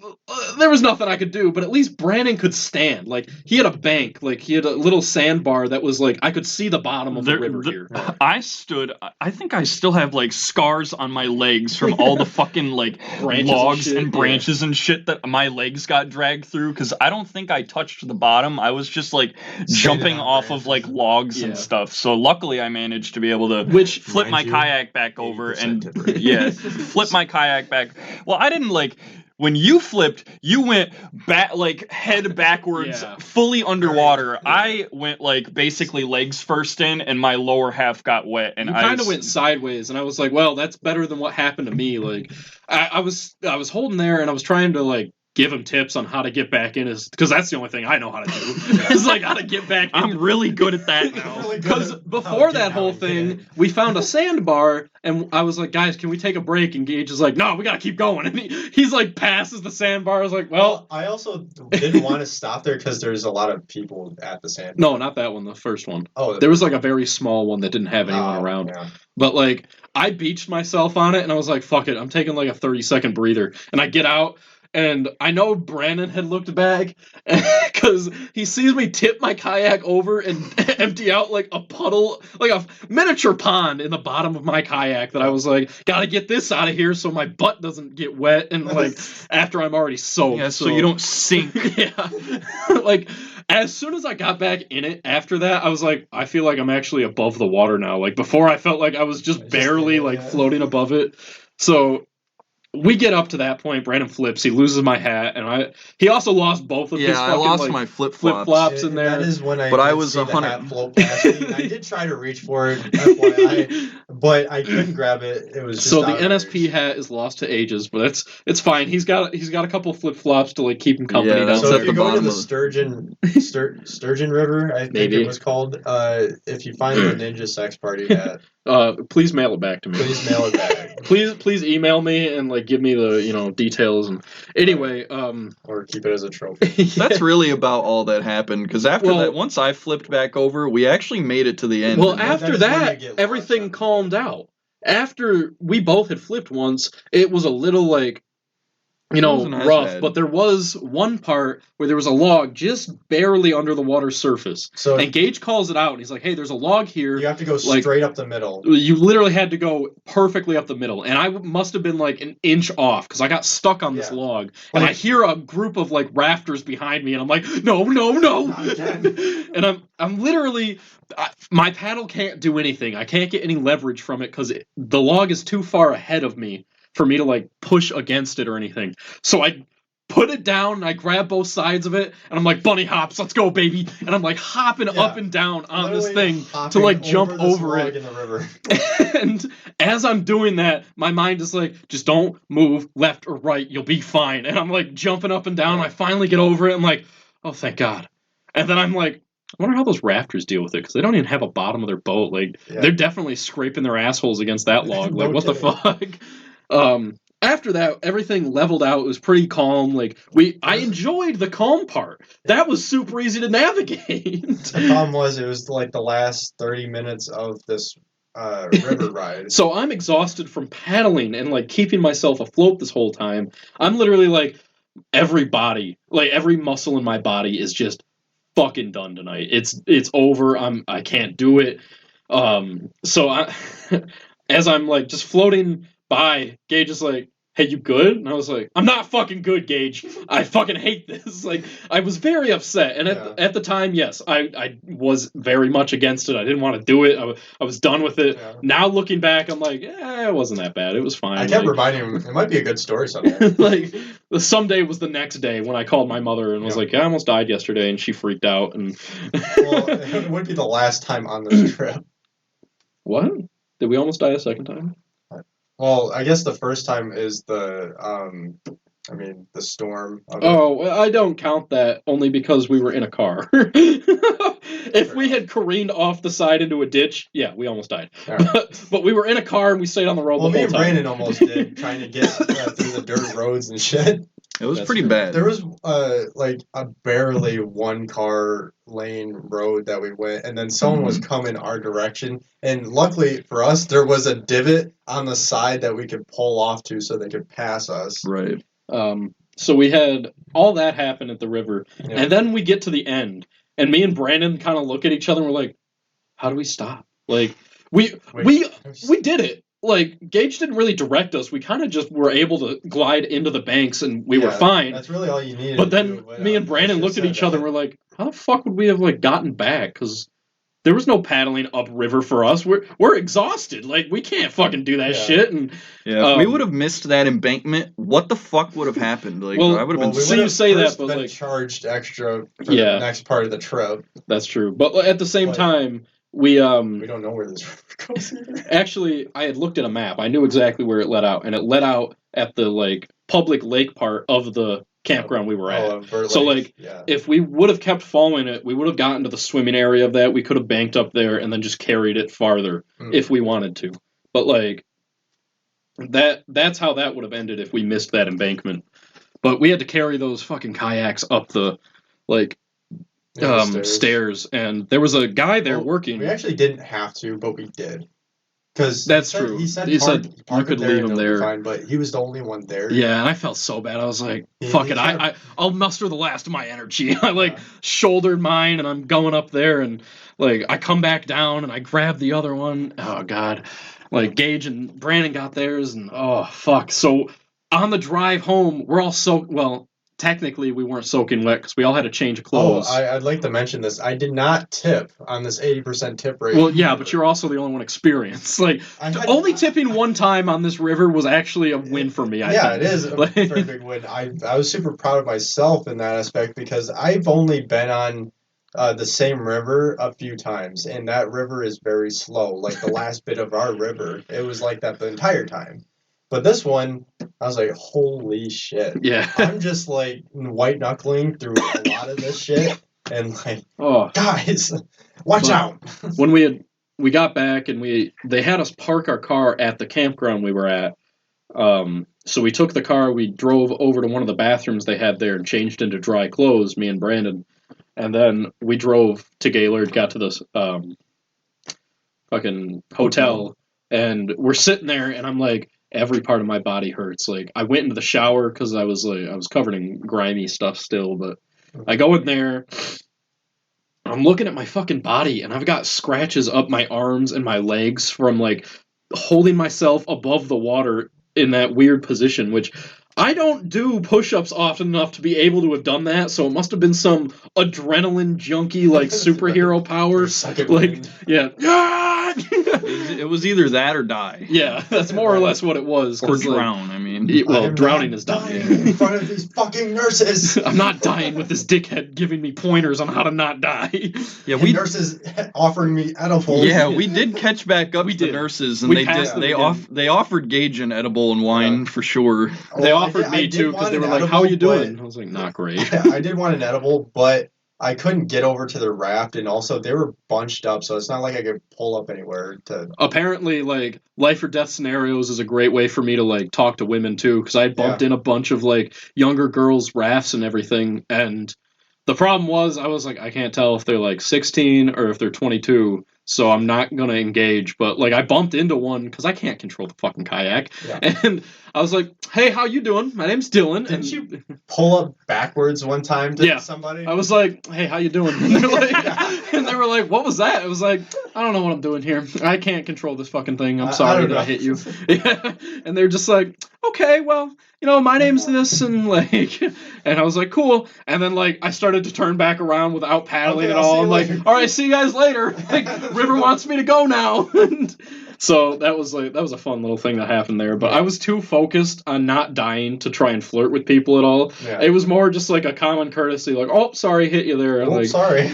[SPEAKER 1] there was nothing I could do, but at least Brandon could stand. Like, he had a bank, like, he had a little sandbar that was like, I could see the bottom of the river here.
[SPEAKER 3] I think I still have, like, scars on my legs from all the fucking, like, logs and branches and shit that my legs got dragged through, because I don't think I touched the bottom. I was just, like, jumping off of, like, logs and stuff. So luckily I managed to be able to flip my kayak back over and flip my kayak back. Well, I didn't, like, when you flipped, you went back, like, head backwards, fully underwater. I went, like, basically legs first in, and my lower half got wet. And I
[SPEAKER 1] kind of went sideways, and I was like, well, that's better than what happened to me. Like, I was holding there, and I was trying to, like, give him tips on how to get back in, because that's the only thing I know how to do. Is like how to get back in.
[SPEAKER 3] I'm really good at that now.
[SPEAKER 1] Because before that whole thing, we found a sandbar, and I was like, guys, can we take a break? And Gage is like, no, we gotta keep going. And he's like, passes the sandbar. I was like, well,
[SPEAKER 2] I also didn't want to stop there because there's a lot of people at the sandbar.
[SPEAKER 1] No, not that one, the first one. Oh, there was like a very small one that didn't have anyone around. Yeah. But like, I beached myself on it, and I was like, fuck it, I'm taking like a 30-second breather. And I get out, and I know Brandon had looked back because he sees me tip my kayak over and empty out like a puddle, like a miniature pond in the bottom of my kayak that I was like, gotta get this out of here so my butt doesn't get wet and like after I'm already soaked.
[SPEAKER 3] Yeah, so you don't sink.
[SPEAKER 1] Yeah. Like, as soon as I got back in it after that, I was like, I feel like I'm actually above the water now. Like, before I felt like I was just barely floating above it. So we get up to that point. Brandon flips. He loses my hat, and he also lost both of his.
[SPEAKER 3] I lost my
[SPEAKER 1] flip-flops in there.
[SPEAKER 2] That is when
[SPEAKER 3] I was
[SPEAKER 2] 100. Float past me. I did try to reach for it, FYI, but I couldn't grab it. It was just
[SPEAKER 1] so the NSP hat is lost to ages, but it's fine. He's got a couple flip-flops to like keep him company.
[SPEAKER 2] Yeah, so if you go to the Sturgeon River, I think it was called. If you find the Ninja Sex Party hat.
[SPEAKER 1] Please mail it back to me.
[SPEAKER 2] Please mail it back.
[SPEAKER 1] please email me and like give me the details and anyway
[SPEAKER 2] or keep it as a trophy.
[SPEAKER 3] That's really about all that happened, because after that, once I flipped back over, we actually made it to the end.
[SPEAKER 1] Well, after that everything calmed out. After we both had flipped once, it was a little like rough, but there was one part where there was a log just barely under the water's surface. So, and Gage calls it out, and he's like, hey, there's a log here.
[SPEAKER 2] You have to go straight up the middle.
[SPEAKER 1] You literally had to go perfectly up the middle. And I must have been like an inch off, because I got stuck on this log. And I hear a group of like rafters behind me, and I'm like, no. And I'm literally... my paddle can't do anything. I can't get any leverage from it, because the log is too far ahead of me for me to like push against it or anything. So I put it down and I grab both sides of it and I'm like, bunny hops, let's go, baby. And I'm like hopping up and down on this thing to like jump over it.
[SPEAKER 2] In the river.
[SPEAKER 1] And as I'm doing that, my mind is like, just don't move left or right, you'll be fine. And I'm like jumping up and down. I finally get over it. I'm like, oh, thank God. And then I'm like, I wonder how those rafters deal with it, because they don't even have a bottom of their boat. Like, they're definitely scraping their assholes against that log. Like, what the fuck? After that, everything leveled out. It was pretty calm. Like, I enjoyed the calm part. That was super easy to navigate.
[SPEAKER 2] The problem was, it was like the last 30 minutes of this river ride.
[SPEAKER 1] So I'm exhausted from paddling and like keeping myself afloat this whole time. I'm literally like, every muscle in my body is just fucking done tonight. It's over. I can't do it. So as I'm like just floating by, Gage is like, hey, you good? And I was like, I'm not fucking good, Gage. I fucking hate this. Like, I was very upset. And at the time, yes, I was very much against it. I didn't want to do it. I was done with it. Yeah. Now looking back, I'm like, it wasn't that bad. It was fine.
[SPEAKER 2] I kept reminding him, it might be a good story someday.
[SPEAKER 1] Like, the someday was the next day when I called my mother and was like, I almost died yesterday, and she freaked out. And
[SPEAKER 2] well, it would be the last time on this trip.
[SPEAKER 1] What? Did we almost die a second time?
[SPEAKER 2] Well, I guess the first time is the storm.
[SPEAKER 1] I don't count that, only because we were in a car. If we had careened off the side into a ditch, we almost died. Right. But we were in a car and we stayed on the road the whole time.
[SPEAKER 2] Well, me and Brandon almost did, trying to get through the dirt roads and shit.
[SPEAKER 3] It was
[SPEAKER 1] That's
[SPEAKER 3] pretty
[SPEAKER 1] true.
[SPEAKER 3] bad.
[SPEAKER 2] There was like a barely 1-car lane road that we went, and then someone was coming our direction. And luckily for us, there was a divot on the side that we could pull off to so they could pass us.
[SPEAKER 3] Right.
[SPEAKER 1] So we had all that happen at the river,
[SPEAKER 2] Yeah.
[SPEAKER 1] and then we get to the end, and me and Brandon kind of look at each other and we're like, how do we stop? Like, we did it. Like, Gage didn't really direct us. We kind of just were able to glide into the banks, and we were fine.
[SPEAKER 2] That's really all you needed.
[SPEAKER 1] But then me and Brandon looked at each other and we're like, how the fuck would we have, like, gotten back? Because there was no paddling upriver for us. We're exhausted. Like, we can't fucking do that shit. And
[SPEAKER 3] if we would have missed that embankment, what the fuck would have happened? Like, I would have been.
[SPEAKER 1] So you say that, but
[SPEAKER 2] been
[SPEAKER 1] like
[SPEAKER 2] charged extra for the next part of the trip.
[SPEAKER 1] That's true. But at the same time, we
[SPEAKER 2] don't know where this river goes either.
[SPEAKER 1] Actually, I had looked at a map. I knew exactly where it led out, and it led out at the like public lake part of the campground we were at. So like, if we would have kept following it, we would have gotten to the swimming area of that. We could have banked up there and then just carried it farther if we wanted to. But like, that's how that would have ended if we missed that embankment. But we had to carry those fucking kayaks up the like stairs, and there was a guy there working.
[SPEAKER 2] We actually didn't have to, but we did. Because
[SPEAKER 1] that's true.
[SPEAKER 2] He said
[SPEAKER 1] you could leave him there,
[SPEAKER 2] fine, but he was the only one there.
[SPEAKER 1] Yeah, and I felt so bad. I was like, "Fuck it, I'll muster the last of my energy." I shouldered mine, and I'm going up there, and like I come back down, and I grab the other one. Oh god, like Gage and Brandon got theirs, and oh fuck. So on the drive home, we're all soaked. Well, technically, we weren't soaking wet because we all had a change of clothes.
[SPEAKER 2] Oh, I'd like to mention this. I did not tip on this 80% tip rate.
[SPEAKER 1] Well, yeah, but you're also the only one experienced. Like, only tipping one time on this river was actually a win for me, I think.
[SPEAKER 2] It is a very big win. I was super proud of myself in that aspect because I've only been on the same river a few times, and that river is very slow. Like, the last bit of our river, it was like that the entire time. But this one, I was like, holy shit.
[SPEAKER 1] Yeah.
[SPEAKER 2] I'm just like white knuckling through a lot of this shit. And like, guys, watch out.
[SPEAKER 1] When we got back and they had us park our car at the campground we were at. So we took the car, we drove over to one of the bathrooms they had there and changed into dry clothes, me and Brandon. And then we drove to Gaylord, got to this fucking hotel, and we're sitting there and I'm like, every part of my body hurts. Like, I went into the shower because I was covered in grimy stuff still, but I go in there, I'm looking at my fucking body, and I've got scratches up my arms and my legs from, like, holding myself above the water in that weird position, which I don't do push-ups often enough to be able to have done that, so it must have been some adrenaline junkie, like, superhero powers. Like, yeah.
[SPEAKER 3] It was either that or die.
[SPEAKER 1] Yeah, that's more or less what it was.
[SPEAKER 3] Or drown, I mean.
[SPEAKER 1] Drowning is dying.
[SPEAKER 2] In front of these fucking nurses.
[SPEAKER 1] I'm not dying with this dickhead giving me pointers on how to not die.
[SPEAKER 3] Yeah,
[SPEAKER 2] nurses offering me edibles.
[SPEAKER 3] Yeah, we did catch back up to the nurses, and they offered Gage an edible and wine for sure.
[SPEAKER 1] They offered me too because they were like, "How are you doing?" I was like, "Not great."
[SPEAKER 2] I did want an edible, but I couldn't get over to the raft, and also they were bunched up, so it's not like I could pull up anywhere to...
[SPEAKER 1] Apparently, like, life or death scenarios is a great way for me to, like, talk to women, too, because I bumped in a bunch of, like, younger girls' rafts and everything, and the problem was, I was like, I can't tell if they're, like, 16 or if they're 22, so I'm not gonna engage, but, like, I bumped into one, because I can't control the fucking kayak, and I was like, hey, how you doing? My name's Dylan.
[SPEAKER 2] Didn't you pull up backwards one time to somebody?
[SPEAKER 1] I was like, hey, how you doing? And they were like, what was that? I was like, I don't know what I'm doing here. I can't control this fucking thing. I'm sorry that I hit you. And they're just like, okay, well, you know, my name's this, and like, and I was like, cool. And then like, I started to turn back around without paddling at all. I'm like, all right, see you guys later. Like, River wants me to go now. So that was a fun little thing that happened there. But I was too focused on not dying to try and flirt with people at all. Yeah. It was more just like a common courtesy, like, oh, sorry, hit you there.
[SPEAKER 2] Oh,
[SPEAKER 1] like,
[SPEAKER 2] sorry.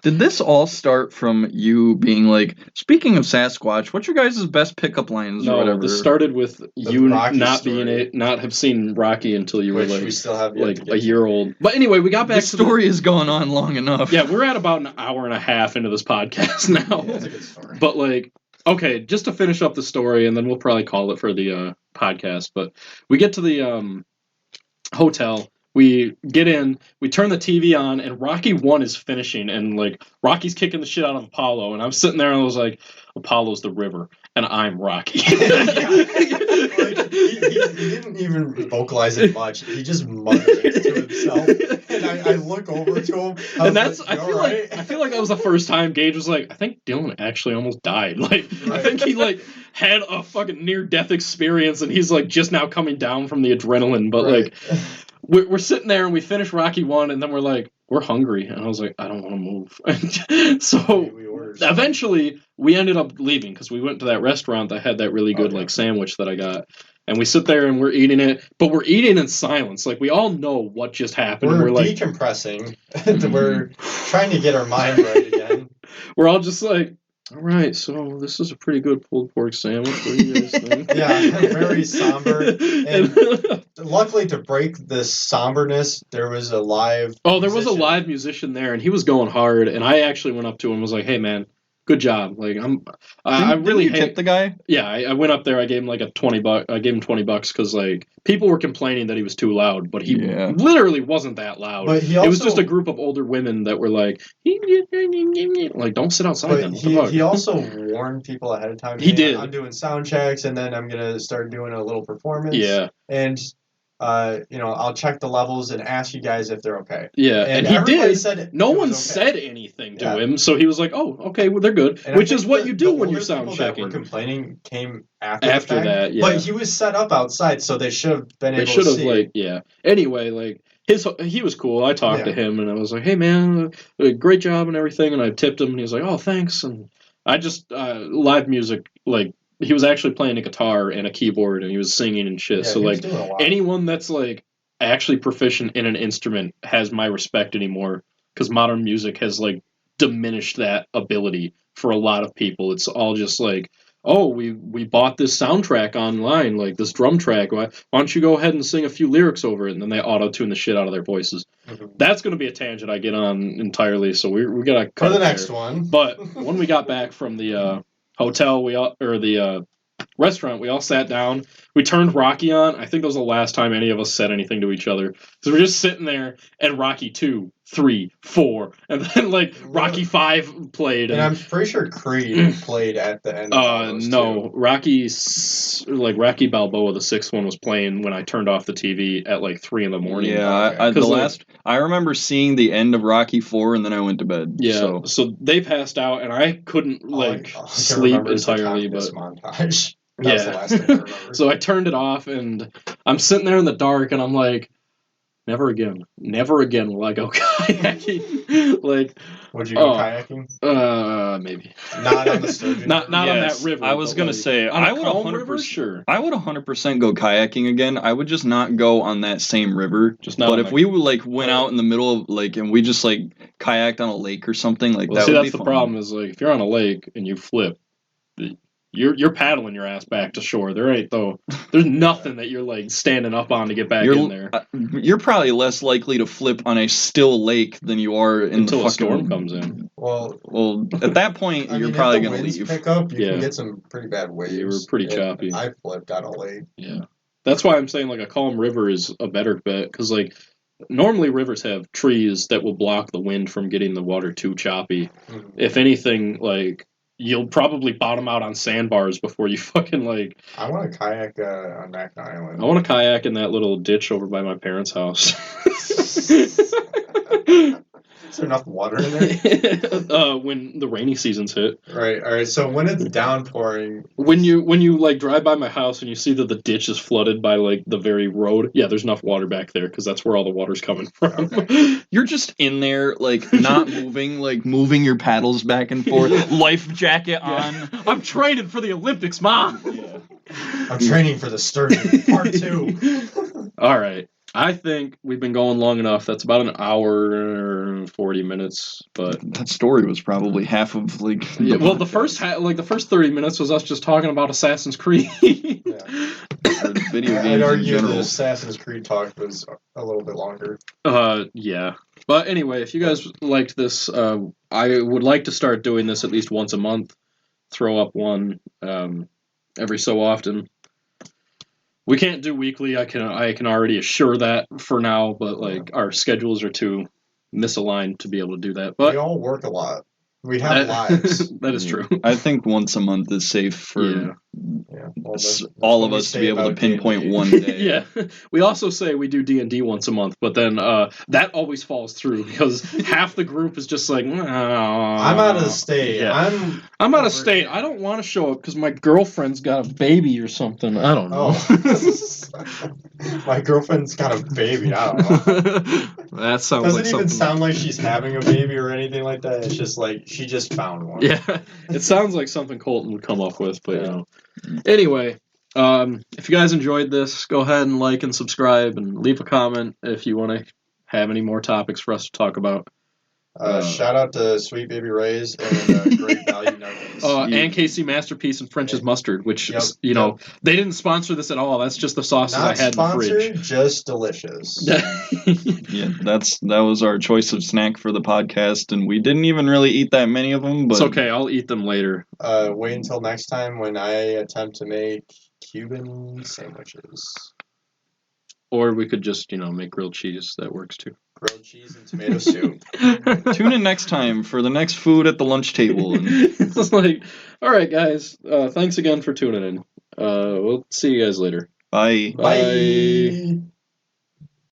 [SPEAKER 3] Did this all start from you being like, speaking of Sasquatch, what's your guys' best pickup lines or whatever?
[SPEAKER 1] This started with you not have seen Rocky until you were like,
[SPEAKER 2] we still have
[SPEAKER 1] like a year old. But anyway, we got back
[SPEAKER 3] to the story is going on long enough.
[SPEAKER 1] Yeah, we're at about an hour and a half into this podcast now.
[SPEAKER 2] Yeah, that's a good story.
[SPEAKER 1] But like, okay, just to finish up the story, and then we'll probably call it for the podcast. But we get to the hotel. We get in, we turn the TV on, and Rocky 1 is finishing, and, like, Rocky's kicking the shit out of Apollo, and I'm sitting there, and I was like, Apollo's the river, and I'm Rocky.
[SPEAKER 2] Like, he didn't even vocalize it much. He just muttered it to himself. And I look over to him.
[SPEAKER 1] And that's,
[SPEAKER 2] like,
[SPEAKER 1] I feel like that was the first time Gage was like, I think Dylan actually almost died. Like, I think he, like, had a fucking near-death experience, and he's, like, just now coming down from the adrenaline, but, like... We're sitting there and we finish Rocky 1 and then we're like, we're hungry. And I was like, I don't want to move. So eventually we ended up leaving because we went to that restaurant that had that really good like sandwich that I got. And we sit there and we're eating it, but we're eating in silence. Like, we all know what just happened.
[SPEAKER 2] We're
[SPEAKER 1] like
[SPEAKER 2] decompressing. We're trying to get our mind right again.
[SPEAKER 1] We're all just like, all right, so this is a pretty good pulled pork sandwich. What do you guys think?
[SPEAKER 2] Yeah, very somber. And luckily, to break the somberness, there was a live
[SPEAKER 1] was a live musician there, and he was going hard. And I actually went up to him and was like, hey, man, good job. Like, I really
[SPEAKER 3] didn't you tip the guy?
[SPEAKER 1] Yeah, I went up there. I gave him like $20. I gave him $20 because like people were complaining that he was too loud, but he literally wasn't that loud.
[SPEAKER 2] But
[SPEAKER 1] it was just a group of older women that were like don't sit outside.
[SPEAKER 2] But he also warned people ahead of time.
[SPEAKER 1] He did.
[SPEAKER 2] I'm doing sound checks, and then I'm gonna start doing a little performance.
[SPEAKER 1] Yeah,
[SPEAKER 2] and. I'll check the levels and ask you guys if they're okay.
[SPEAKER 1] Yeah, and he did.
[SPEAKER 2] Said
[SPEAKER 1] no one said anything to him, so he was like, "Oh, okay, well, they're good," which is what you do when you're sound checking.
[SPEAKER 2] That were complaining came after
[SPEAKER 1] that, yeah.
[SPEAKER 2] But he was set up outside, so they should have been able to see. They should have,
[SPEAKER 1] like, yeah. Anyway, like he was cool. I talked to him, and I was like, "Hey, man, great job and everything," and I tipped him, and he was like, "Oh, thanks," and I just live music like. He was actually playing a guitar and a keyboard, and he was singing and shit.
[SPEAKER 2] Yeah,
[SPEAKER 1] so, like, anyone that's, like, actually proficient in an instrument has my respect anymore, because modern music has, like, diminished that ability for a lot of people. It's all just, like, oh, we bought this soundtrack online, like, this drum track. Why don't you go ahead and sing a few lyrics over it? And then they auto-tune the shit out of their voices. Mm-hmm. That's going to be a tangent I get on entirely, so we got to cut
[SPEAKER 2] for the next one.
[SPEAKER 1] But when we got back from the... hotel, the restaurant, we all sat down. We turned Rocky on. I think that was the last time any of us said anything to each other. So we're just sitting there, and Rocky 2, 3, 4, and then like Rocky 5 played.
[SPEAKER 2] And I'm pretty sure Creed played at the end.
[SPEAKER 1] No, Rocky Balboa, the 6th one, was playing when I turned off the TV at like 3 in the morning.
[SPEAKER 3] Yeah, I remember seeing the end of Rocky 4, and then I went to bed.
[SPEAKER 1] Yeah, so they passed out, and I couldn't sleep entirely. But
[SPEAKER 2] montage. That was the last thing I remember.
[SPEAKER 1] So I turned it off, and I'm sitting there in the dark, and I'm like, never again will I go kayaking. Like,
[SPEAKER 2] would you go kayaking?
[SPEAKER 1] Maybe.
[SPEAKER 2] Not on the Sturgeon.
[SPEAKER 1] Not on that river.
[SPEAKER 3] I was gonna say I would 100%.
[SPEAKER 1] Sure.
[SPEAKER 3] I would 100% go kayaking again. I would just not go on that same river. But if we like went out in the middle of like and we just like kayaked on a lake or something like that, would be fun.
[SPEAKER 1] That's the problem. Is like if you're on a lake and you flip. You're paddling your ass back to shore. There's nothing that you're like standing up on to get back in there.
[SPEAKER 3] You're probably less likely to flip on a still lake than you are
[SPEAKER 1] until a storm comes in.
[SPEAKER 2] Well,
[SPEAKER 3] at that point you're probably going to leave.
[SPEAKER 2] Pick up, you can get some pretty bad waves.
[SPEAKER 1] You were pretty choppy.
[SPEAKER 2] I flipped on a lake.
[SPEAKER 1] Yeah, that's why I'm saying like a calm river is a better bet because like normally rivers have trees that will block the wind from getting the water too choppy. Mm-hmm. If anything, like. You'll probably bottom out on sandbars before you fucking, like...
[SPEAKER 2] I want to kayak on Mackinac Island.
[SPEAKER 1] I want to kayak in that little ditch over by my parents' house.
[SPEAKER 2] Is there enough water in there?
[SPEAKER 1] When the rainy seasons hit.
[SPEAKER 2] Right, alright, so when it's downpouring...
[SPEAKER 1] When you like, drive by my house and you see that the ditch is flooded by, like, the very road, yeah, there's enough water back there, because that's where all the water's coming from.
[SPEAKER 3] Okay. You're just in there, like, not moving, like, moving your paddles back and forth, life jacket on.
[SPEAKER 1] I'm training for the Olympics, Mom!
[SPEAKER 2] Yeah. I'm training for the Sturgeon, part 2.
[SPEAKER 1] Alright. I think we've been going long enough. That's about an hour and 40 minutes. But
[SPEAKER 3] that story was probably half of like.
[SPEAKER 1] Yeah, well, the first 30 minutes was us just talking about Assassin's Creed.
[SPEAKER 2] Yeah.
[SPEAKER 3] Video games
[SPEAKER 2] I'd argue
[SPEAKER 3] in general.
[SPEAKER 2] the Assassin's Creed talk was a little bit longer.
[SPEAKER 1] Yeah. But anyway, if you guys liked this, I would like to start doing this at least once a month. Throw up one every so often. We can't do weekly. I can already assure that for now, but like our schedules are too misaligned to be able to do that. But
[SPEAKER 2] we all work a lot. We have lives.
[SPEAKER 1] That is true.
[SPEAKER 3] I think once a month is safe for
[SPEAKER 2] Yeah. Well,
[SPEAKER 3] all of us to be able to pinpoint one day.
[SPEAKER 1] Yeah. We also say we do D&D once a month, but then that always falls through because half the group is just like,
[SPEAKER 2] I'm out of state.
[SPEAKER 1] Yeah. I'm out of state. I don't want to show up because my girlfriend's got a baby or something. I don't know.
[SPEAKER 2] Oh. My girlfriend's got a baby. I don't know.
[SPEAKER 1] That sounds
[SPEAKER 2] Doesn't
[SPEAKER 1] like
[SPEAKER 2] even
[SPEAKER 1] something.
[SPEAKER 2] sound like she's having a baby or anything like that. It's just like she just found one.
[SPEAKER 1] Yeah, it sounds like something Colton would come up with, but you know. Anyway, if you guys enjoyed this, go ahead and like and subscribe and leave a comment if you want to have any more topics for us to talk about.
[SPEAKER 2] Shout out to Sweet Baby Ray's and Great Value Nuggets.
[SPEAKER 1] And KC Masterpiece and French's Mustard, which, they didn't sponsor this at all. That's just the sauces I had in the fridge.
[SPEAKER 2] Just delicious.
[SPEAKER 3] Yeah, that was our choice of snack for the podcast, and we didn't even really eat that many of them. But
[SPEAKER 1] it's okay. I'll eat them later.
[SPEAKER 2] Wait until next time when I attempt to make Cuban sandwiches.
[SPEAKER 1] Or we could just, make grilled cheese. That works too.
[SPEAKER 2] Grilled cheese and tomato soup.
[SPEAKER 3] Tune in next time for the next food at the lunch table.
[SPEAKER 1] It's like, all right, guys. Thanks again for tuning in. We'll see you guys later.
[SPEAKER 3] Bye.
[SPEAKER 2] Bye.